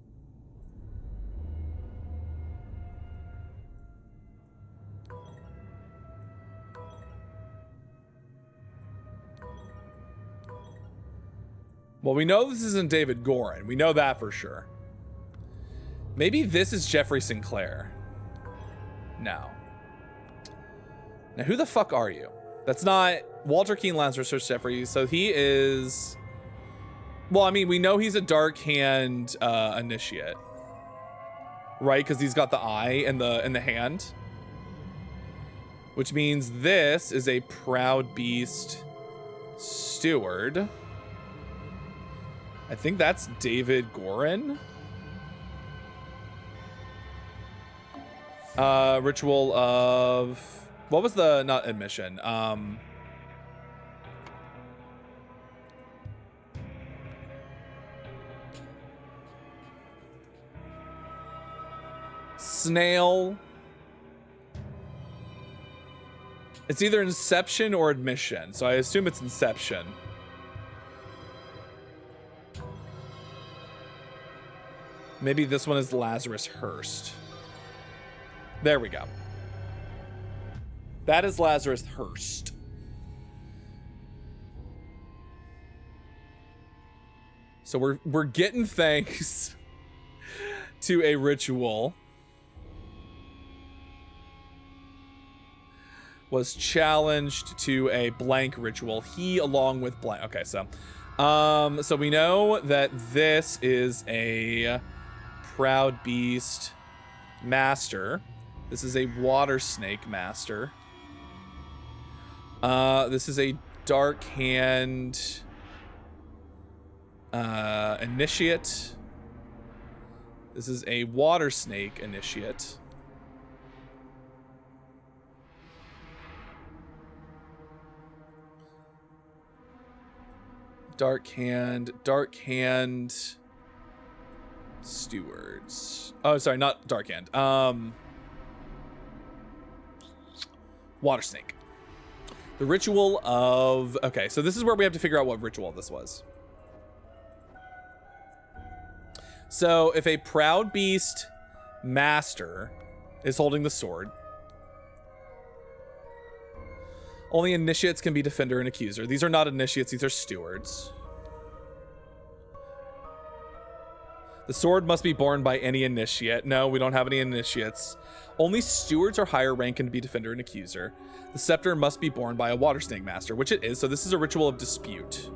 Well, we know this isn't David Gorin. We know that for sure. Maybe this is Jeffrey Sinclair. No. Now, who the fuck are you? That's not Walter Keane, Lazarus Hurst, Jeffrey. So he is... Well, I mean, we know he's a Dark Hand Initiate, right? Because he's got the eye and the hand, which means this is a Proud Beast Steward. I think that's David Gorin. Ritual of... What was the... Not admission. Snail. It's either Inception or Admission, so I assume it's Inception. Maybe this one is Lazarus Hurst. There we go. That is Lazarus Hurst. So we're getting thanks to a ritual. Was challenged to a blank ritual. He along with blank. Okay, so we know that this is a Proud Beast Master. This is a Water Snake Master. This is a Dark Hand Initiate. This is a Water Snake Initiate. Dark Hand Stewards. Oh, sorry, not Dark Hand. Water Snake. The ritual of... Okay, so this is where we have to figure out what ritual this was. So if a Proud Beast Master is holding the sword, Only initiates can be defender and accuser. These are not initiates, these are stewards. The sword must be borne by any initiate. No, we don't have any initiates. Only stewards or higher rank can be defender and accuser. The scepter must be borne by a water snake master, which it is, so this is a ritual of dispute.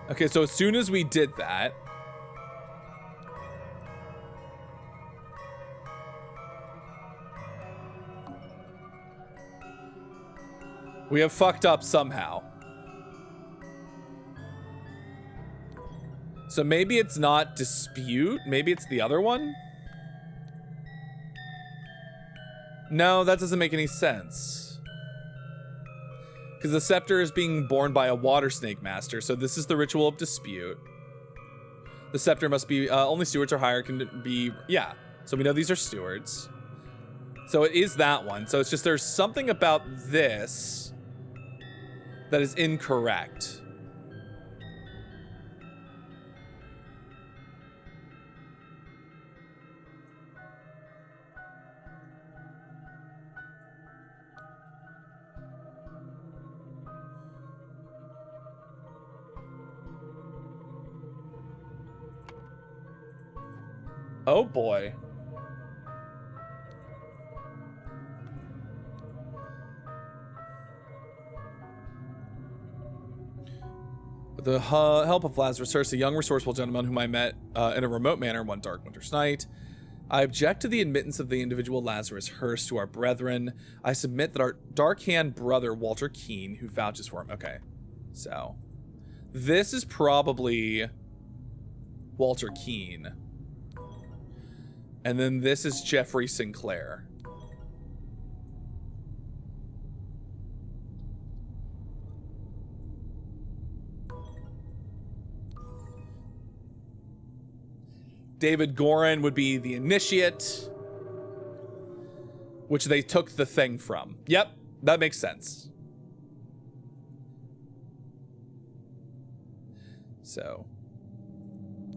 Okay, so as soon as we did that, we have fucked up somehow. So maybe it's not dispute, maybe it's the other one? No, that doesn't make any sense. Because the scepter is being borne by a water snake master, so this is the ritual of dispute. The scepter must be, only stewards or higher can be, yeah. So we know these are stewards. So it is that one. So it's just there's something about this that is incorrect. Oh boy. With the help of Lazarus Hurst, a young resourceful gentleman whom I met in a remote manner one dark winter's night, I object to the admittance of the individual Lazarus Hurst to our brethren. I submit that our dark-hand brother, Walter Keene, who vouches for him. Okay, so this is probably Walter Keene. And then this is Jeffrey Sinclair. David Gorin would be the initiate, which they took the thing from. Yep, that makes sense. So,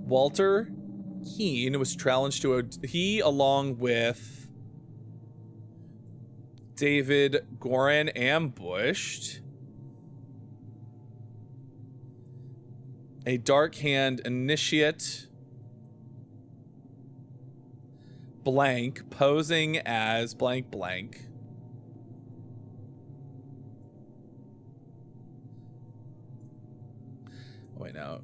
Walter Keene was challenged to he along with David Gorin ambushed a dark hand initiate blank posing as blank blank. Wait, no.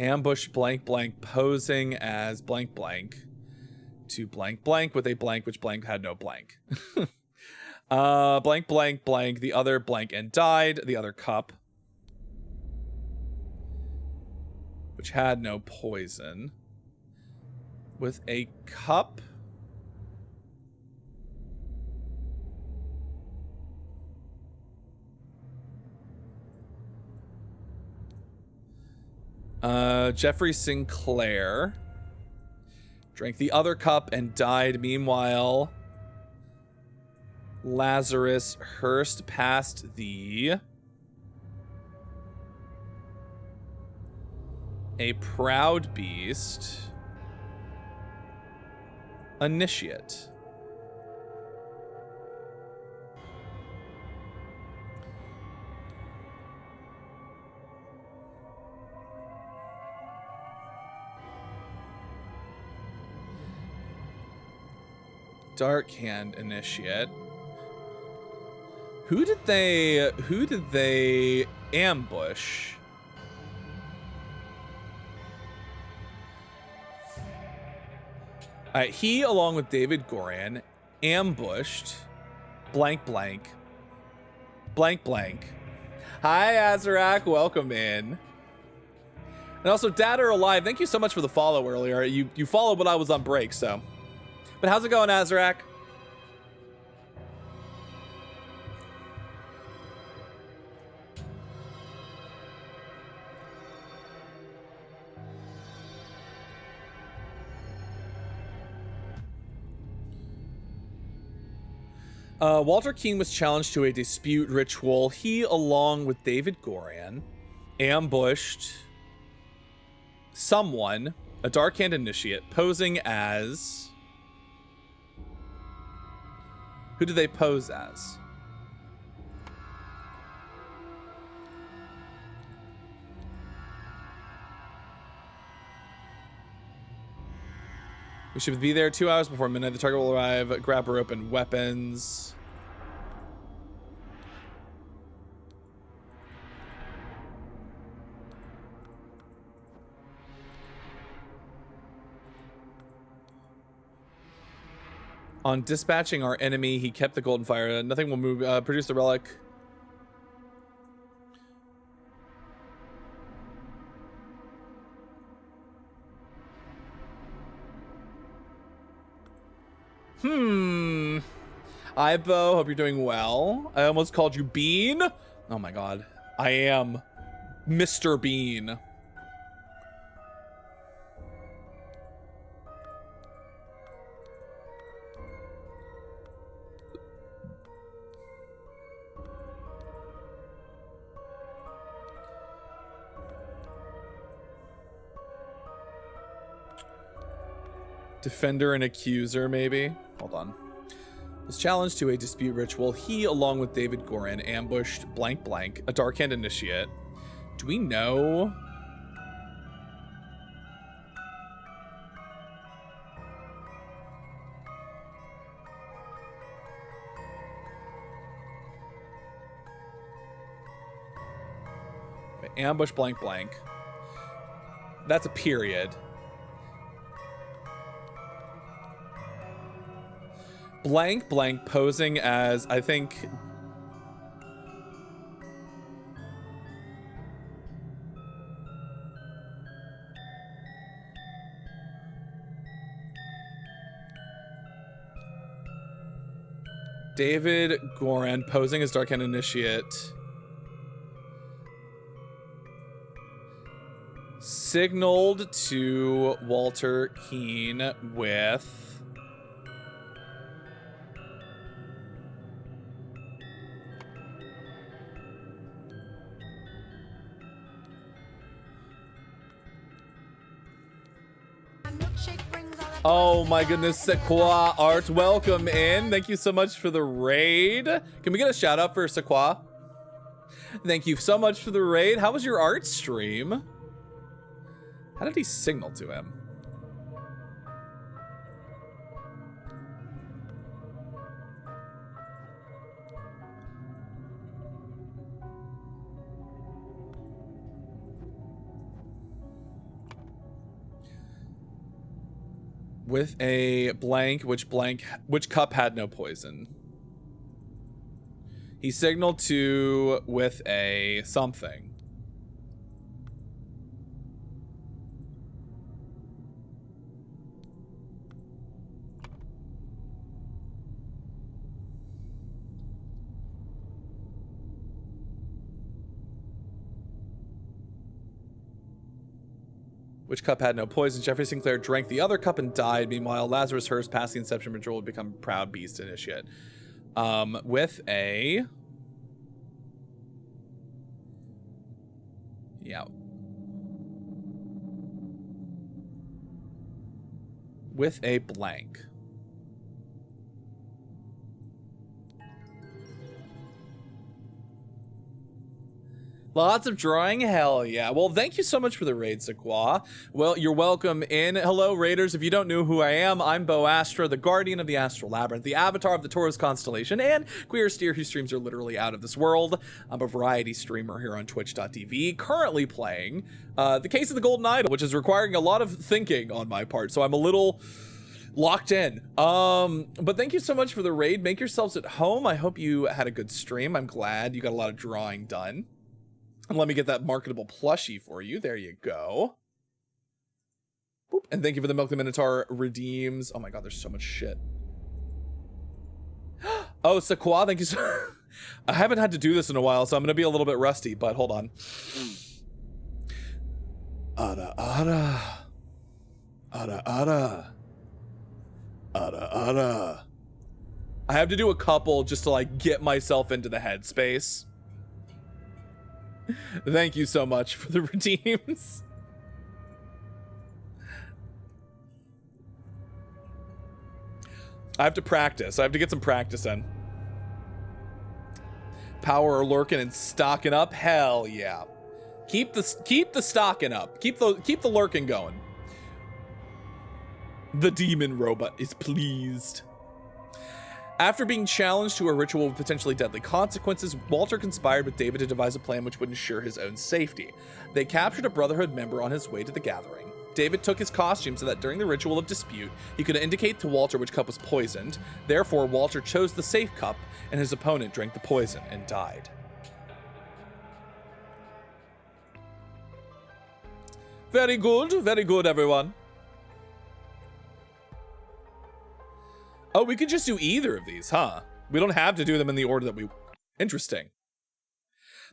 Ambush blank blank posing as blank blank to blank blank with a blank which blank had no blank. Blank blank blank, the other blank and died, the other cup which had no poison with a cup Jeffrey Sinclair drank the other cup and died. Meanwhile, Lazarus Hurst passed a proud beast initiate. Dark Hand initiate. Who did they ambush? Alright, he along with David Gorin ambushed blank blank blank blank. Hi Azarak, welcome in. And also Dad or Alive, thank you so much for the follow earlier. You followed when I was on break, so. But how's it going, Azarak? Walter Keane was challenged to a dispute ritual. He, along with David Goran, ambushed someone, a Dark Hand initiate, posing as... Who do they pose as? We should be there 2 hours before midnight. The target will arrive. Grab or open weapons. On dispatching our enemy, he kept the golden fire. Nothing will move. Produce the relic. Ibo, hope you're doing well. I almost called you Bean. Oh my god. I am Mr. Bean. Defender and accuser, maybe? Hold on. Was challenged to a dispute ritual. He, along with David Goran, ambushed blank blank, a Dark Hand initiate. Do we know? Ambush blank blank. That's a period. Blank blank posing as, I think, David Goran posing as Dark Hand initiate signaled to Walter Keane with oh my goodness, Sequoia Art, welcome in. Thank you so much for the raid. Can we get a shout out for Sequoia? Thank you so much for the raid. How was your art stream? How did he signal to him? With a blank, which cup had no poison? He signaled to with a something. Which cup had no poison? Jeffrey Sinclair drank the other cup and died. Meanwhile, Lazarus Hurst, past the Inception ritual, would become proud beast initiate. With a... Yeah. With a blank. Lots of drawing, hell yeah. Well, thank you so much for the raid, Sequoia. Well, you're welcome in. Hello, raiders. If you don't know who I am, I'm Bo Astra, the guardian of the Astral Labyrinth, the avatar of the Taurus constellation, and queer steer whose streams are literally out of this world. I'm a variety streamer here on Twitch.tv, currently playing The Case of the Golden Idol, which is requiring a lot of thinking on my part, so I'm a little locked in. But thank you so much for the raid. Make yourselves at home. I hope you had a good stream. I'm glad you got a lot of drawing done. And let me get that marketable plushie for you. There you go. Boop. And thank you for the Milk the Minotaur redeems. Oh my god, there's so much shit. Oh, Sequoia, thank you so I haven't had to do this in a while, so I'm going to be a little bit rusty, but hold on. Ada, ada. Ada, ada. Ada, ada. I have to do a couple just to like get myself into the headspace. Thank you so much for the redeems. I have to practice. I have to get some practice in. Power lurking and stocking up. Hell yeah. Keep the stocking up. Keep the lurking going. The demon robot is pleased. After being challenged to a ritual with potentially deadly consequences, Walter conspired with David to devise a plan which would ensure his own safety. They captured a Brotherhood member on his way to the gathering. David took his costume so that during the ritual of dispute, he could indicate to Walter which cup was poisoned. Therefore, Walter chose the safe cup, and his opponent drank the poison and died. Very good, everyone. Oh, we could just do either of these, huh? We don't have to do them in the order that we... Interesting.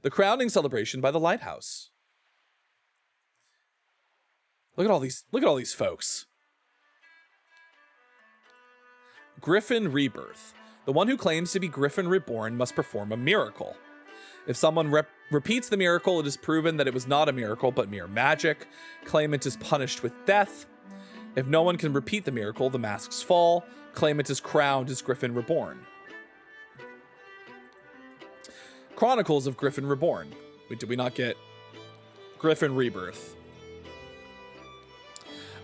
The crowning celebration by the lighthouse. Look at all these folks. Griffin Rebirth. The one who claims to be Griffin Reborn must perform a miracle. If someone repeats the miracle, it is proven that it was not a miracle, but mere magic. Claimant is punished with death. If no one can repeat the miracle, the masks fall. Claimant is crowned as Griffin Reborn. Chronicles of Griffin Reborn. Wait, did we not get Griffin Rebirth?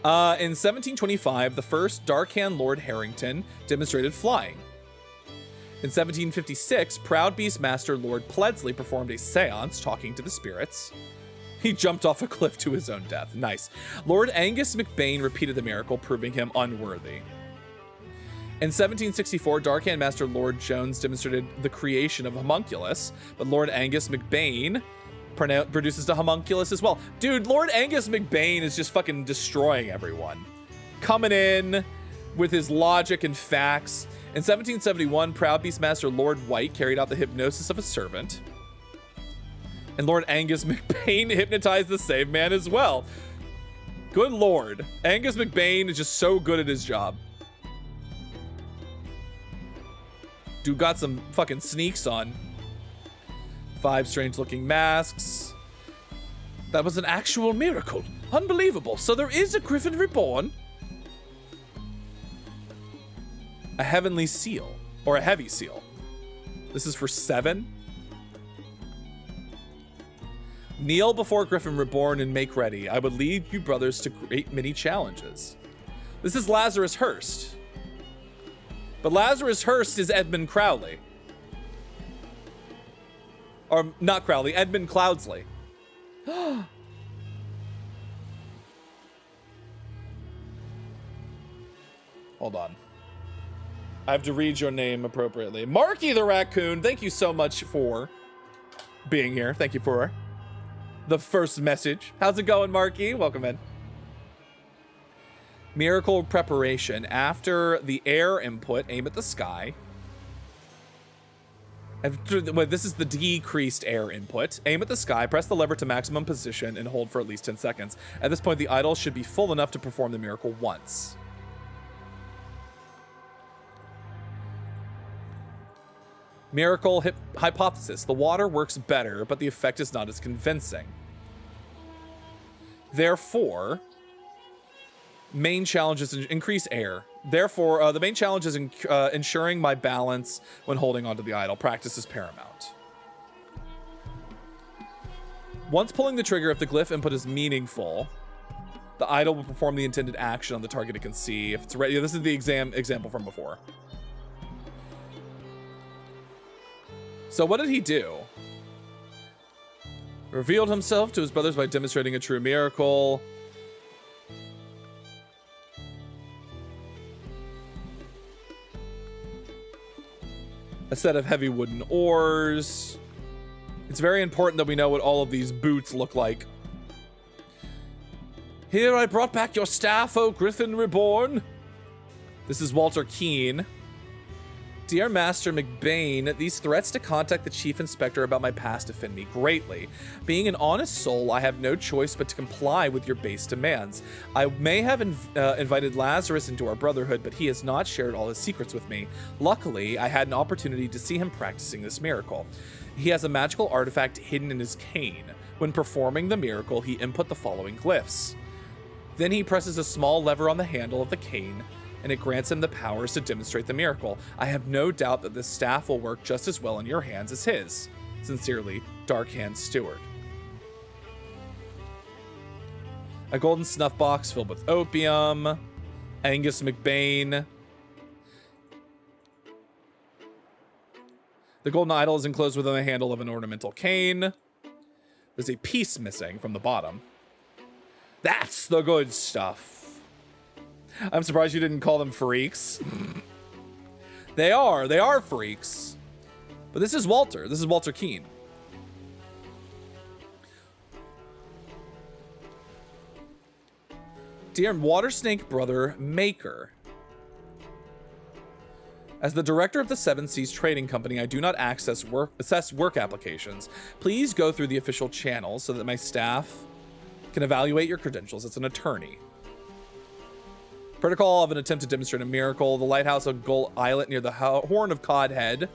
In 1725, the first Darkhand Lord Harrington demonstrated flying. In 1756, Proud Beast Master Lord Pledsley performed a seance talking to the spirits. He jumped off a cliff to his own death. Nice. Lord Angus McBain repeated the miracle, proving him unworthy. In 1764, Darkhand Master Lord Jones demonstrated the creation of a homunculus, but Lord Angus McBain produces the homunculus as well. Dude, Lord Angus McBain is just fucking destroying everyone. Coming in with his logic and facts. In 1771, Proud Beast Master Lord White carried out the hypnosis of a servant. And Lord Angus McBain hypnotized the same man as well. Good lord. Angus McBain is just so good at his job. Dude got some fucking sneaks on. 5 strange looking masks. That was an actual miracle. Unbelievable. So there is a Griffin Reborn. A heavenly seal. Or a heavy seal. This is for 7. Kneel before Griffin Reborn and make ready. I would lead you brothers to great many challenges. This is Lazarus Hearst. But Lazarus Hearst is Edmund Crowley. Or not Crowley, Edmund Cloudsley. Hold on. I have to read your name appropriately. Marky the Raccoon, thank you so much for being here. Thank you for the first message. How's it going, Marky? Welcome in. Miracle preparation. After the air input, aim at the sky. This is the decreased air input. Aim at the sky, press the lever to maximum position, and hold for at least 10 seconds. At this point, the idol should be full enough to perform the miracle once. Miracle hypothesis. The water works better, but the effect is not as convincing. Therefore, main challenge is increase air. Therefore, the main challenge is ensuring my balance when holding onto the idol. Practice is paramount. Once pulling the trigger, if the glyph input is meaningful, the idol will perform the intended action on the target it can see. If it's ready, this is the example from before. So what did he do? Revealed himself to his brothers by demonstrating a true miracle. A set of heavy wooden oars. It's very important that we know what all of these boots look like. Here I brought back your staff, O Griffin Reborn. This is Walter Keane. Dear Master McBain, these threats to contact the Chief Inspector about my past offend me greatly. Being an honest soul, I have no choice but to comply with your base demands. I may have invited Lazarus into our brotherhood, but he has not shared all his secrets with me. Luckily, I had an opportunity to see him practicing this miracle. He has a magical artifact hidden in his cane. When performing the miracle, he input the following glyphs. Then he presses a small lever on the handle of the cane, and it grants him the powers to demonstrate the miracle. I have no doubt that this staff will work just as well in your hands as his. Sincerely, Darkhand Steward. A golden snuff box filled with opium. Angus McBain. The golden idol is enclosed within the handle of an ornamental cane. There's a piece missing from the bottom. That's the good stuff. I'm surprised you didn't call them freaks. They are freaks. But this is Walter. This is Walter Keene. Dear Water Snake Brother Maker. As the director of the Seven Seas Trading Company, I do not assess work applications. Please go through the official channels so that my staff can evaluate your credentials as an attorney. Protocol of an attempt to demonstrate a miracle. The lighthouse on Gull Islet near the Horn of Codhead.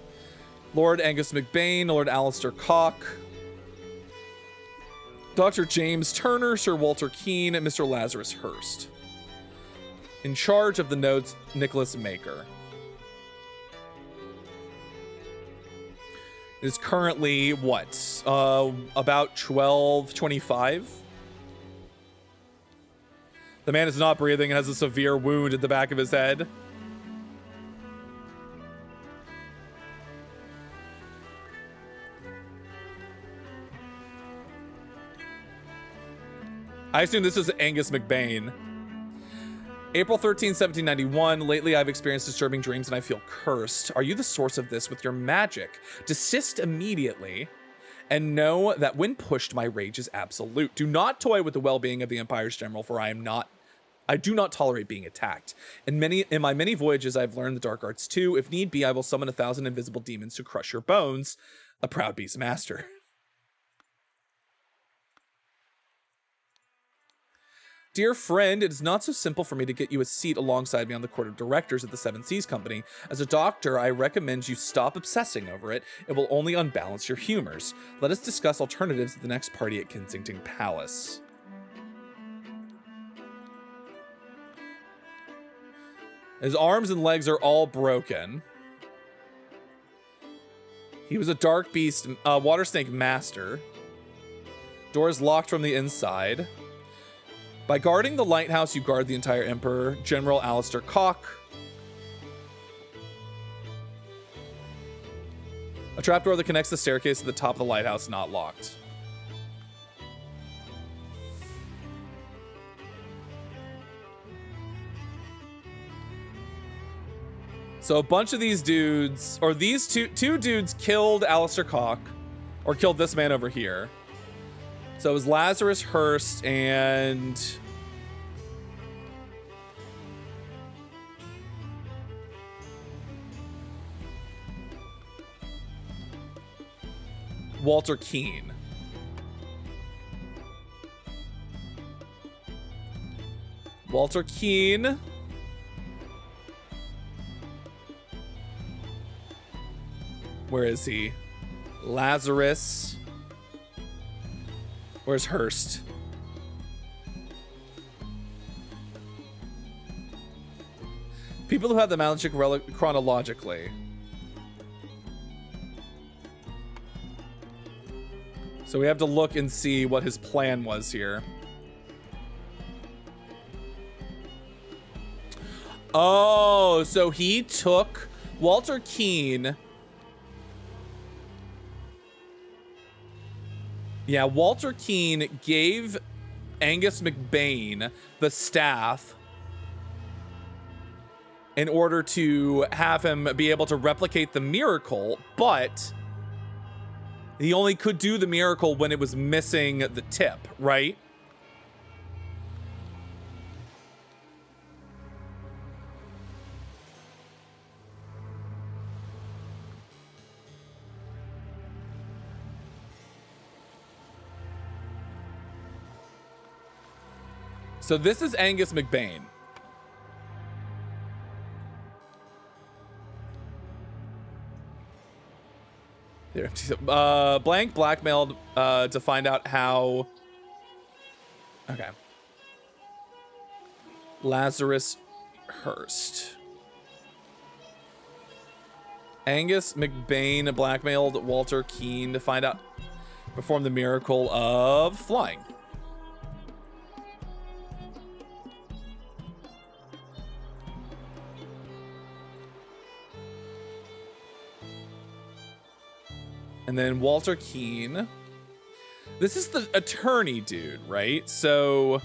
Lord Angus McBain, Lord Alistair Cock, Dr. James Turner, Sir Walter Keene, and Mr. Lazarus Hurst. In charge of the notes, Nicholas Maker. It is currently, what, about 12:25? The man is not breathing and has a severe wound at the back of his head. I assume this is Angus McBain. April 13, 1791. Lately, I've experienced disturbing dreams and I feel cursed. Are you the source of this with your magic? Desist immediately and know that when pushed, my rage is absolute. Do not toy with the well-being of the Empire's general, for I do not tolerate being attacked. In my many voyages, I've learned the dark arts too. If need be, I will summon 1,000 invisible demons to crush your bones. A proud beast master. Dear friend, it is not so simple for me to get you a seat alongside me on the court of directors at the Seven Seas Company. As a doctor, I recommend you stop obsessing over it. It will only unbalance your humors. Let us discuss alternatives at the next party at Kensington Palace. His arms and legs are all broken. He was a dark beast, water snake master. Door is locked from the inside. By guarding the lighthouse, you guard the entire Emperor. General Alistair Cock. A trapdoor that connects the staircase to the top of the lighthouse, not locked. So a bunch of these dudes, or these two dudes killed Alistair Cock, or killed this man over here. So it was Lazarus Hurst and Walter Keene. Walter Keene. Where is he? Lazarus. Where's Hurst? People who have the magic relic chronologically. So we have to look and see what his plan was here. Oh, so he took Walter Keene. Yeah, Walter Keene gave Angus McBain the staff in order to have him be able to replicate the miracle, but he only could do the miracle when it was missing the tip, right? So this is Angus McBain. Blank blackmailed to find out how. Okay. Lazarus Hurst. Angus McBain blackmailed Walter Keane to find out, perform the miracle of flying. And then Walter Keane. This is the attorney dude, right? So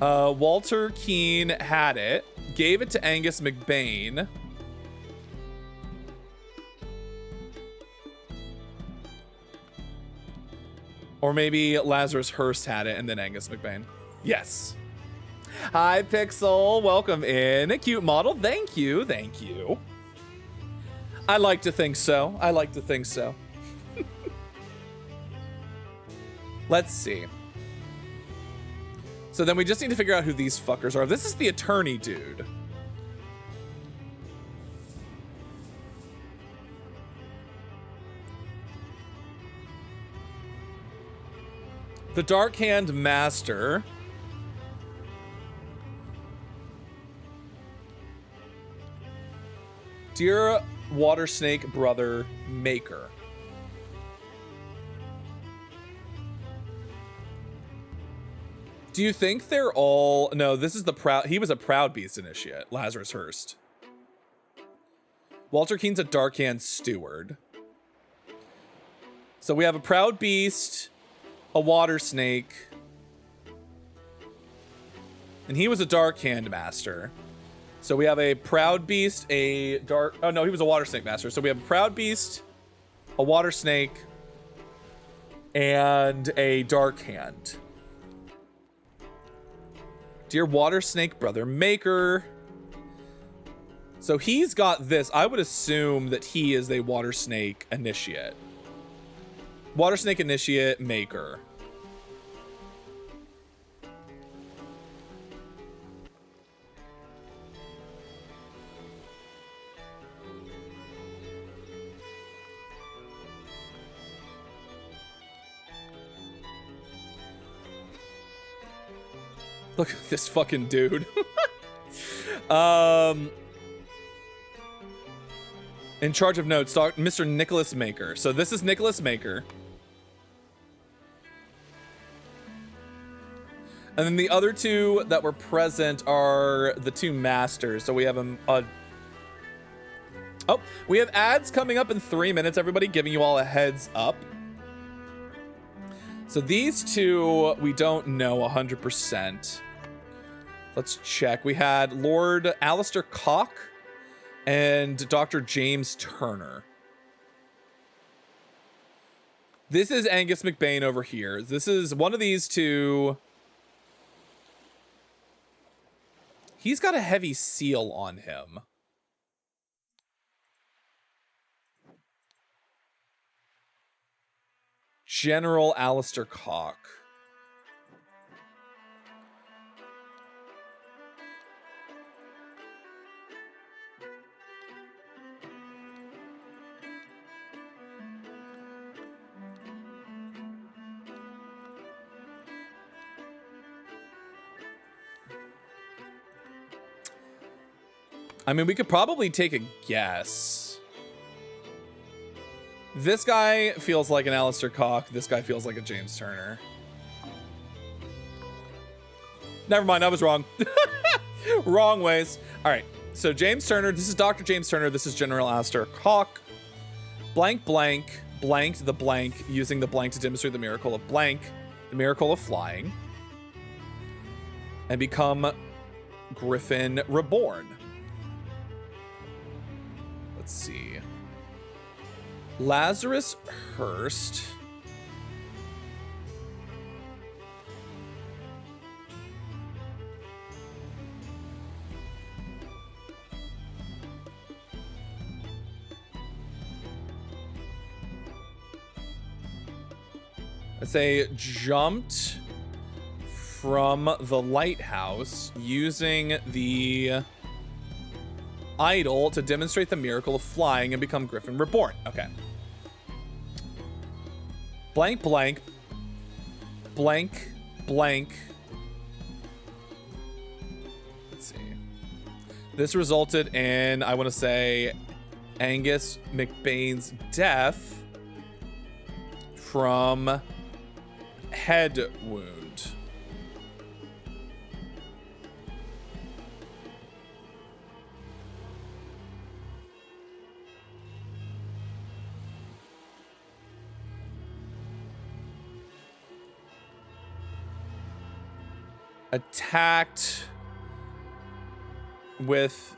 Walter Keane had it, gave it to Angus McBain. Or maybe Lazarus Hurst had it and then Angus McBain. Yes. Hi, Pixel. Welcome in. Cute model. Thank you. Thank you. I like to think so. I like to think so. Let's see. So then we just need to figure out who these fuckers are. This is the attorney dude. The Dark Hand Master. Dear Water Snake Brother Maker. Do you think they're all... No, this is the proud... He was a Proud Beast initiate, Lazarus Hurst. Walter Keane's a Dark Hand Steward. So we have a Proud Beast, a Water Snake, and he was a Dark Hand Master. So we have a Proud Beast, a Dark... Oh, no, he was a Water Snake Master. So we have a Proud Beast, a Water Snake, and a Dark Hand. Dear Water Snake Brother Maker. So he's got this. I would assume that he is a Water Snake Initiate. Water Snake Initiate Maker. Look at this fucking dude. In charge of notes, Mr. Nicholas Maker. So this is Nicholas Maker. And then the other two that were present are the two masters. So we have we have ads coming up in 3 minutes, everybody, giving you all a heads up. So these two, we don't know 100%. Let's check. We had Lord Alistair Cock and Dr. James Turner. This is Angus McBain over here. This is one of these two. He's got a heavy seal on him. General Alistair Cock. I mean, we could probably take a guess. This guy feels like an Alistair Cock. This guy feels like a James Turner. Never mind, I was wrong. Wrong ways. All right, so James Turner. This is Dr. James Turner. This is General Alistair Cock. Blank, blank, blanked the blank, using the blank to demonstrate the miracle of blank, the miracle of flying, and become Griffin Reborn. Let's see. Lazarus Hurst. Let's say jumped from the lighthouse using the idol to demonstrate the miracle of flying and become Griffin Reborn. Okay. Blank, blank, blank, blank. Let's see. This resulted in, I want to say, Angus McBain's death from head wound. Attacked with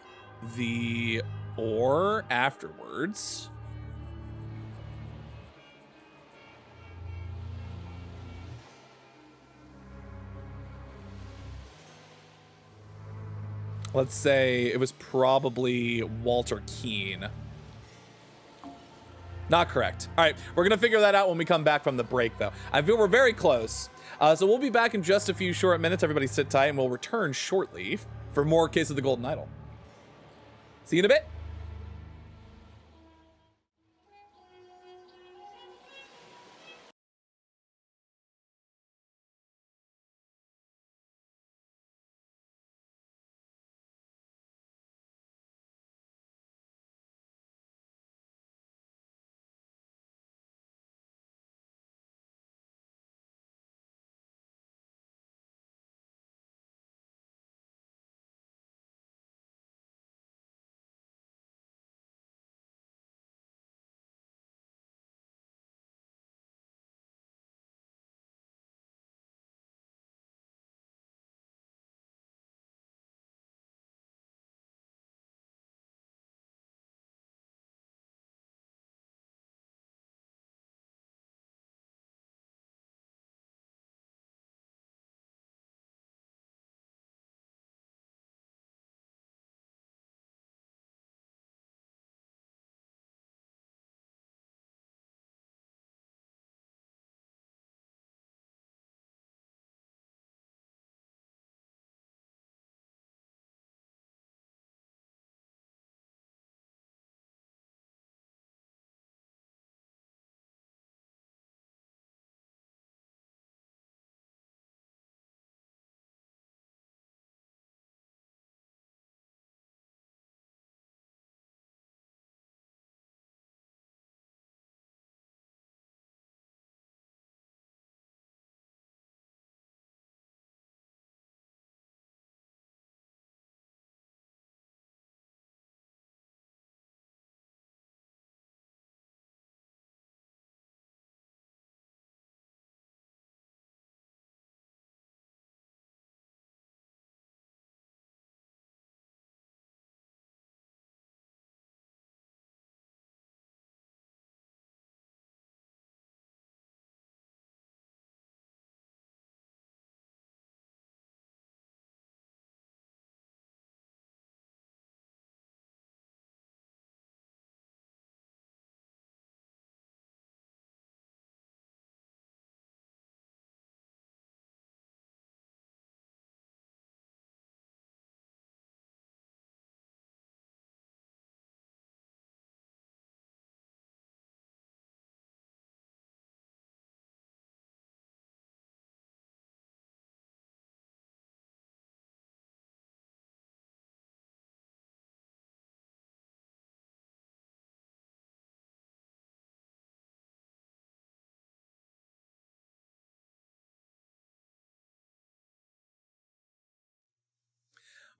the ore afterwards. Let's say it was probably Walter Keane. Not correct. All right, we're gonna figure that out when we come back from the break, though. I feel we're very close. So we'll be back in just a few short minutes. Everybody sit tight, and we'll return shortly for more Case of the Golden Idol. See you in a bit.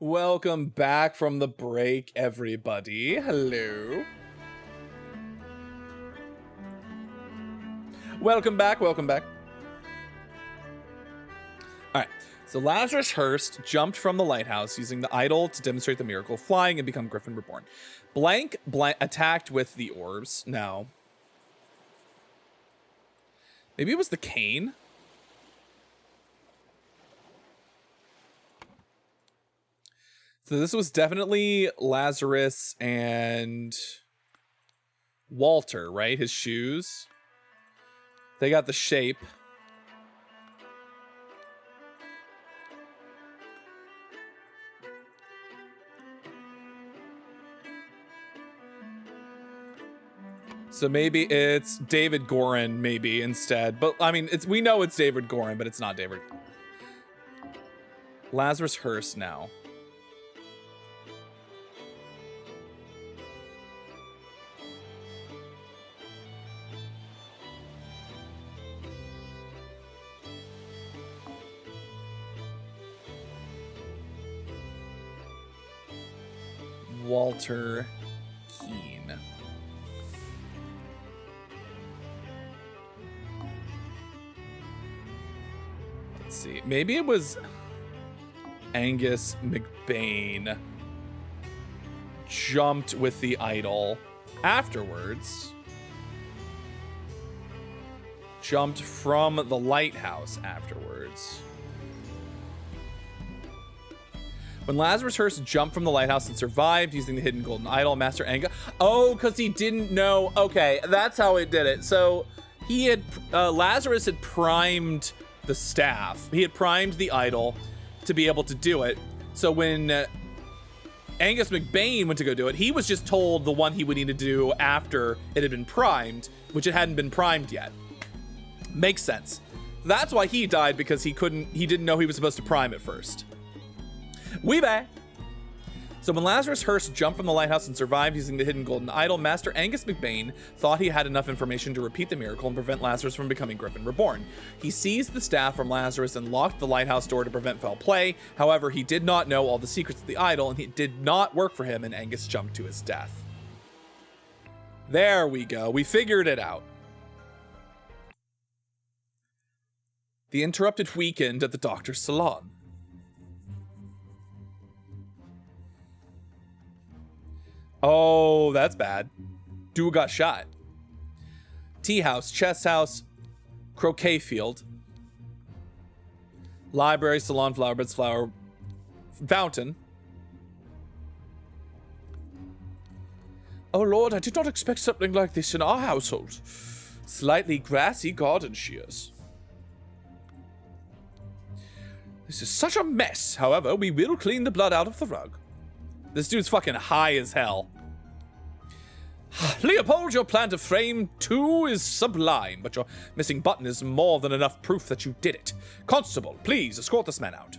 Welcome back from the break, everybody. Hello. Welcome back, welcome back. All right, so Lazarus Hurst jumped from the lighthouse using the idol to demonstrate the miracle of flying and become Griffin Reborn. Blank attacked with the orbs. Now, maybe it was the cane? So this was definitely Lazarus and Walter, right? His shoes. They got the shape. So maybe it's David Gorin, maybe, instead. But, I mean, we know it's David Gorin, but it's not David. Lazarus Hearst now. Walter Keane. Let's see. Maybe it was Angus McBain jumped with the idol afterwards. Jumped from the lighthouse afterwards. When Lazarus Hearst jumped from the lighthouse and survived using the hidden golden idol, Master Anga. Oh, because he didn't know. Okay, that's how it did it. So he had, Lazarus had primed the staff. He had primed the idol to be able to do it. So when Angus McBain went to go do it, he was just told the one he would need to do after it had been primed, which it hadn't been primed yet. Makes sense. That's why he died, because he didn't know he was supposed to prime it first. We back. So when Lazarus Hearst jumped from the lighthouse and survived using the hidden golden idol, Master Angus McBain thought he had enough information to repeat the miracle and prevent Lazarus from becoming Griffin Reborn. He seized the staff from Lazarus and locked the lighthouse door to prevent foul play. However, he did not know all the secrets of the idol, and it did not work for him, and Angus jumped to his death. There we go. We figured it out. The interrupted weekend at the doctor's salon. Oh, that's bad. Dude got shot. Tea house, chess house, croquet field, library, salon, flower beds, flower fountain. Oh Lord, I did not expect something like this in our household. Slightly grassy garden shears. This is such a mess. However, we will clean the blood out of the rug. This dude's fucking high as hell. Leopold, your plan to frame 2 is sublime, but your missing button is more than enough proof that you did it. Constable, please escort this man out.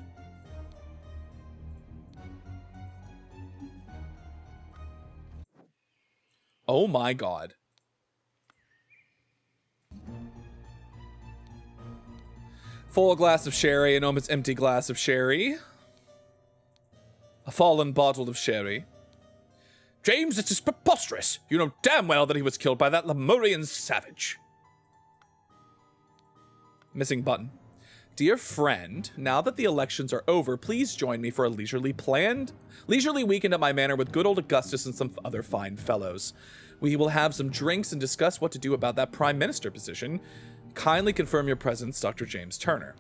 Oh my god. Full glass of sherry, an almost empty glass of sherry. A fallen bottle of sherry. James, this is preposterous. You know damn well that he was killed by that Lemurian savage. Missing button. Dear friend, now that the elections are over, please join me for a leisurely weekend at my manor with good old Augustus and some other fine fellows. We will have some drinks and discuss what to do about that prime minister position. Kindly confirm your presence, Dr. James Turner.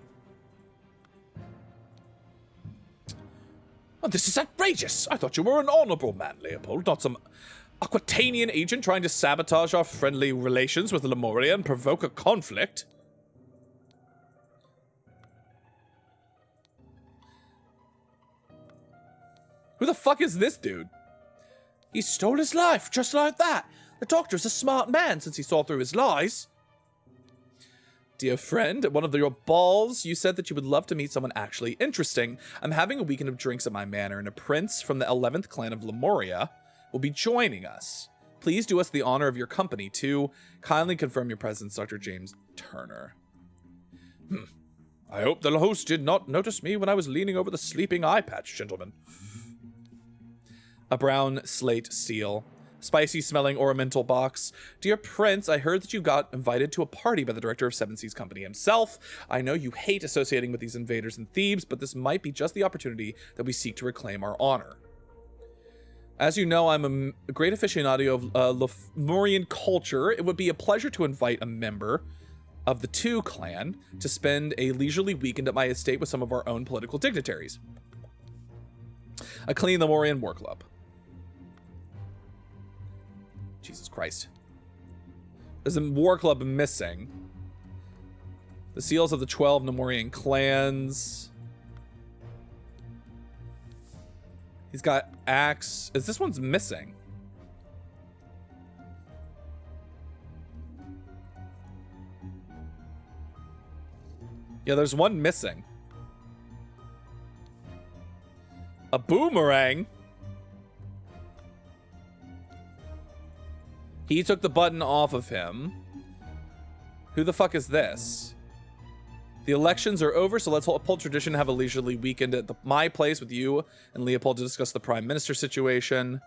Oh, this is outrageous. I thought you were an honorable man, Leopold, not some Aquitanian agent trying to sabotage our friendly relations with Lemuria and provoke a conflict. Who the fuck is this dude? He stole his life, just like that. The doctor's a smart man since he saw through his lies. Dear friend, at one of your balls, you said that you would love to meet someone actually interesting. I'm having a weekend of drinks at my manor, and a prince from the 11th clan of Lemuria will be joining us. Please do us the honor of your company, too. Kindly confirm your presence, Dr. James Turner. I hope the host did not notice me when I was leaning over the sleeping eye patch, gentlemen. A brown slate steel. Spicy smelling ornamental box. Dear Prince, I heard that you got invited to a party by the director of Seven Seas Company himself. I know you hate associating with these invaders and thieves, but this might be just the opportunity that we seek to reclaim our honor. As you know, I'm a great aficionado of Lemurian culture. It would be a pleasure to invite a member of the Two clan to spend a leisurely weekend at my estate with some of our own political dignitaries. A clean Lemurian war club. Jesus Christ. There's a war club missing. The seals of the 12 Lemurian clans. He's got axe. This one's missing. Yeah, there's one missing. A boomerang? He took the button off of him. Who the fuck is this? The elections are over, so let's uphold tradition and have a leisurely weekend at my place with you and Leopold to discuss the prime minister situation.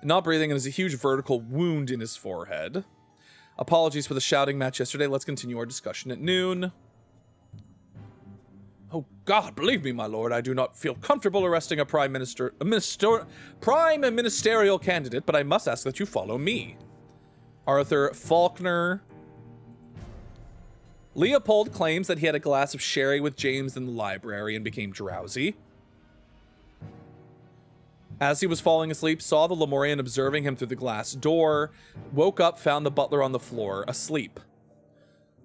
Not breathing and has a huge vertical wound in his forehead. Apologies for the shouting match yesterday. Let's continue our discussion at noon. Oh God, believe me, my lord, I do not feel comfortable arresting a prime ministerial candidate, but I must ask that you follow me. Arthur Faulkner. Leopold claims that he had a glass of sherry with James in the library and became drowsy. As he was falling asleep, saw the Lemurian observing him through the glass door, woke up, found the butler on the floor, asleep.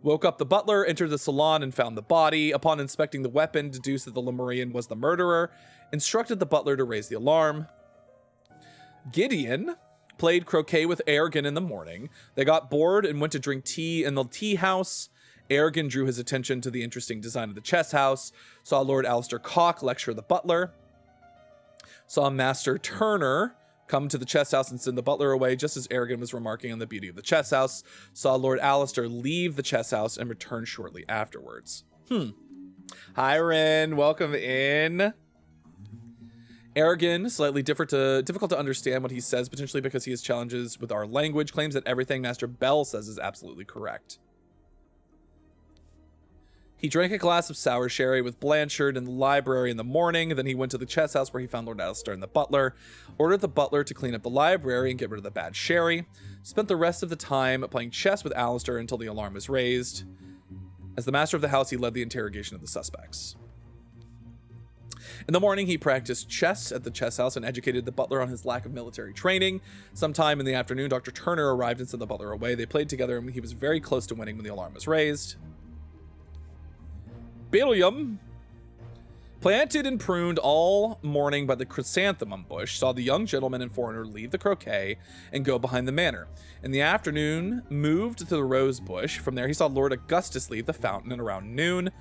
Woke up the butler, entered the salon and found the body. Upon inspecting the weapon, deduced that the Lemurian was the murderer, instructed the butler to raise the alarm. Gideon played croquet with Ergen in the morning. They got bored and went to drink tea in the tea house. Ergen drew his attention to the interesting design of the chess house, saw Lord Alistair Cock lecture the butler, saw Master Turner come to the chess house and send the butler away just as Ergen was remarking on the beauty of the chess house, saw Lord Alistair leave the chess house and return shortly afterwards. Hi, Ren. Welcome in. Ergen, slightly difficult to understand what he says, potentially because he has challenges with our language, claims that everything Master Bell says is absolutely correct. He drank a glass of sour sherry with Blanchard in the library in the morning. Then he went to the chess house where he found Lord Alistair and the butler, ordered the butler to clean up the library and get rid of the bad sherry, spent the rest of the time playing chess with Alistair until the alarm was raised. As the master of the house, he led the interrogation of the suspects. In the morning, he practiced chess at the chess house and educated the butler on his lack of military training. Sometime in the afternoon, Dr. Turner arrived and sent the butler away. They played together and he was very close to winning when the alarm was raised. Billiam, planted and pruned all morning by the chrysanthemum bush, saw the young gentleman and foreigner leave the croquet and go behind the manor. In the afternoon, moved to the rose bush. From there, he saw Lord Augustus leave the fountain, and around noon,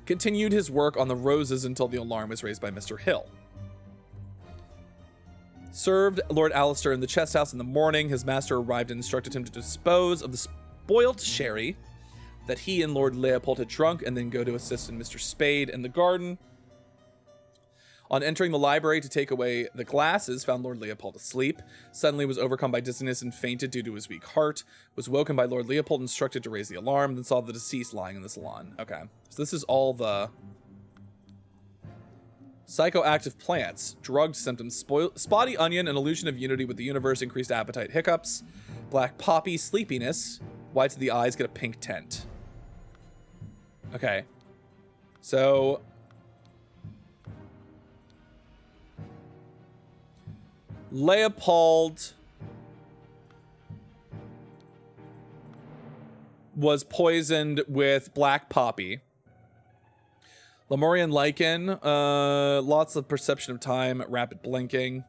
continued his work on the roses until the alarm was raised by Mr. Hill. Served Lord Alistair in the chess house in the morning. His master arrived and instructed him to dispose of the spoilt sherry that he and Lord Leopold had drunk, and then go to assist in Mr. Spade in the garden. On entering the library to take away the glasses, found Lord Leopold asleep. Suddenly was overcome by dizziness and fainted due to his weak heart. Was woken by Lord Leopold, instructed to raise the alarm, then saw the deceased lying in the salon. Okay, so this is all the psychoactive plants, drugged symptoms, spotty onion, an illusion of unity with the universe, increased appetite, hiccups, black poppy, sleepiness, whites of the eyes, get a pink tint. Okay, so Leopold was poisoned with black poppy. Lemurian lichen, lots of perception of time, rapid blinking.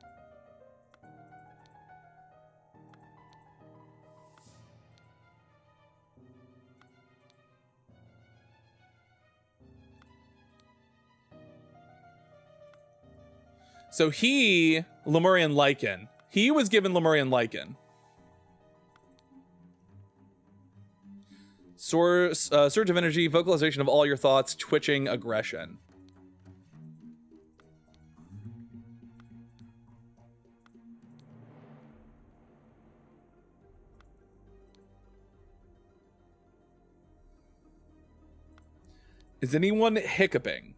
So Lemurian lichen. He was given Lemurian lichen. Surge of energy, vocalization of all your thoughts, twitching, aggression. Is anyone hiccuping?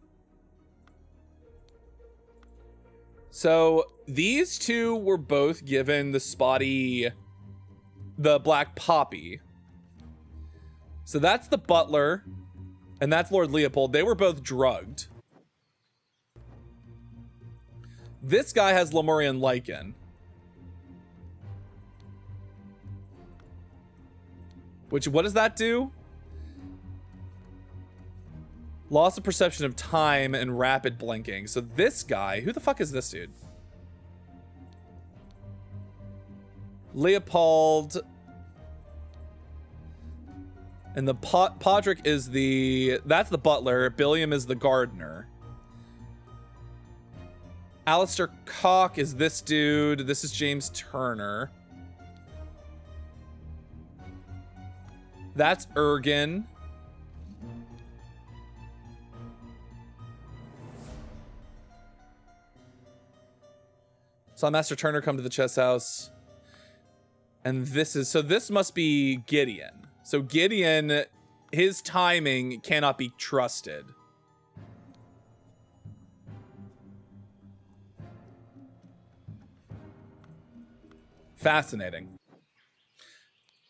So these two were both given the black poppy. So that's the butler, and that's Lord Leopold. They were both drugged. This guy has Lemurian lichen. Which, what does that do? Loss of perception of time and rapid blinking. So this guy, who the fuck is this dude? Leopold. And the Podrick is that's the butler. Billiam is the gardener. Alistair Cock is this dude. This is James Turner. That's Ergen. Saw Master Turner come to the chess house. And this must be Gideon. So Gideon, his timing cannot be trusted. Fascinating.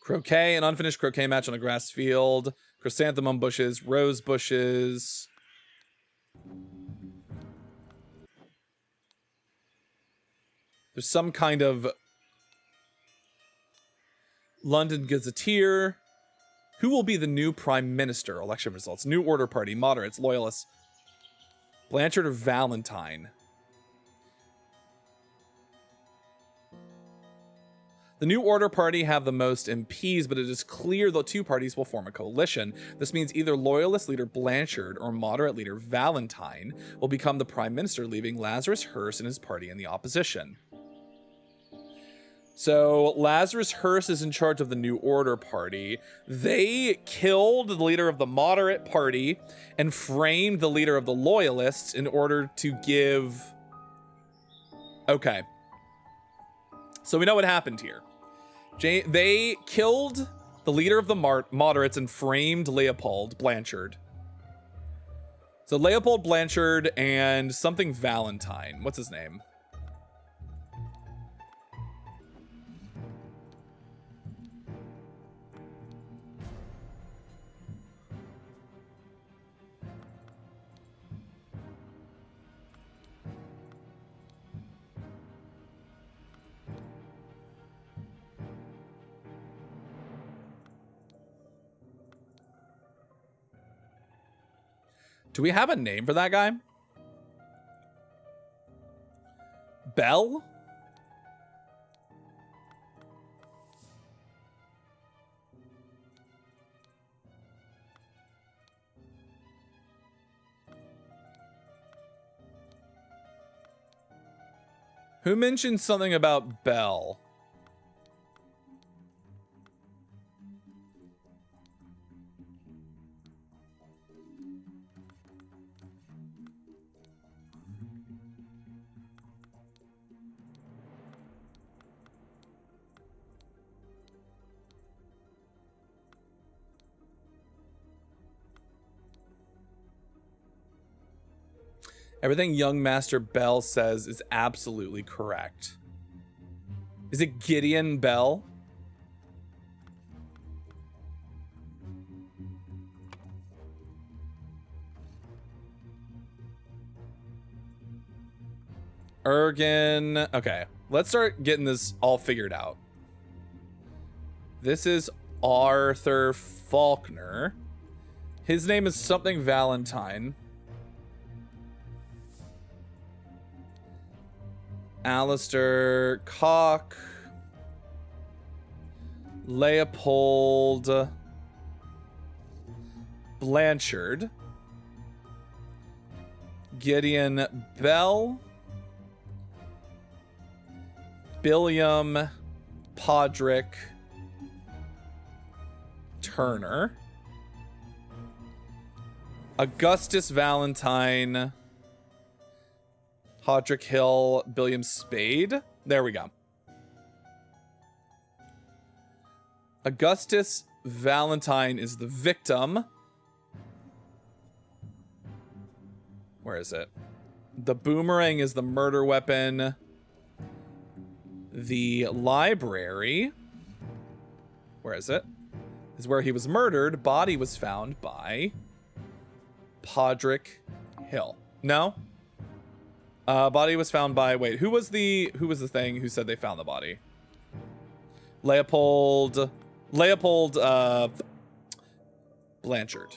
Croquet, an unfinished croquet match on a grass field. Chrysanthemum bushes, rose bushes. There's some kind of London Gazetteer. Who will be the new Prime Minister? Election results. New Order Party, moderates, loyalists. Blanchard or Valentine? The New Order Party have the most MPs, but it is clear the two parties will form a coalition. This means either loyalist leader Blanchard or moderate leader Valentine will become the Prime Minister, leaving Lazarus Hearst and his party in the opposition. So Lazarus Hearst is in charge of the New Order Party. They killed the leader of the moderate party and framed the leader of the loyalists in order to give... Okay. So we know what happened here. They killed the leader of the moderates and framed Leopold Blanchard. So Leopold Blanchard and something Valentine. What's his name? Do we have a name for that guy? Bell? Who mentioned something about Bell? Everything young Master Bell says is absolutely correct. Is it Gideon Bell? Ergen. Okay, let's start getting this all figured out. This is Arthur Faulkner. His name is something Valentine. Alistair Cock. Leopold Blanchard. Gideon Bell. Billiam Podrick Turner. Augustus Valentine. Hodrick Hill, Billiam Spade. There we go. Augustus Valentine is the victim. Where is it? The boomerang is the murder weapon. The library, where is it? Is where he was murdered. Body was found by Podrick Hill. No? Body was found by, wait, who was the thing who said they found the body? Leopold Blanchard.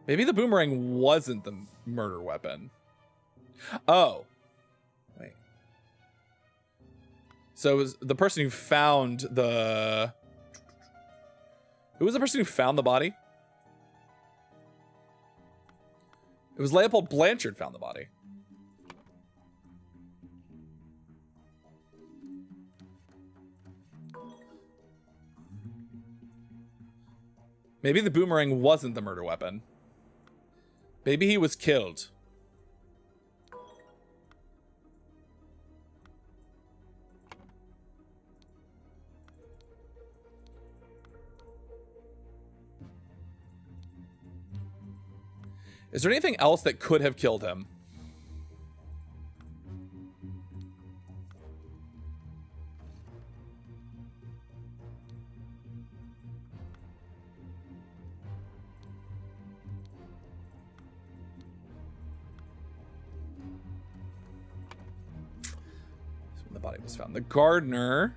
Maybe the boomerang wasn't the murder weapon. Oh. Wait. So it was the person who found the... Who was the person who found the body? It was Leopold Blanchard found the body. Maybe the boomerang wasn't the murder weapon. Maybe he was killed. Is there anything else that could have killed him? When the body was found. The gardener.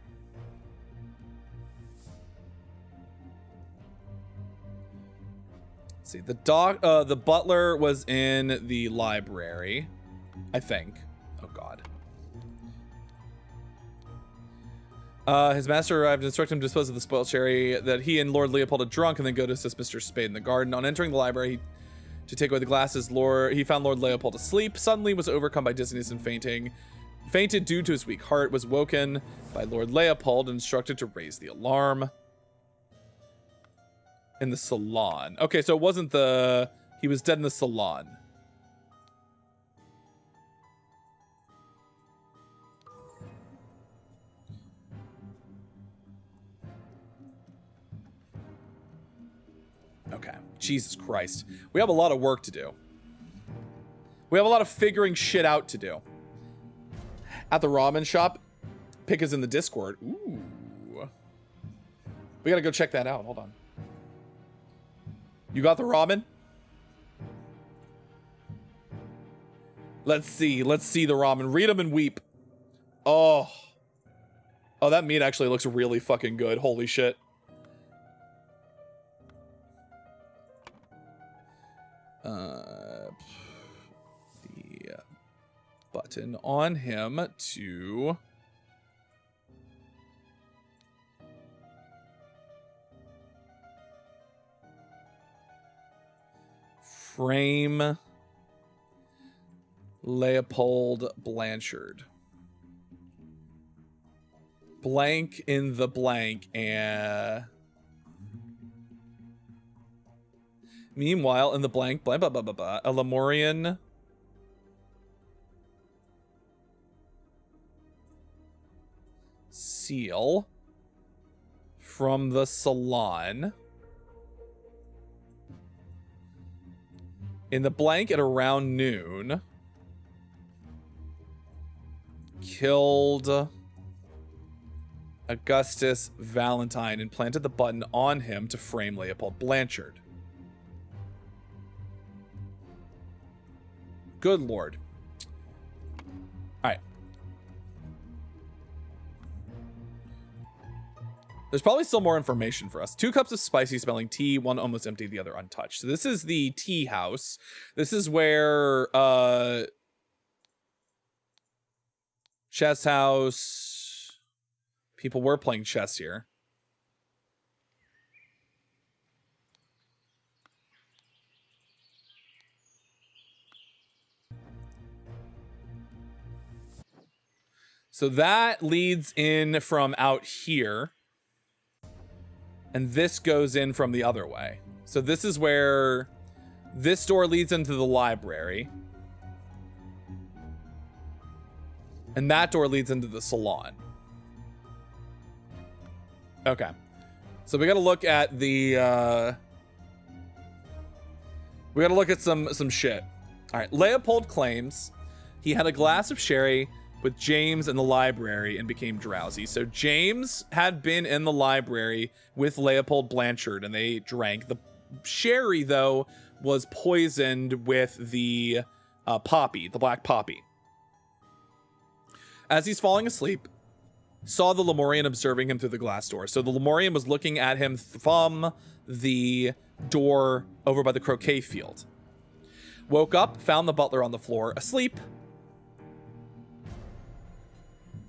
See, the butler was in the library, I think. Oh God. His master arrived and instructed him to dispose of the spoiled sherry that he and Lord Leopold had drunk, and then go to assist Mr. Spade in the garden. On entering the library to take away the glasses, he found Lord Leopold asleep. Suddenly was overcome by dizziness and fainted due to his weak heart. Was woken by Lord Leopold and instructed to raise the alarm. In the salon. Okay, so it wasn't the... He was dead in the salon. Okay. Jesus Christ. We have a lot of work to do. We have a lot of figuring shit out to do. At the ramen shop. Pick is in the Discord. Ooh. We gotta go check that out. Hold on. You got the ramen? Let's see. Let's see the ramen. Read them and weep. Oh. Oh, that meat actually looks really fucking good. Holy shit. The button on him to... frame Leopold Blanchard. Blank in the blank and... Meanwhile, in the blank, blah, blah, blah, blah, blah, a Lemurian seal from the salon. In the blank at around noon, killed Augustus Valentine and planted the button on him to frame Leopold Blanchard. Good Lord. All right. There's probably still more information for us. 2 cups of spicy smelling tea, one almost empty, the other untouched. So this is the tea house. This is where chess house. People were playing chess here. So that leads in from out here. And this goes in from the other way. So this is where this door leads into the library. And that door leads into the salon. Okay. So we got to look at the... we got to look at some shit. All right. Leopold claims he had a glass of sherry with James in the library and became drowsy. So James had been in the library with Leopold Blanchard and they drank. The sherry, though, was poisoned with the poppy, the black poppy. As he's falling asleep, saw the Lemurian observing him through the glass door. So the Lemurian was looking at him from the door over by the croquet field. Woke up, found the butler on the floor, asleep,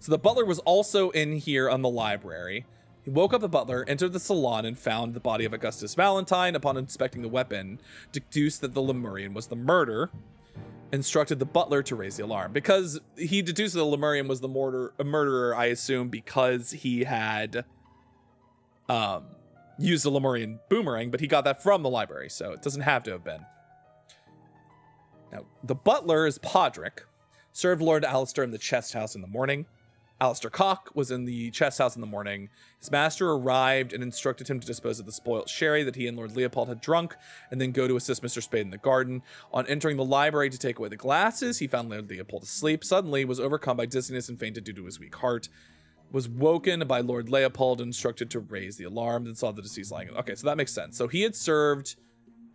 So the butler was also in here on the library. He woke up the butler, entered the salon, and found the body of Augustus Valentine. Upon inspecting the weapon, deduced that the Lemurian was the murderer. Instructed the butler to raise the alarm. Because he deduced that the Lemurian was the murderer, I assume, because he had used the Lemurian boomerang, but he got that from the library, so it doesn't have to have been. Now, the butler is Podrick, served Lord Alistair in the chest house in the morning. Alistair Cock was in the chest house in the morning. His master arrived and instructed him to dispose of the spoilt sherry that he and Lord Leopold had drunk, and then go to assist Mr. Spade in the garden. On entering the library to take away the glasses, he found Lord Leopold asleep. Suddenly, was overcome by dizziness and fainted due to his weak heart. Was woken by Lord Leopold and instructed to raise the alarm, then saw the deceased lying. Okay, so that makes sense. So he had served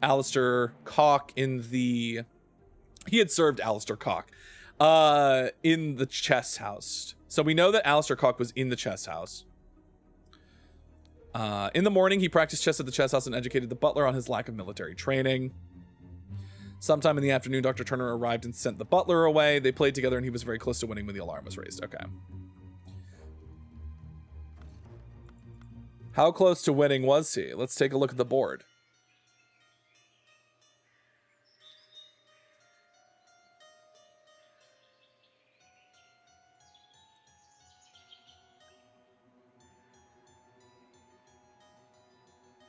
Alistair Cock in the... He had served Alistair Cock in the chest house. So we know that Alistair Cock was in the chess house. In the morning, he practiced chess at the chess house and educated the butler on his lack of military training. Sometime in the afternoon, Dr. Turner arrived and sent the butler away. They played together and he was very close to winning when the alarm was raised. Okay. How close to winning was he? Let's take a look at the board.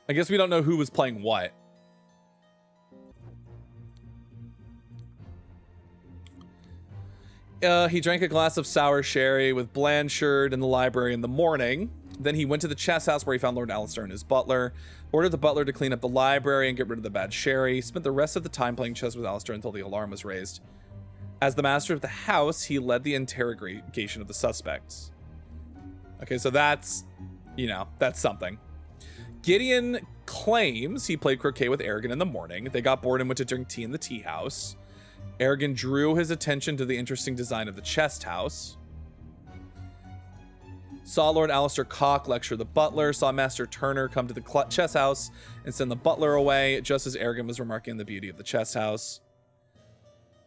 I guess we don't know who was playing what. He drank a glass of sour sherry with Blanchard in the library in the morning. Then he went to the chess house where he found Lord Alistair and his butler. Ordered the butler to clean up the library and get rid of the bad sherry. Spent the rest of the time playing chess with Alistair until the alarm was raised. As the master of the house, he led the interrogation of the suspects. Okay, so that's, you know, that's something. Gideon claims he played croquet with Aragon in the morning. They got bored and went to drink tea in the tea house. Aragon drew his attention to the interesting design of the chest house. Saw Lord Alistair Cock lecture the butler. Saw Master Turner come to the chess house and send the butler away, just as Aragon was remarking on the beauty of the chess house.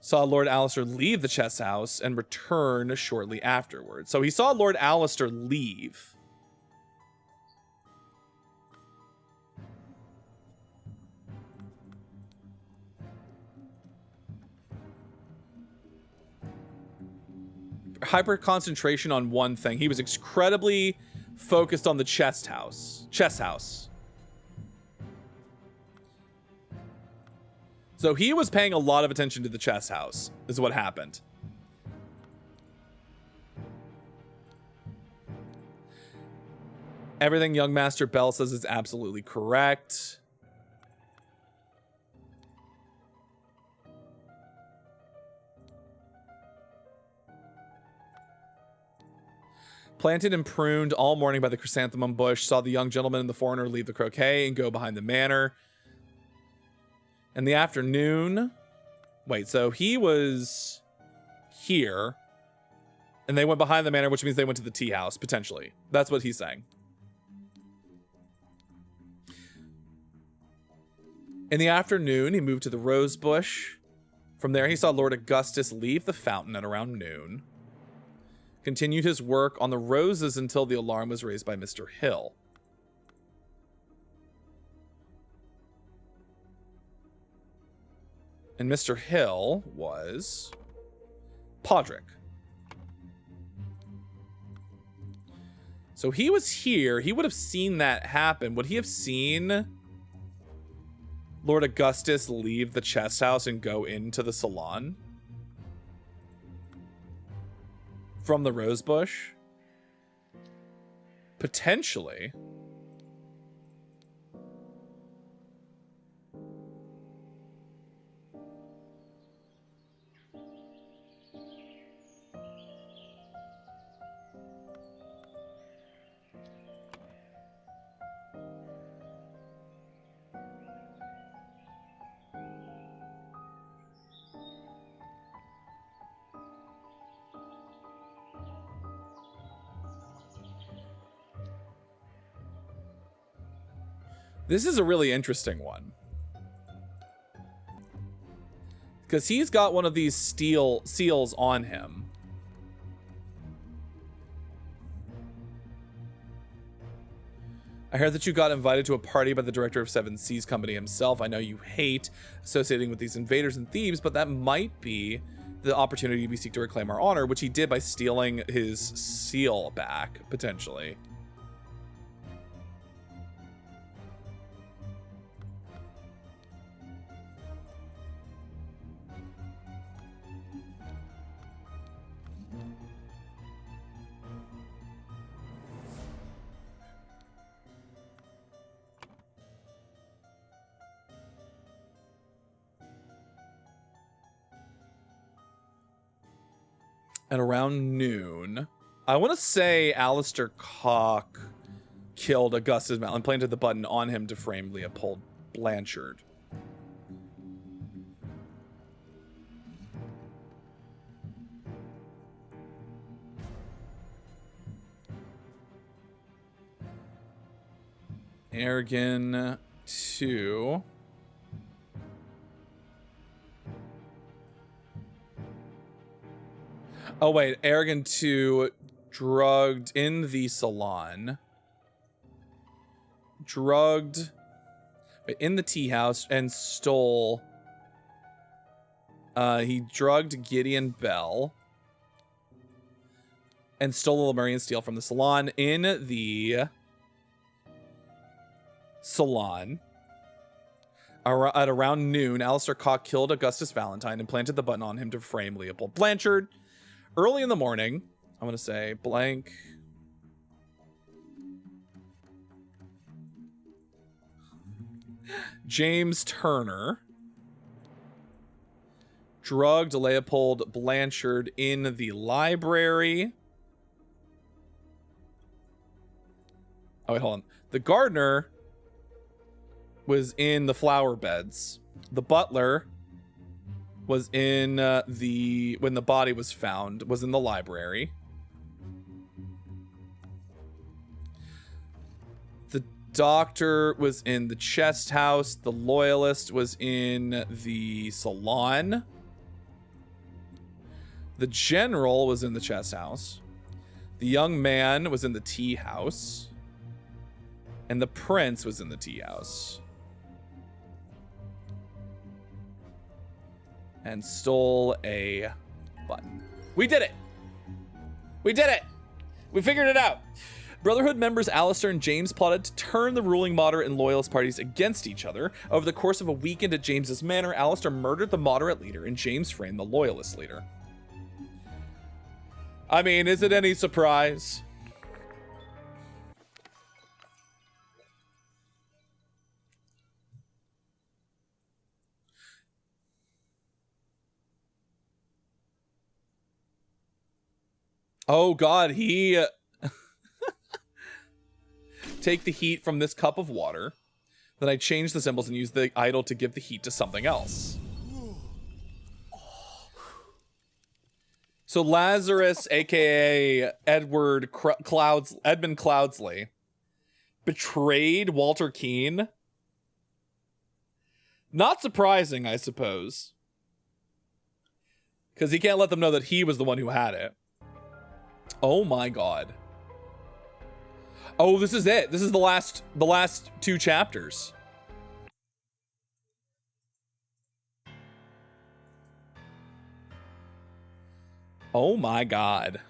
Saw Lord Alistair leave the chess house and return shortly afterwards. So he saw Lord Alistair leave. Hyper concentration on one thing. He was incredibly focused on the chess house. So he was paying a lot of attention to the chess house, is what happened. Everything young Master Bell says is absolutely correct. Planted and pruned all morning by the chrysanthemum bush, saw the young gentleman and the foreigner leave the croquet and go behind the manor. In the afternoon, wait, so he was here, and they went behind the manor, which means they went to the tea house, potentially. That's what he's saying. In the afternoon, he moved to the rose bush. From there, he saw Lord Augustus leave the fountain at around noon. Continued his work on the roses until the alarm was raised by Mr. Hill. And Mr. Hill was Podrick. So he was here. He would have seen that happen. Would he have seen Lord Augustus leave the chess house and go into the salon from the rose bush? Potentially. This is a really interesting one. Because he's got one of these steel seals on him. I heard that you got invited to a party by the director of Seven Seas Company himself. I know you hate associating with these invaders and thieves, but that might be the opportunity we seek to reclaim our honor, which he did by stealing his seal back, potentially. At around noon, I want to say Alistair Cock killed Augustus Mal and planted the button on him to frame Leopold Blanchard. Aragon 2. Oh, wait. Aragon 2 drugged in the salon. Drugged in the tea house and stole. He drugged Gideon Bell and stole the Lemurian steel from the salon in the salon. At around noon, Alistair Cock killed Augustus Valentine and planted the button on him to frame Leopold Blanchard. Early in the morning, I'm going to say blank. James Turner drugged Leopold Blanchard in the library. Oh, wait, hold on. The gardener was in the flower beds. The butler was in when the body was found, was in the library. The doctor was in the chest house. The loyalist was in the salon. The general was in the chest house. The young man was in the tea house. And the prince was in the tea house. And stole a button. We did it! We did it! We figured it out! Brotherhood members Alistair and James plotted to turn the ruling moderate and loyalist parties against each other. Over the course of a weekend at James's manor, Alistair murdered the moderate leader and James framed the loyalist leader. I mean, is it any surprise? Oh God, he take the heat from this cup of water. Then I change the symbols and use the idol to give the heat to something else. So Lazarus, aka Edmund Cloudsley, betrayed Walter Keane. Not surprising, I suppose. Because he can't let them know that he was the one who had it. Oh my God. Oh, this is it. This is the last 2 chapters. Oh my God.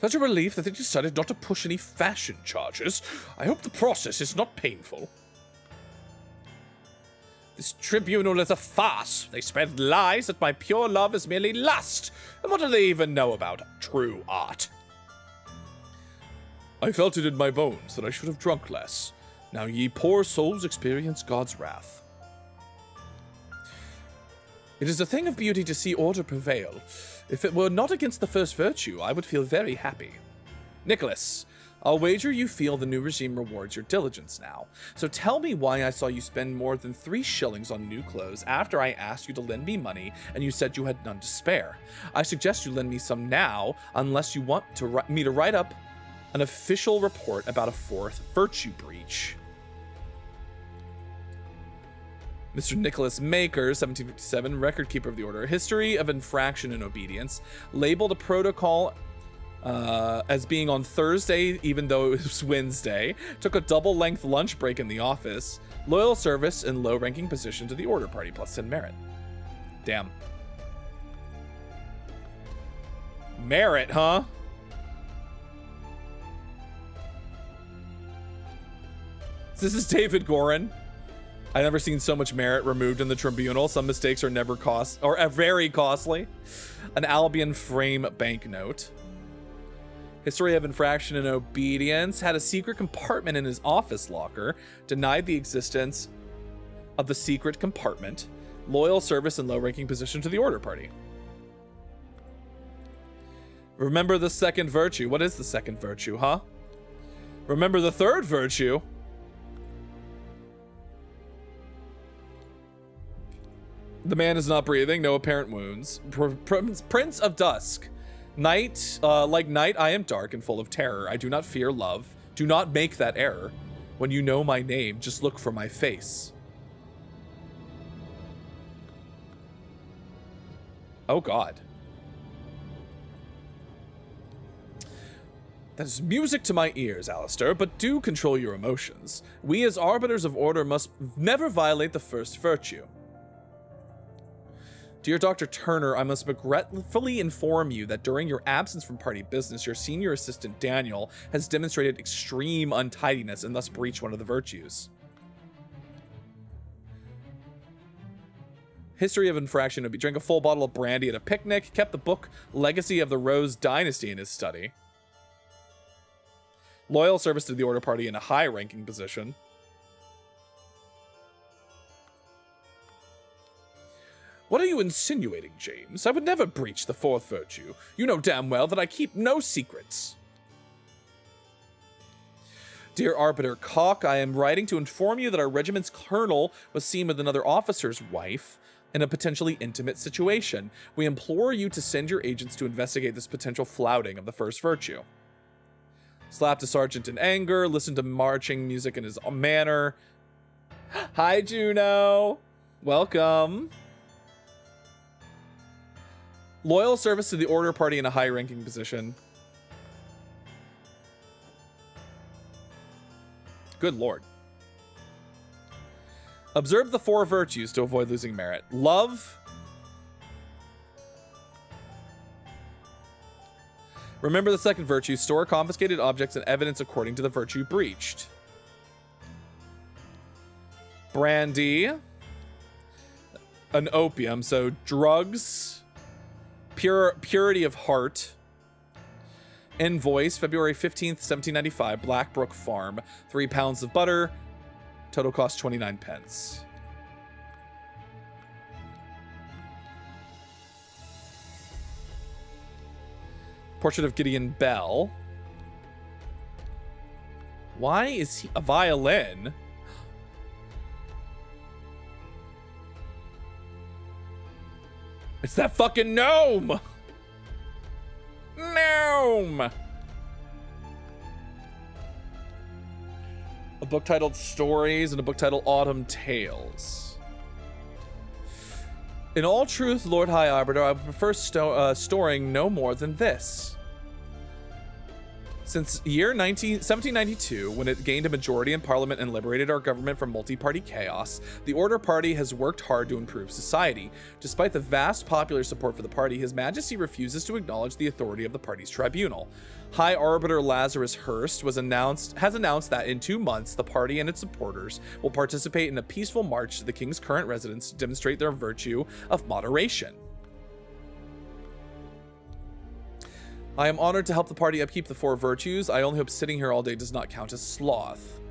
Such a relief that they decided not to push any fashion charges. I hope the process is not painful. This tribunal is a farce. They spread lies that my pure love is merely lust. And what do they even know about true art? I felt it in my bones that I should have drunk less. Now ye poor souls experience God's wrath. It is a thing of beauty to see order prevail. If it were not against the first virtue, I would feel very happy. Nicholas, I'll wager you feel the new regime rewards your diligence now. So tell me why I saw you spend more than 3 shillings on new clothes after I asked you to lend me money and you said you had none to spare. I suggest you lend me some now, unless you want me to write up an official report about a 4th virtue breach. Mr. Nicholas Maker, 1757, record keeper of the Order. History of infraction and obedience. Labeled a protocol as being on Thursday, even though it was Wednesday. Took a double-length lunch break in the office. Loyal service and low-ranking position to the order party, plus 10 merit. Damn. Merit, huh? This is David Gorin. I've never seen so much merit removed in the tribunal. Some mistakes are never very costly. An Albion frame banknote. History of infraction and obedience. Had a secret compartment in his office locker. Denied the existence of the secret compartment. Loyal service and low-ranking position to the order party. Remember the second virtue. What is the second virtue, huh? Remember the third virtue. The man is not breathing, no apparent wounds. Prince of Dusk. Night, like night, I am dark and full of terror. I do not fear love. Do not make that error. When you know my name, just look for my face. Oh, God. That is music to my ears, Alistair, but do control your emotions. We as arbiters of order must never violate the first virtue. Dear Dr. Turner, I must regretfully inform you that during your absence from party business, your senior assistant, Daniel, has demonstrated extreme untidiness and thus breached one of the virtues. History of infraction would be drank a full bottle of brandy at a picnic, kept the book Legacy of the Rose Dynasty in his study. Loyal service to the order party in a high-ranking position. What are you insinuating, James? I would never breach the fourth virtue. You know damn well that I keep no secrets. Dear Arbiter Cock, I am writing to inform you that our regiment's colonel was seen with another officer's wife in a potentially intimate situation. We implore you to send your agents to investigate this potential flouting of the first virtue. Slapped a sergeant in anger, listened to marching music in his manner. Hi, Juno. Welcome. Loyal service to the order party in a high-ranking position. Good lord. Observe the four virtues to avoid losing merit. Love. Remember the second virtue. Store confiscated objects and evidence according to the virtue breached. Brandy. An opium, so drugs. Purity of heart. Invoice, February 15th, 1795, Blackbrook Farm. 3 pounds of butter. Total cost 29 pence. Portrait of Gideon Bell. Why is he a violin? It's that fucking gnome! Gnome! A book titled Stories and a book titled Autumn Tales. In all truth, Lord High Arbiter, I would prefer storing no more than this. Since year 1792, when it gained a majority in Parliament and liberated our government from multi-party chaos, the Order Party has worked hard to improve society. Despite the vast popular support for the party, His Majesty refuses to acknowledge the authority of the party's tribunal. High Arbiter Lazarus Hurst has announced that in 2 months, the party and its supporters will participate in a peaceful march to the King's current residence to demonstrate their virtue of moderation. I am honored to help the party upkeep the 4 virtues. I only hope sitting here all day does not count as sloth.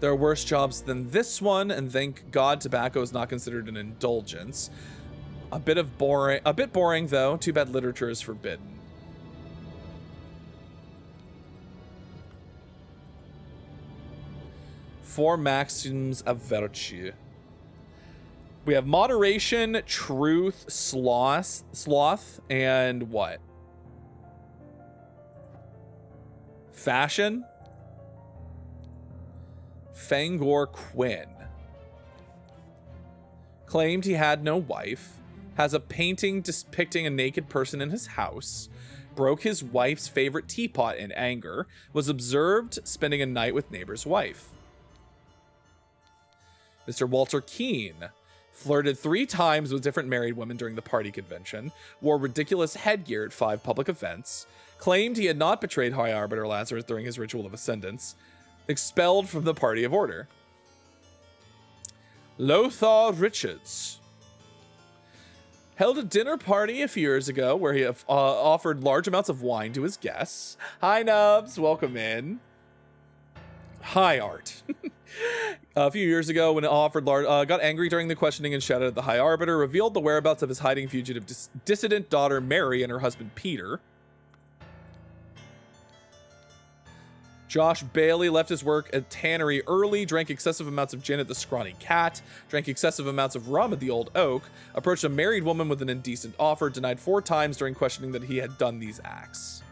There are worse jobs than this one, and thank God tobacco is not considered an indulgence. A bit boring though. Too bad literature is forbidden. Four maxims of virtue. We have moderation, truth, sloth, and what? Fashion? Fangor Quinn. Claimed he had no wife. has a painting depicting a naked person in his house, broke his wife's favorite teapot in anger, was observed spending a night with neighbor's wife. Mr. Walter Keene flirted 3 times with different married women during the party convention, wore ridiculous headgear at 5 public events, claimed he had not betrayed High Arbiter Lazarus during his ritual of ascendance, expelled from the party of order. Lothar Richards held a dinner party a few years ago where he offered large amounts of wine to his guests. Hi, Nubs. Welcome in. Hi, Art. A few years ago, when it offered got angry during the questioning and shouted at the High Arbiter, revealed the whereabouts of his hiding fugitive dissident daughter Mary and her husband Peter. Josh Bailey left his work at Tannery early, drank excessive amounts of gin at the Scrawny Cat, drank excessive amounts of rum at the Old Oak, approached a married woman with an indecent offer, denied 4 times during questioning that he had done these acts.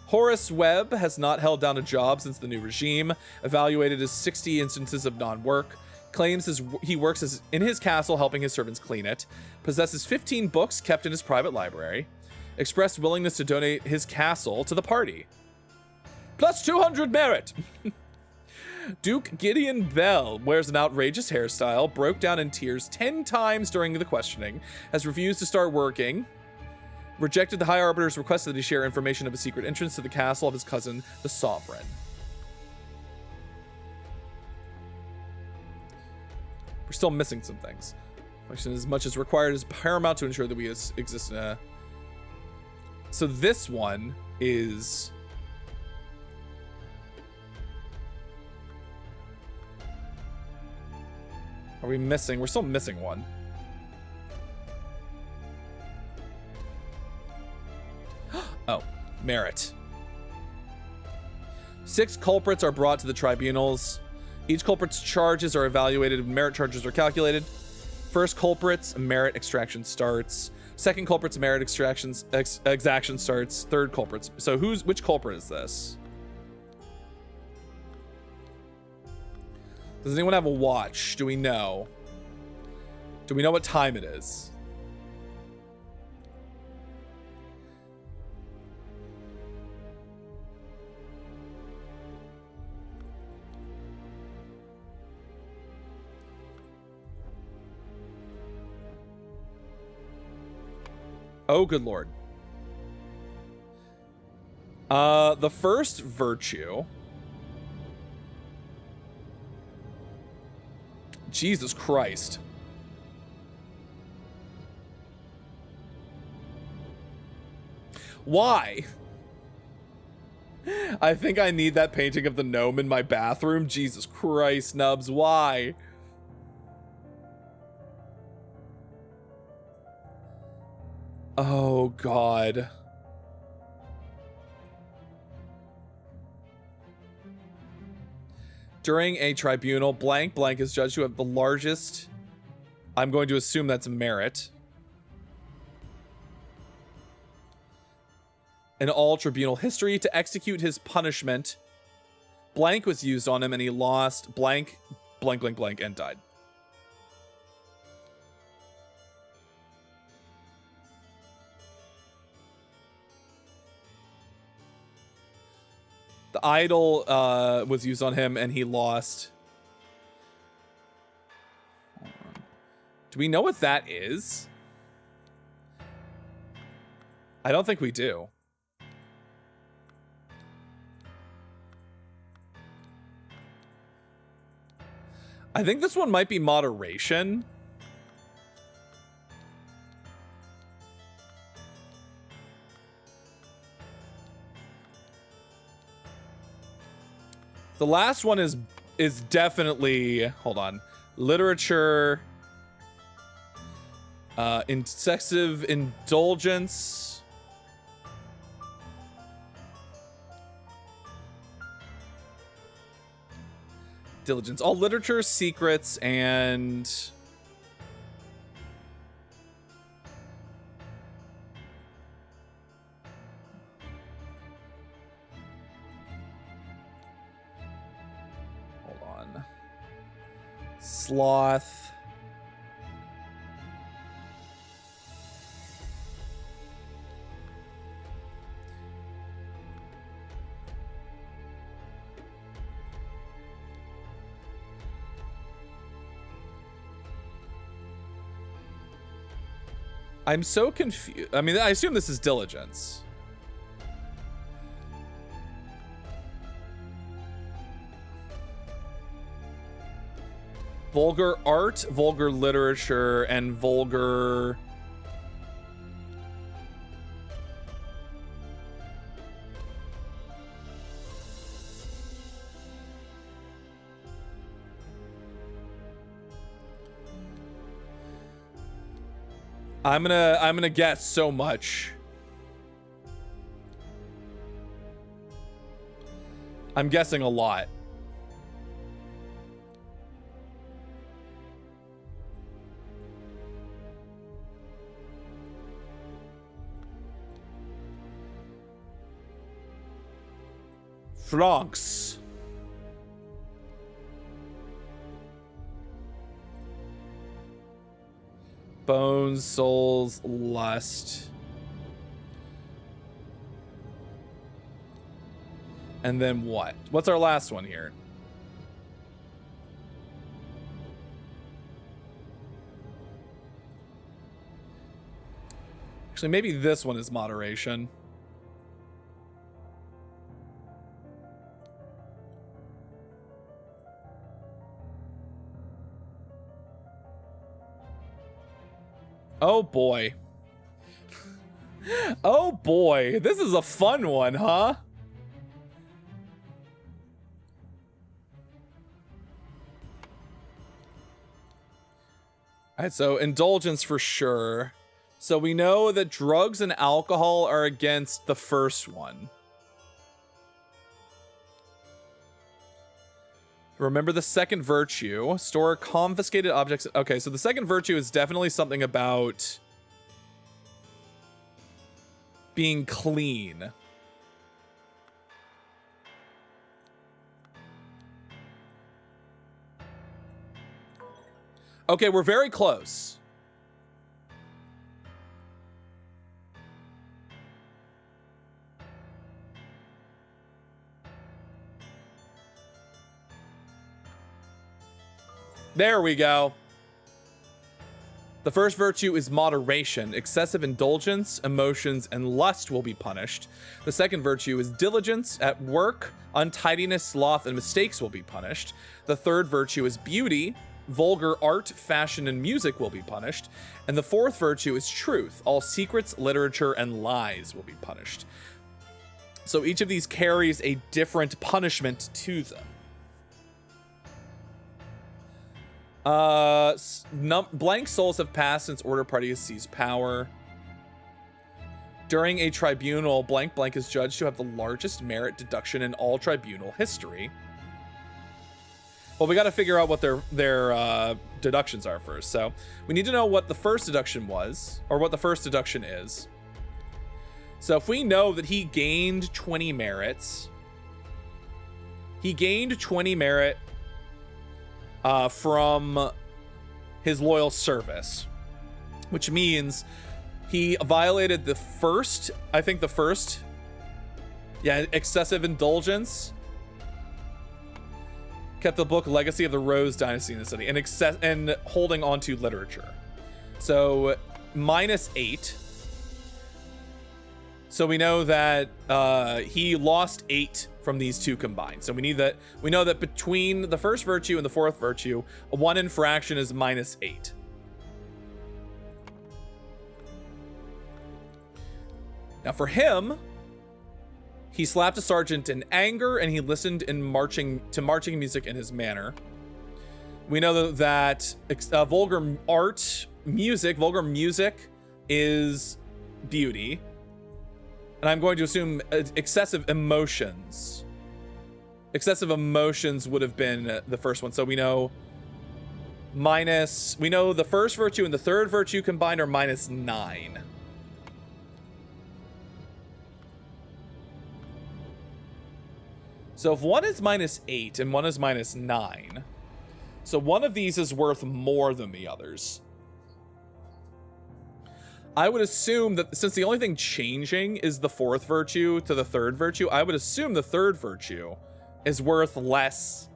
Horace Webb has not held down a job since the new regime, evaluated as 60 instances of non-work, claims he works in his castle helping his servants clean it, possesses 15 books kept in his private library, expressed willingness to donate his castle to the party. Plus 200 merit! Duke Gideon Bell wears an outrageous hairstyle, broke down in tears 10 times during the questioning, has refused to start working, rejected the High Arbiter's request that he share information of a secret entrance to the castle of his cousin, the Sovereign. We're still missing some things. Function as much as required is paramount to ensure that we exist in a... So this one is... Are we missing? We're still missing one. Oh, merit. 6 culprits are brought to the tribunals. Each culprit's charges are evaluated and merit charges are calculated. First culprit's merit extraction starts. Second culprit's merit exaction starts. Third culprit's. So which culprit is this? Does anyone have a watch? Do we know? Do we know what time it is? Oh, good Lord. The first virtue. Jesus Christ. Why? I think I need that painting of the gnome in my bathroom. Jesus Christ, Nubs, why? Oh, God. During a tribunal, blank blank is judged to have the largest. I'm going to assume that's merit. In all tribunal history, to execute his punishment, blank was used on him and he lost blank, blank, blank, blank, and died. The idol was used on him and he lost. Do we know what that is? I don't think we do. I think this one might be moderation. The last one is definitely, hold on, literature, excessive indulgence, diligence, all literature, secrets, and sloth. I'm so confused. I mean, I assume this is diligence. Vulgar art, vulgar literature, and vulgar... I'm gonna guess so much. I'm guessing a lot. Francs. Bones, souls, lust. And then what? What's our last one here? Actually, maybe this one is moderation. Oh boy. Oh boy, this is a fun one, huh? All right, so indulgence for sure. So we know that drugs and alcohol are against the first one. Remember the second virtue. Store confiscated objects. Okay, so the second virtue is definitely something about being clean. Okay, we're very close. There we go. The first virtue is moderation. Excessive indulgence, emotions, and lust will be punished. The second virtue is diligence. At work, untidiness, sloth, and mistakes will be punished. The third virtue is beauty. Vulgar art, fashion, and music will be punished. And the fourth virtue is truth. All secrets, literature, and lies will be punished. So each of these carries a different punishment to them. Blank souls have passed since Order Party has seized power. During a tribunal, blank blank is judged to have the largest merit deduction in all tribunal history. Well, we got to figure out what their deductions are first. So we need to know what the first deduction was, or what the first deduction is. So if we know that he gained 20 merits, he gained 20 merit from his loyal service, which means he violated the first, excessive indulgence, kept the book Legacy of the Rose Dynasty in the city, and holding on to literature. So -8. So we know that he lost 8 from these two combined. So we know that between the first virtue and the fourth virtue, a 1 infraction is -8. Now for him, he slapped a sergeant in anger and he listened to marching music in his manner. We know that vulgar music is beauty. And I'm going to assume excessive emotions. Excessive emotions would have been the first one. So we know the first virtue and the third virtue combined are -9. So if one is -8 and one is -9, so one of these is worth more than the others. I would assume that since the only thing changing is the fourth virtue to the third virtue, I would assume the third virtue is worth less.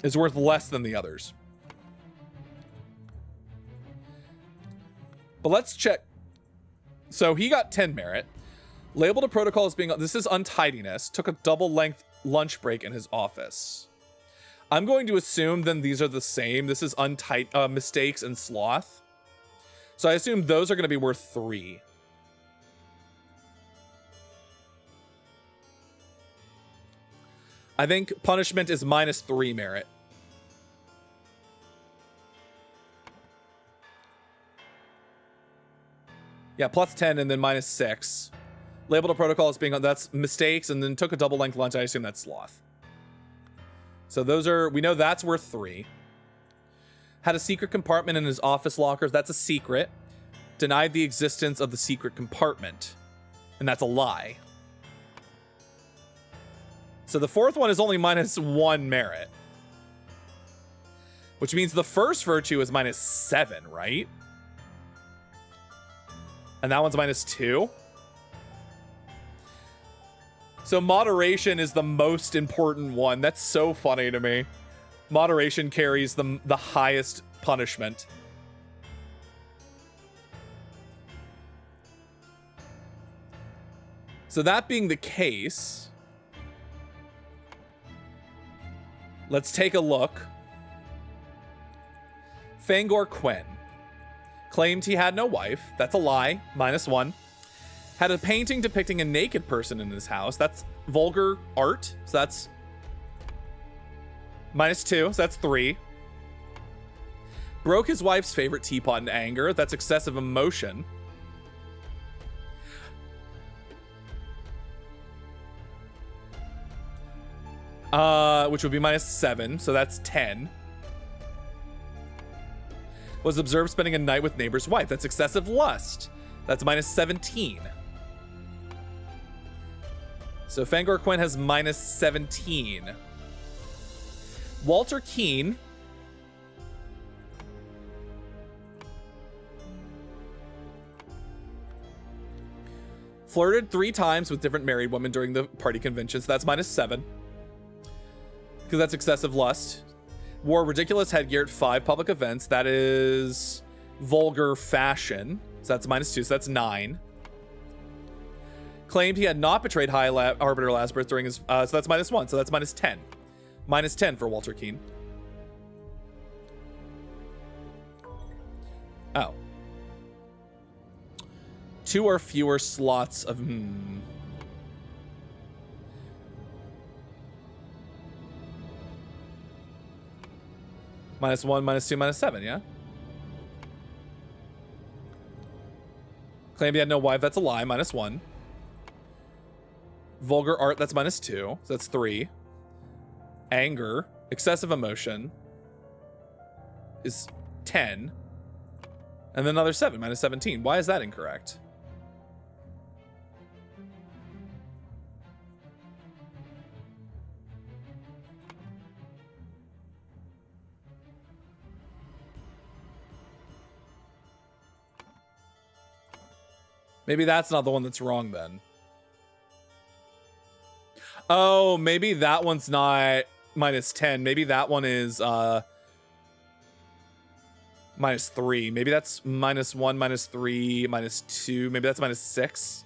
Than the others. But let's check. So he got 10 merit. Labeled a protocol as being, this is untidiness. Took a double length lunch break in his office. I'm going to assume then these are the same. This is mistakes and sloth. So I assume those are going to be worth 3. I think punishment is -3 merit. Yeah, +10 and then -6. Labeled a protocol as being, that's mistakes, and then took a double length lunch. I assume that's sloth. So those are, we know that's worth 3. Had a secret compartment in his office lockers. That's a secret. Denied the existence of the secret compartment. And that's a lie. So the fourth one is only -1 merit. Which means the first virtue is -7, right? And that one's -2. So moderation is the most important one. That's so funny to me. Moderation carries the highest punishment. So that being the case, let's take a look. Fangor Quinn claimed he had no wife. That's a lie. -1. Had a painting depicting a naked person in his house. That's vulgar art. So that's -2. So that's 3. Broke his wife's favorite teapot in anger. That's excessive emotion. Which would be -7. So that's 10. Was observed spending a night with neighbor's wife. That's excessive lust. That's -17. So Fangor Quinn has -17. Walter Keane flirted 3 times with different married women during the party convention. So that's -7. Because that's excessive lust. Wore ridiculous headgear at 5 public events. That is vulgar fashion. So that's -2. So that's 9. Claimed he had not betrayed High Arbiter Lazarus during his... so that's -1. So that's -10. -10 for Walter Keane. Oh. 2 or fewer slots of... -1, -2, -7, yeah? Claimed he had no wife. That's a lie. -1. Vulgar art. That's -2. So that's 3. Anger. Excessive emotion is 10. And then another 7. -17. Why is that incorrect? Maybe that's not the one that's wrong then. Oh, maybe that one's not -10. Maybe that one is -3. Maybe that's -1, -3, -2. Maybe that's -6.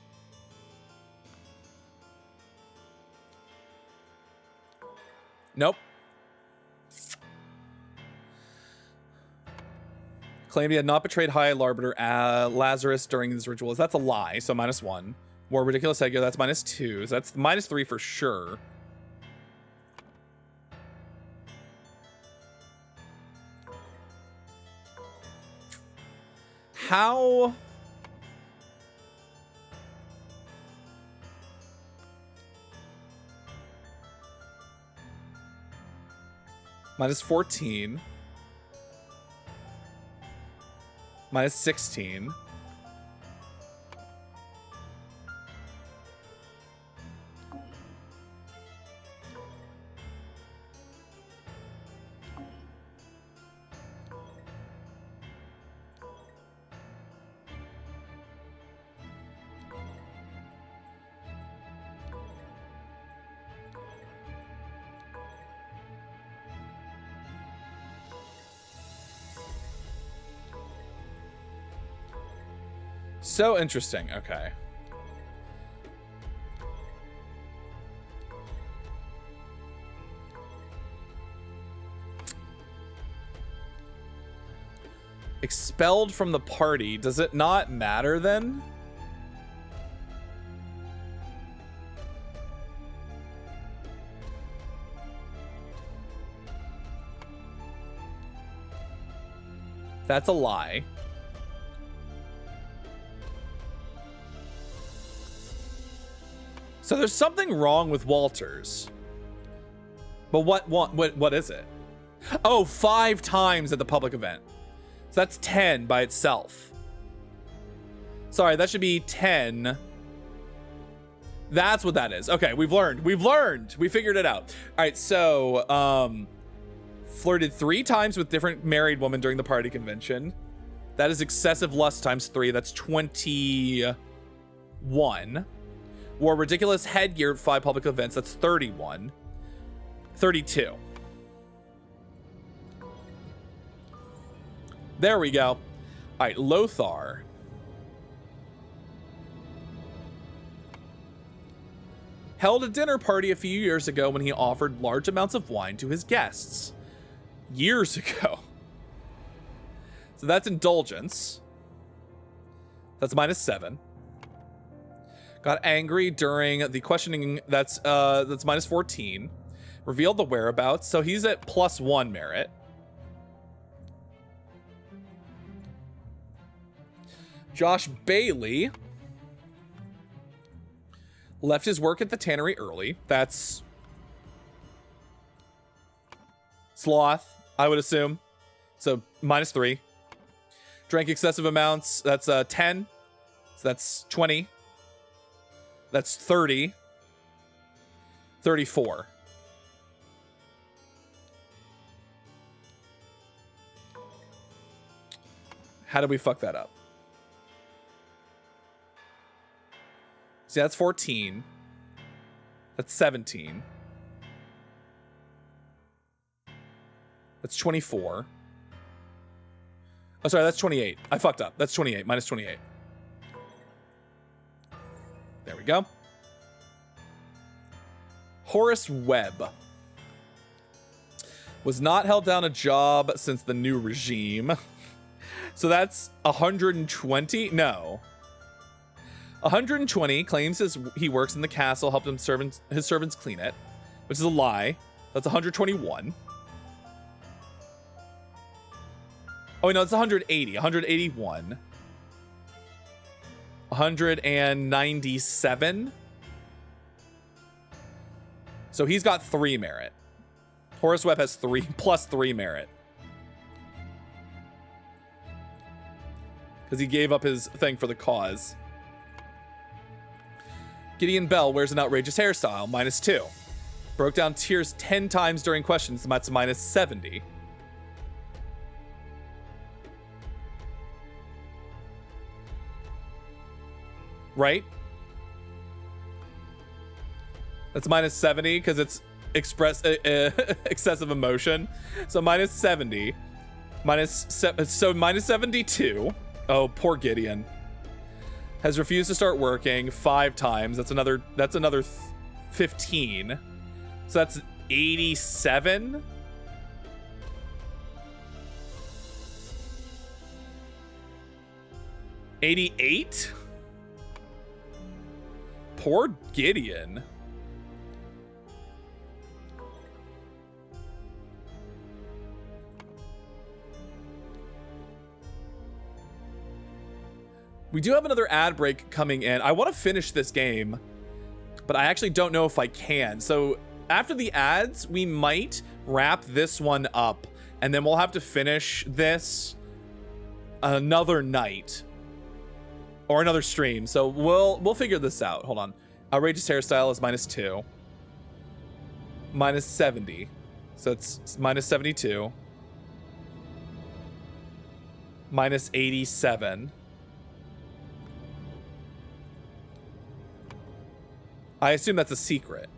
Nope. Claimed he had not betrayed High Arbiter Lazarus during his rituals. That's a lie, so -1. More ridiculous headgear, that's -2. So that's -3 for sure. How... -14. -16. So interesting. Okay. Expelled from the party. Does it not matter then? That's a lie. So there's something wrong with Walters. But what is it? Oh, 5 times at the public event. So that's 10 by itself. Sorry, that should be 10. That's what that is. Okay, we've learned. We've learned. We figured it out. All right, so flirted 3 times with different married women during the party convention. That is excessive lust times 3. That's 21. Wore ridiculous headgear at 5 public events. That's 31. 32. There we go. All right, Lothar. Held a dinner party a few years ago when he offered large amounts of wine to his guests. Years ago. So that's indulgence. That's -7. Got angry during the questioning. That's -14. Revealed the whereabouts. So he's at +1 merit. Josh Bailey left his work at the tannery early. That's sloth, I would assume. So -3. Drank excessive amounts. That's 10. So that's 20. That's 30. 34. How did we fuck that up? See, that's 14. That's 17. That's 24. Oh, sorry, that's 28. I fucked up. That's 28, -28. There we go. Horace Webb. Was not held down a job since the new regime. So that's 120? No. 120 claims he works in the castle, helped his servants clean it, which is a lie. That's 121. Oh, no, it's 180. 181. 197. So he's got 3 merit. Horace Webb has 3 +3 merit. Because he gave up his thing for the cause. Gideon Bell wears an outrageous hairstyle, -2. Broke down tears 10 times during questions, that's -70. Right? That's -70 because it's excessive emotion. So -70. So -72. Oh, poor Gideon. Has refused to start working 5 times. That's another 15. So that's 87. $88. Poor Gideon. We do have another ad break coming in. I want to finish this game, but I actually don't know if I can. So after the ads, we might wrap this one up, and then we'll have to finish this another night or another stream. So we'll figure this out. Hold on. Outrageous hairstyle is -2. -70. So it's -72. -87. I assume that's a secret.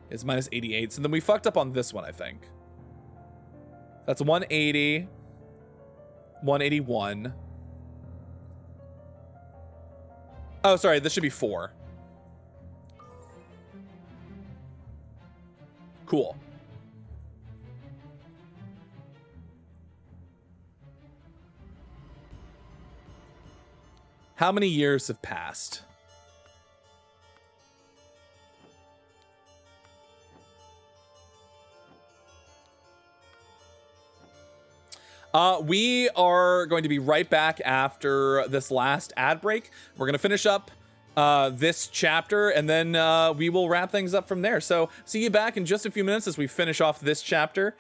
It's -88. So then we fucked up on this one, I think. That's 180. 181. Oh, sorry, this should be 4. Cool. How many years have passed? We are going to be right back after this last ad break. We're going to finish up this chapter, and then we will wrap things up from there. So see you back in just a few minutes as we finish off this chapter.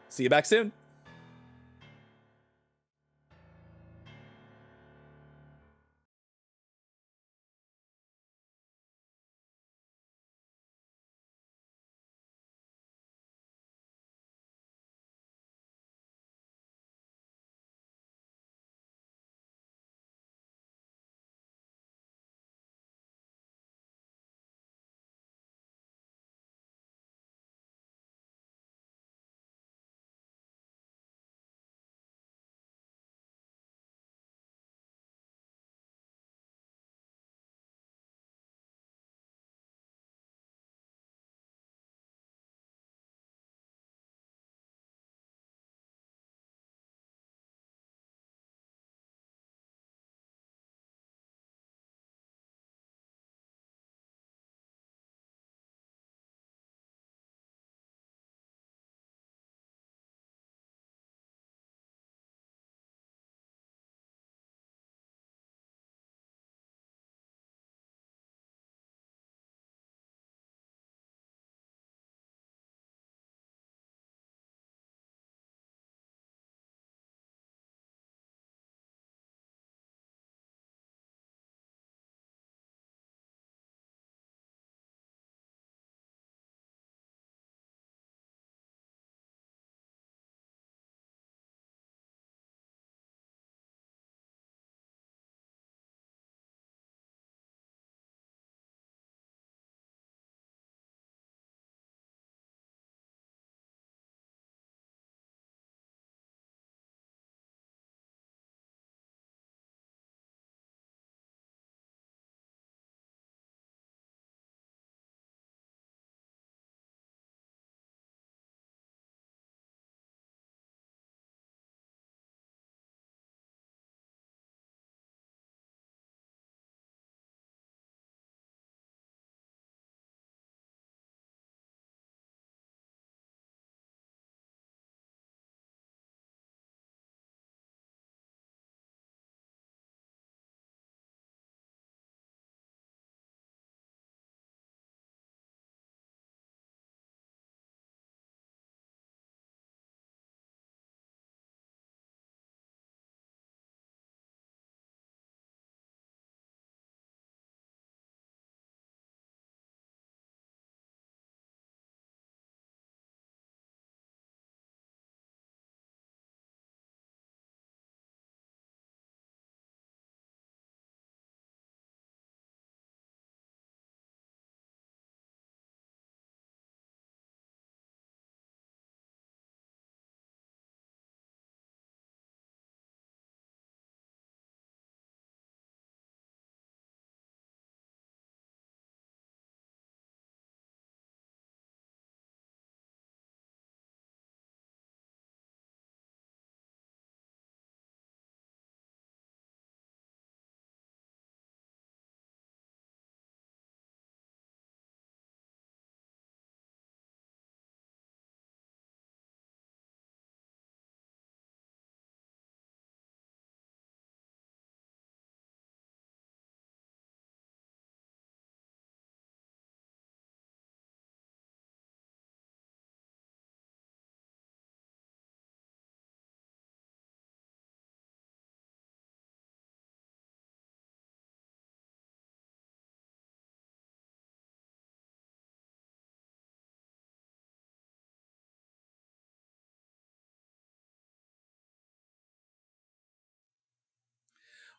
See you back soon.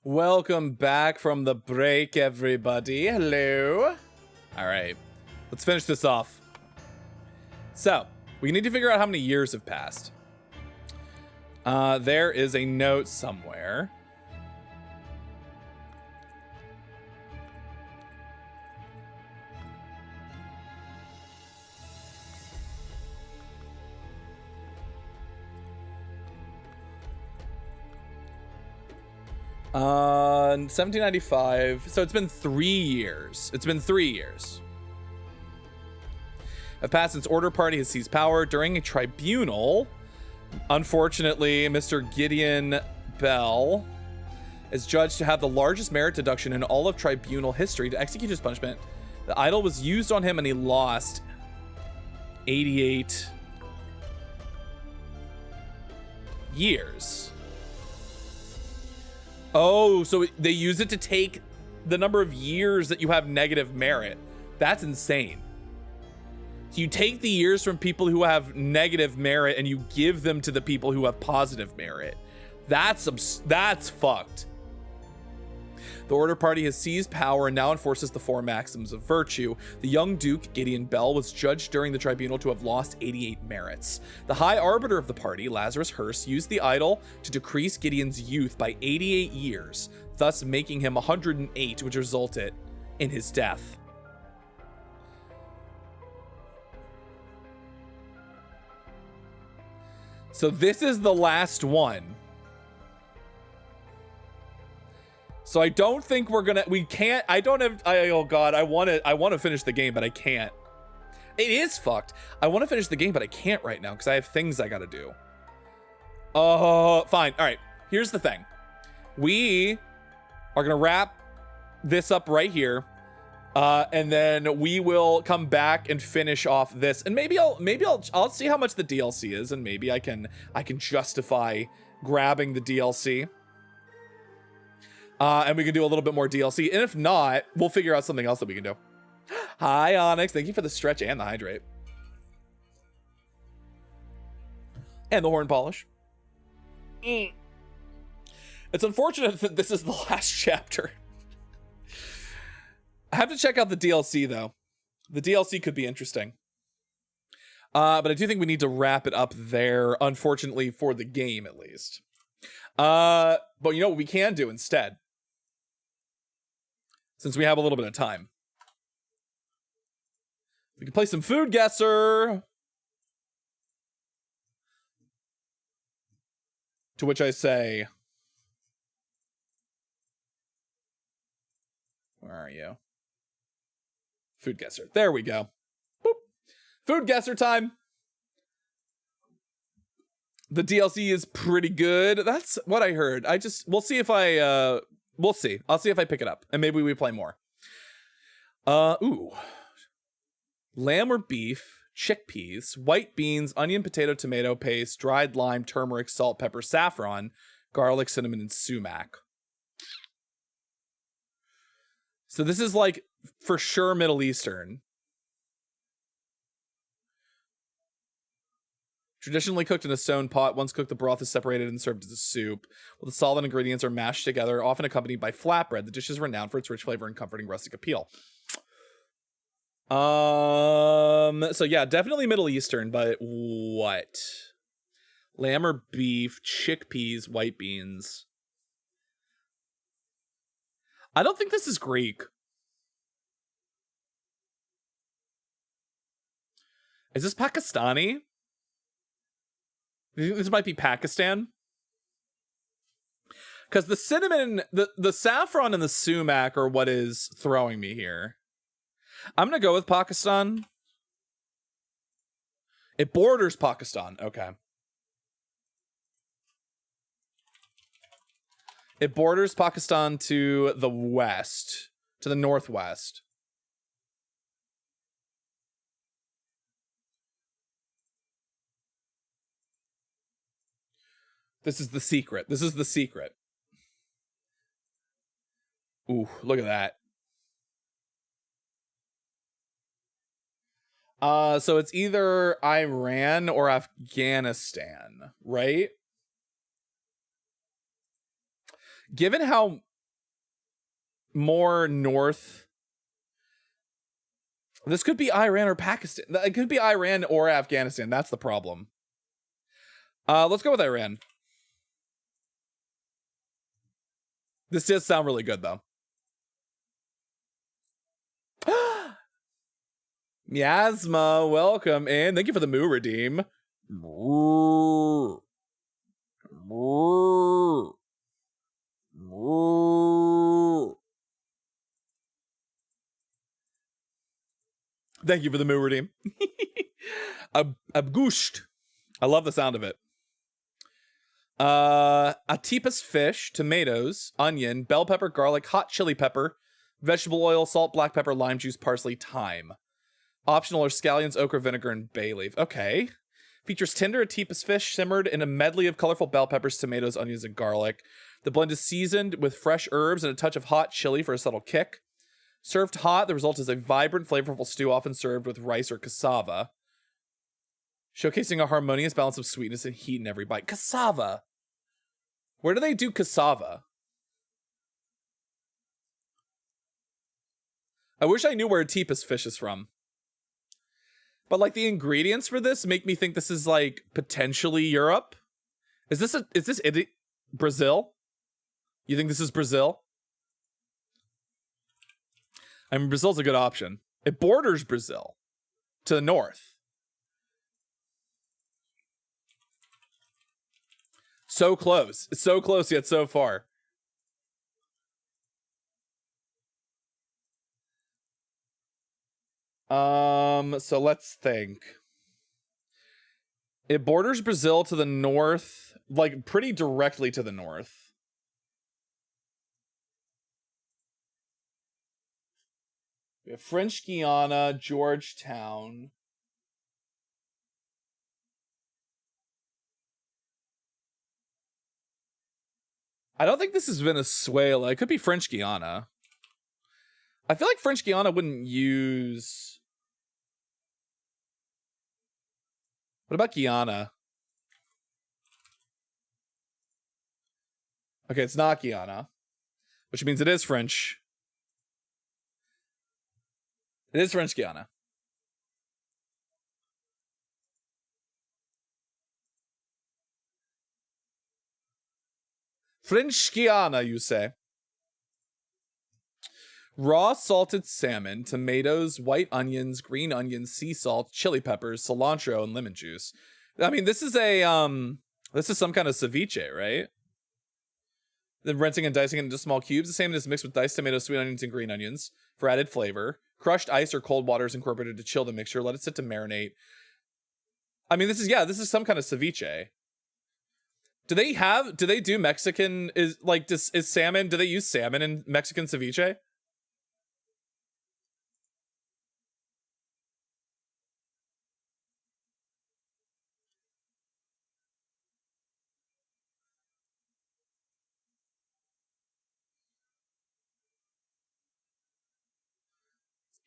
Welcome back from the break, everybody. Hello. All right, let's finish this off. So, we need to figure out how many years have passed. There is a note somewhere. 1795. So it's been 3 years. It's been 3 years. Have passed since Order Party has seized power during a tribunal. Unfortunately, Mr. Gideon Bell is judged to have the largest merit deduction in all of tribunal history to execute his punishment. The idol was used on him and he lost 88 years. Oh, so they use it to take the number of years that you have negative merit. That's insane. So you take the years from people who have negative merit and you give them to the people who have positive merit. That's fucked. The Order Party has seized power and now enforces the 4 maxims of virtue. The young Duke, Gideon Bell, was judged during the tribunal to have lost 88 merits. The High Arbiter of the party, Lazarus Hearst, used the idol to decrease Gideon's youth by 88 years, thus making him 108, which resulted in his death. So this is the last one. So I don't think we can't, oh God, I want to finish the game, but I can't. It is fucked. I want to finish the game, but I can't right now because I have things I got to do. Oh, fine. All right. Here's the thing. We are going to wrap this up right here. And then we will come back and finish off this, and maybe I'll see how much the DLC is, and maybe I can justify grabbing the DLC. And we can do a little bit more DLC, and if not, we'll figure out something else that we can do. Hi, Onyx. Thank you for the stretch and the hydrate. And the horn polish. It's unfortunate that this is the last chapter. I have to check out the DLC, though. The DLC could be interesting. But I do think we need to wrap it up there, unfortunately, for the game, at least. But you know what we can do instead? Since we have a little bit of time. We can play some Food Guesser. To which I say... Where are you? Food Guesser. There we go. Boop. Food Guesser time. The DLC is pretty good. That's what I heard. We'll see if we'll see. I'll see if I pick it up and maybe we play more. Ooh. Lamb or beef, chickpeas, white beans, onion, potato, tomato paste, dried lime, turmeric, salt, pepper, saffron, garlic, cinnamon, and sumac. So this is like for sure Middle Eastern. Traditionally cooked in a stone pot. Once cooked, the broth is separated and served as a soup. While the solid ingredients are mashed together, often accompanied by flatbread. The dish is renowned for its rich flavor and comforting rustic appeal. So yeah, definitely Middle Eastern, but what? Lamb or beef, chickpeas, white beans. I don't think this is Greek. Is this Pakistani? Do you think this might be Pakistan? Because the cinnamon, the saffron and the sumac are what is throwing me here. I'm going to go with Pakistan. It borders Pakistan. Okay. It borders Pakistan to the west, to the northwest. This is the secret. This is the secret. Ooh, look at that. So it's either Iran or Afghanistan, right? Given how more north, this could be Iran or Pakistan. It could be Iran or Afghanistan. That's the problem. Let's go with Iran. This does sound really good, though. Miasma, welcome, and thank you for the Moo redeem. Thank you for the moo redeem. Abgusht. I love the sound of it. Atipus fish, tomatoes, onion, bell pepper, garlic, hot chili pepper, vegetable oil, salt, black pepper, lime juice, parsley, thyme. Optional are scallions, okra, vinegar, and bay leaf. Okay. Features tender Atipus fish simmered in a medley of colorful bell peppers, tomatoes, onions, and garlic. The blend is seasoned with fresh herbs and a touch of hot chili for a subtle kick. Served hot, the result is a vibrant, flavorful stew often served with rice or cassava, showcasing a harmonious balance of sweetness and heat in every bite. Cassava. Where do they do cassava? I wish I knew where Atipus fish is from. But like the ingredients for this make me think this is like potentially Europe. Is this Brazil? You think this is Brazil? I mean, Brazil's a good option. It borders Brazil to the north. So close. It's so close yet so far. So let's think. It borders Brazil to the north, like pretty directly to the north. We have French Guiana, Georgetown. I don't think this is Venezuela. It could be French Guiana. I feel like French Guiana wouldn't use... What about Guyana? Okay, it's not Guyana, which means it is French. It is French Guiana. French Guiana, you say? Raw salted salmon, tomatoes, white onions, green onions, sea salt, chili peppers, cilantro, and lemon juice. I mean, this is some kind of ceviche, right? Then rinsing and dicing it into small cubes. The salmon is mixed with diced tomatoes, sweet onions, and green onions for added flavor. Crushed ice or cold water is incorporated to chill the mixture. Let it sit to marinate. I mean, this is some kind of ceviche. Do they do Mexican, is salmon, do they use salmon in Mexican ceviche?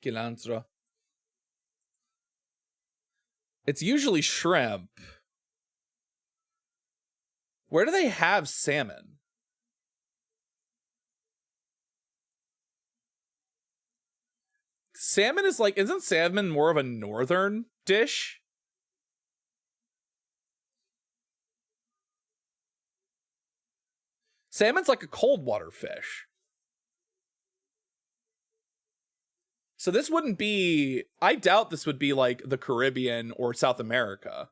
Cilantro. It's usually shrimp. Where do they have salmon? Salmon is like, isn't salmon more of a northern dish? Salmon's like a cold water fish. So this wouldn't be, I doubt this would be like the Caribbean or South America.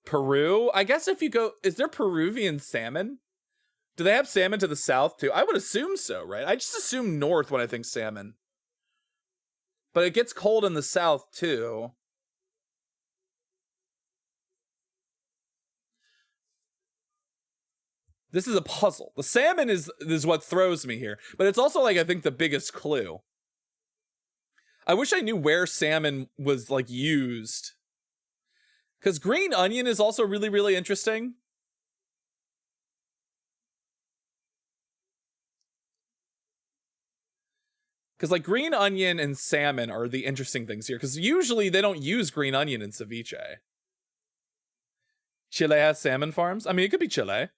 Peru? I guess if you go, is there Peruvian salmon? Do they have salmon to the south too? I would assume so, right? I just assume north when I think salmon. But it gets cold in the south too. This is a puzzle. The salmon is what throws me here. But it's also like, I think, the biggest clue. I wish I knew where salmon was like used. Because green onion is also really, really interesting. Because like green onion and salmon are the interesting things here. Because usually they don't use green onion in ceviche. Chile has salmon farms? I mean, it could be Chile.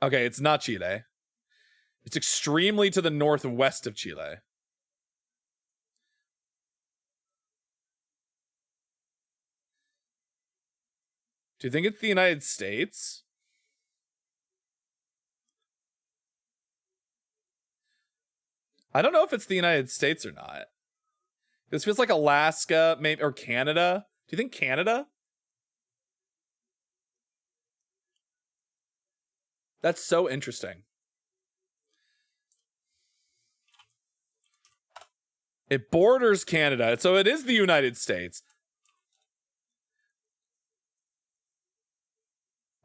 Okay, it's not Chile. It's extremely to the northwest of Chile. Do you think it's the United States? I don't know if it's the United States or not. This feels like Alaska, maybe, or Canada. Do you think Canada? That's so interesting. It borders Canada, so it is the United States.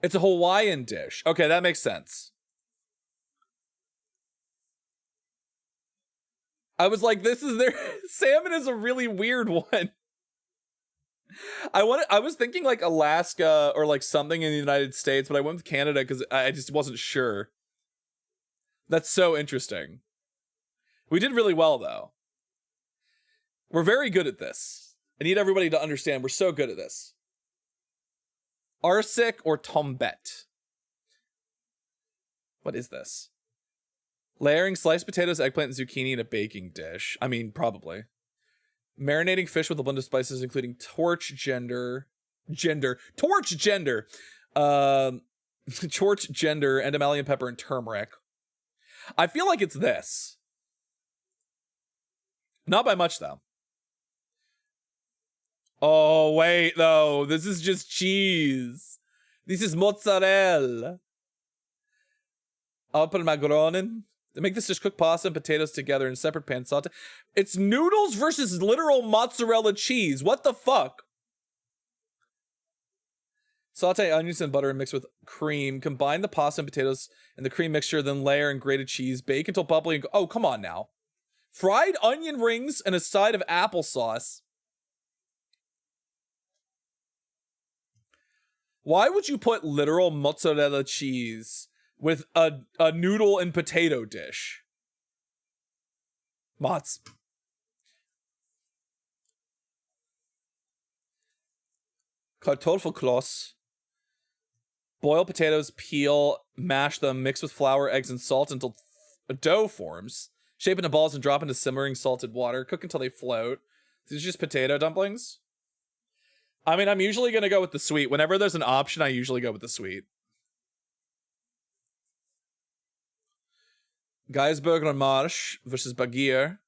It's a Hawaiian dish. Okay, that makes sense. I was like, this is their salmon is a really weird one. I was thinking like Alaska or like something in the United States, but I went with Canada because I just wasn't sure. That's so interesting. We did really well though. We're very good at this. I need everybody to understand we're so good at this. Arsik or tombet? What is this? Layering sliced potatoes, eggplant, and zucchini in a baking dish. I mean, probably. Marinating fish with a blend of spices, including torch gender, torch gender, endemalion pepper, and turmeric. I feel like it's this. Not by much, though. Oh, wait, though. This is just cheese. This is mozzarella. I'll put in macaronin. They make this dish, cook pasta and potatoes together in a separate pan, saute. It's noodles versus literal mozzarella cheese. What the fuck? Saute onions and butter and mix with cream. Combine the pasta and potatoes in the cream mixture, then layer in grated cheese. Bake until bubbly and go. Oh, come on now. Fried onion rings and a side of applesauce. Why would you put literal mozzarella cheese with a noodle and potato dish? Mozz. Kartoffelkloß. Boil potatoes, peel, mash them, mix with flour, eggs, and salt until a dough forms. Shape into balls and drop into simmering salted water. Cook until they float. These are just potato dumplings. I mean, I'm usually going to go with the sweet. Whenever there's an option, I usually go with the sweet. Geisberger Marsch versus Bagir.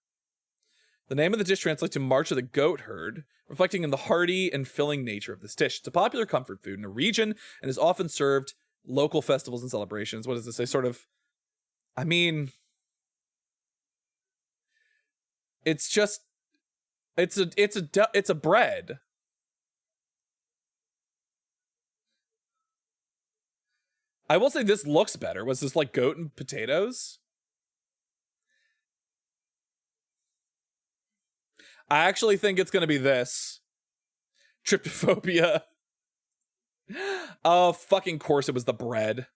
The name of the dish translates to March of the Goat Herd, reflecting in the hearty and filling nature of this dish. It's a popular comfort food in the region and is often served local festivals and celebrations. What does this say? Sort of, I mean, it's just, it's a bread. I will say this looks better. Was this like goat and potatoes? I actually think it's going to be this. Tryptophobia. Oh, fucking course it was the bread.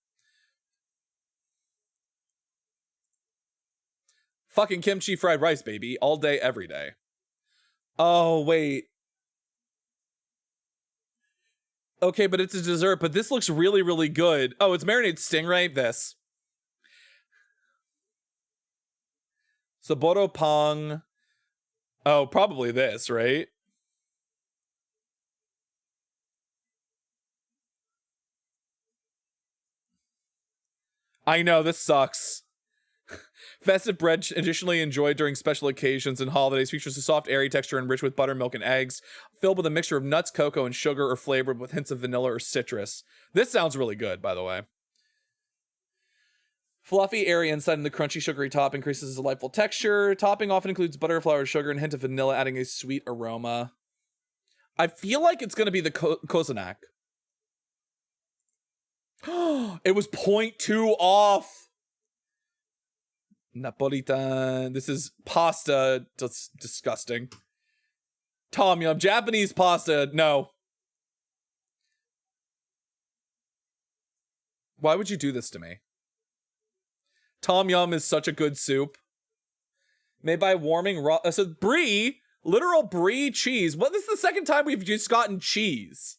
Fucking kimchi fried rice, baby. All day, every day. Oh, wait. Okay, but it's a dessert, but this looks really, really good. Oh, it's marinated stingray? This. Saboro pang. Oh, probably this, right? I know, this sucks. Festive bread additionally enjoyed during special occasions and holidays features a soft, airy texture enriched with buttermilk and eggs, filled with a mixture of nuts, cocoa, and sugar, or flavored with hints of vanilla or citrus. This sounds really good, by the way. Fluffy, airy inside and the crunchy, sugary top increases the delightful texture. Topping often includes butter, flour, sugar, and a hint of vanilla, adding a sweet aroma. I feel like it's going to be the Kozanak. It was 0.2 off. Napolitan. This is pasta. That's disgusting. Tom Yum. Japanese pasta. No. Why would you do this to me? Tom Yum is such a good soup. Made by warming raw. So brie. Literal brie cheese. What? This is the second time we've just gotten cheese.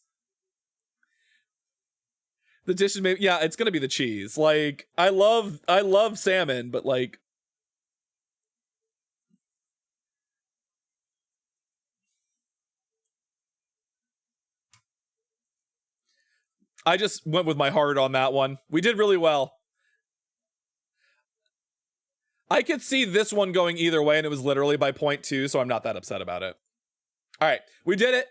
The dish is made. Yeah, it's gonna be the cheese. Like, I love salmon, but like, I just went with my heart on that one. We did really well. I could see this one going either way, and it was literally by 0.2, so I'm not that upset about it. All right, we did it.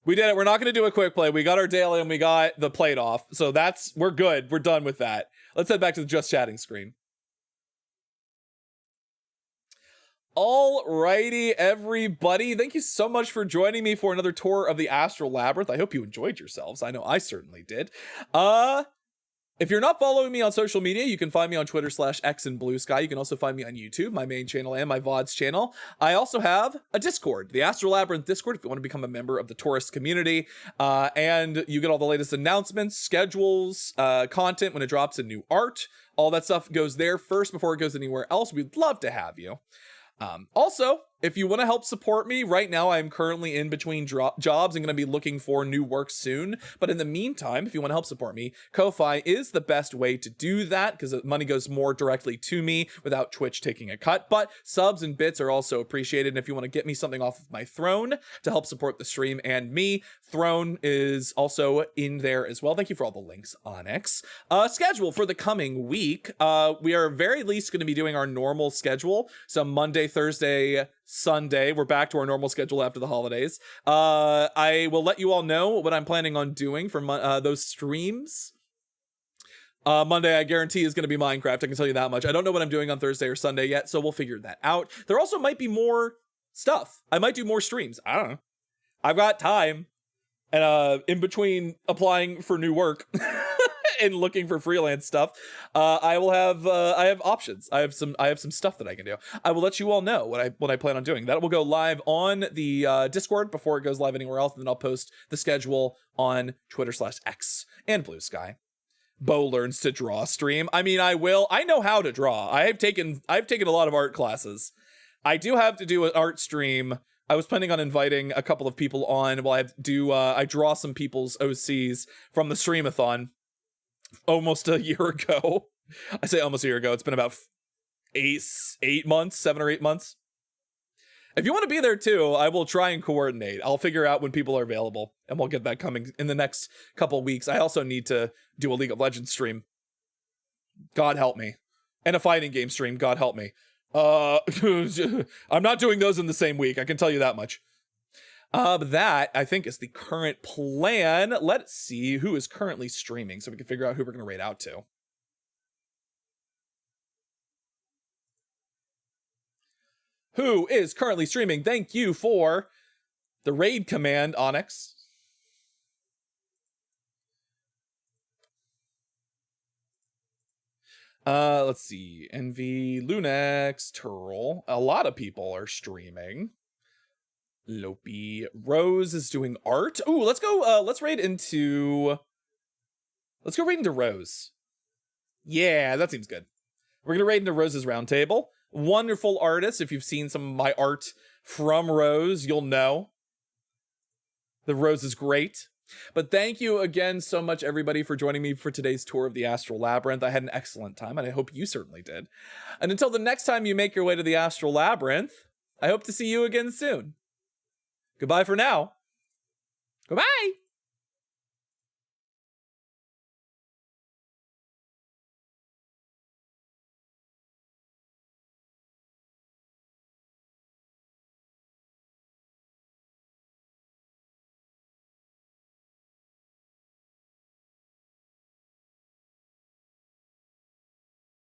We did it. We're not going to do a quick play. We got our daily and we got the plate off. So we're good. We're done with that. Let's head back to the just chatting screen. Alrighty, everybody. Thank you so much for joining me for another tour of the Astral Labyrinth. I hope you enjoyed yourselves. I know I certainly did. If you're not following me on social media, you can find me on Twitter /X and Blue Sky. You can also find me on YouTube, my main channel, and my VODs channel. I also have a Discord, the Astral Labyrinth Discord, if you want to become a member of the tourist community. And you get all the latest announcements, schedules, content when it drops in new art. All that stuff goes there first before it goes anywhere else. We'd love to have you. Also, if you want to help support me, right now I'm currently in between jobs and going to be looking for new work soon. But in the meantime, if you want to help support me, Ko-Fi is the best way to do that because the money goes more directly to me without Twitch taking a cut. But subs and bits are also appreciated. And if you want to get me something off of my throne to help support the stream and me, Throne is also in there as well. Thank you for all the links, Onyx. Schedule for the coming week. We are very least going to be doing our normal schedule. So Monday, Thursday, Sunday. We're back to our normal schedule after the holidays. I will let you all know what I'm planning on doing for those streams. Monday, I guarantee, is going to be Minecraft. I can tell you that much. I don't know what I'm doing on Thursday or Sunday yet, so we'll figure that out. There also might be more stuff. I might do more streams. I don't know. I've got time. And in between applying for new work and looking for freelance stuff, I have options. I have some stuff that I can do. I will let you all know what I plan on doing. That will go live on the Discord before it goes live anywhere else, and then I'll post the schedule on Twitter /X and Blue Sky. Bo learns to draw stream. I mean, I know how to draw. I've taken a lot of art classes. I do have to do an art stream. I was planning on inviting a couple of people on while I draw some people's OCs from the streamathon almost a year ago. I say almost a year ago. It's been about 7 or 8 months. If you want to be there too, I will try and coordinate. I'll figure out when people are available and we'll get that coming in the next couple weeks. I also need to do a League of Legends stream. God help me. And a fighting game stream. God help me. I'm not doing those in the same week. I can tell you that much. But that, I think, is the current plan. Let's see who is currently streaming so we can figure out who we're going to raid out to. Who is currently streaming? Thank you for the raid command, Onyx. Let's see. Envy, Lunex, Turl. A lot of people are streaming. Lopi. Rose is doing art. Ooh, let's go raid into Rose. Yeah, that seems good. We're gonna raid into Rose's roundtable. Wonderful artist. If you've seen some of my art from Rose, you'll know. The Rose is great. But thank you again so much, everybody, for joining me for today's tour of the Astral Labyrinth. I had an excellent time, and I hope you certainly did. And until the next time you make your way to the Astral Labyrinth, I hope to see you again soon. Goodbye for now. Goodbye!